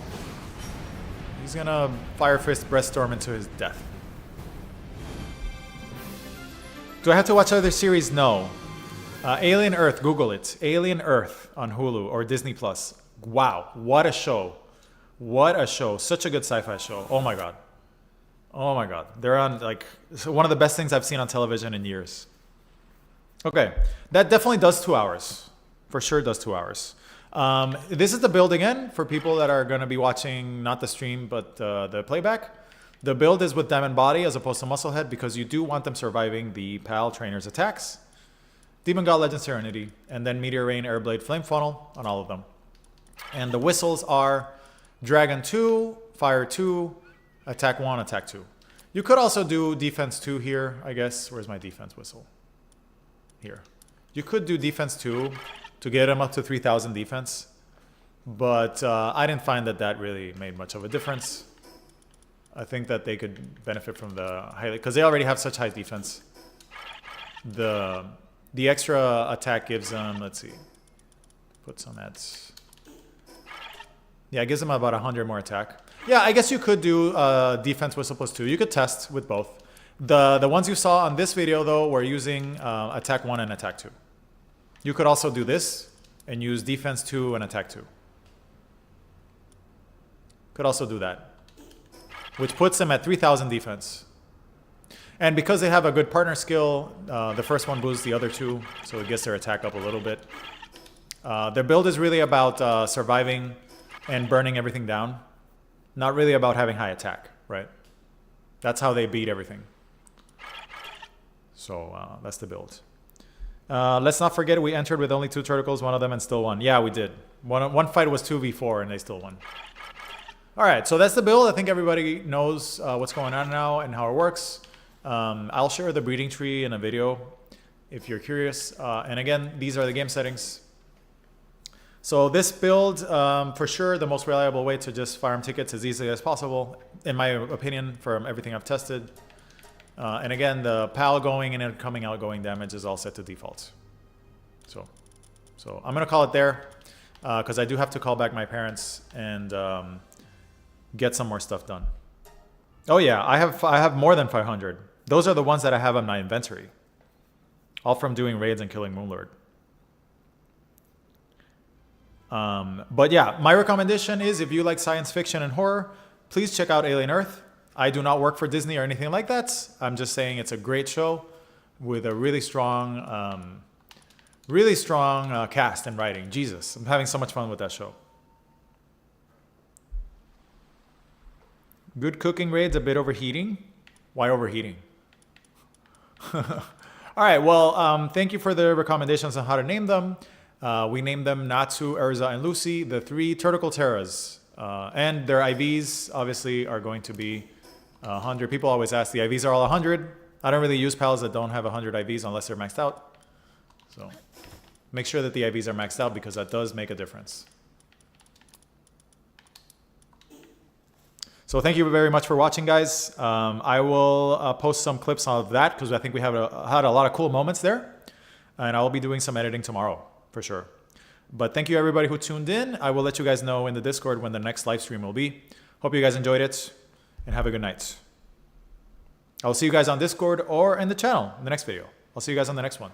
He's going to Fire Fist Breaststorm into his death. Do I have to watch other series? No. Alien Earth, Google it. Alien Earth on Hulu or Disney Plus. Wow, what a show. What a show. Such a good sci-fi show. Oh my god. Oh my god. They're on like one of the best things I've seen on television in years. Okay, that definitely does 2 hours. For sure does 2 hours. This is the build again for people that are going to be watching not the stream but the playback. The build is with Diamond Body as opposed to Musclehead because you do want them surviving the PAL Trainer's attacks. Demon God Legend Serenity, and then Meteor Rain, Airblade, Flame Funnel on all of them. And the whistles are Dragon 2, Fire 2, Attack 1, Attack 2. You could also do Defense 2 here, I guess. Where's my Defense whistle? Here. You could do Defense 2 to get them up to 3,000 defense, but I didn't find that really made much of a difference. I think that they could benefit from the highly, because they already have such high defense. The extra attack gives them, let's see, put some ads. Yeah, it gives them about 100 more attack. Yeah, I guess you could do defense whistle plus 2. You could test with both. The ones you saw on this video, though, were using attack 1 and attack 2. You could also do this and use defense 2 and attack 2. Could also do that, which puts them at 3,000 defense. And because they have a good partner skill, the first one boosts the other two, so it gets their attack up a little bit. Their build is really about surviving and burning everything down. Not really about having high attack, right? That's how they beat everything. So that's the build. Let's not forget we entered with only 2 turtles, one of them, and still won. Yeah, we did. One fight was 2v4 and they still won. All right, so that's the build. I think everybody knows what's going on now and how it works. I'll share the breeding tree in a video if you're curious. And again, these are the game settings. So this build, for sure, the most reliable way to just farm tickets as easily as possible, in my opinion, from everything I've tested. And again, the PAL going in and coming outgoing damage is all set to default. So I'm going to call it there because I do have to call back my parents and get some more stuff done. Oh yeah, I have more than 500. Those are the ones that I have on my inventory. All from doing raids and killing Moonlord. But yeah, my recommendation is if you like science fiction and horror, please check out Alien Earth. I do not work for Disney or anything like that. I'm just saying it's a great show with a really strong cast and writing. Jesus, I'm having so much fun with that show. Good cooking raids, a bit overheating. Why overheating? All right, well, thank you for the recommendations on how to name them. We named them Natsu, Erza, and Lucy, the 3 Turtle Terras. And their IVs, obviously, are going to be 100. People always ask, the IVs are all 100. I don't really use pals that don't have 100 IVs unless they're maxed out. So make sure that the IVs are maxed out because that does make a difference. So thank you very much for watching, guys. I will post some clips of that because I think we have had a lot of cool moments there. And I will be doing some editing tomorrow, for sure. But thank you, everybody who tuned in. I will let you guys know in the Discord when the next live stream will be. Hope you guys enjoyed it, and have a good night. I'll see you guys on Discord or in the channel in the next video. I'll see you guys on the next one.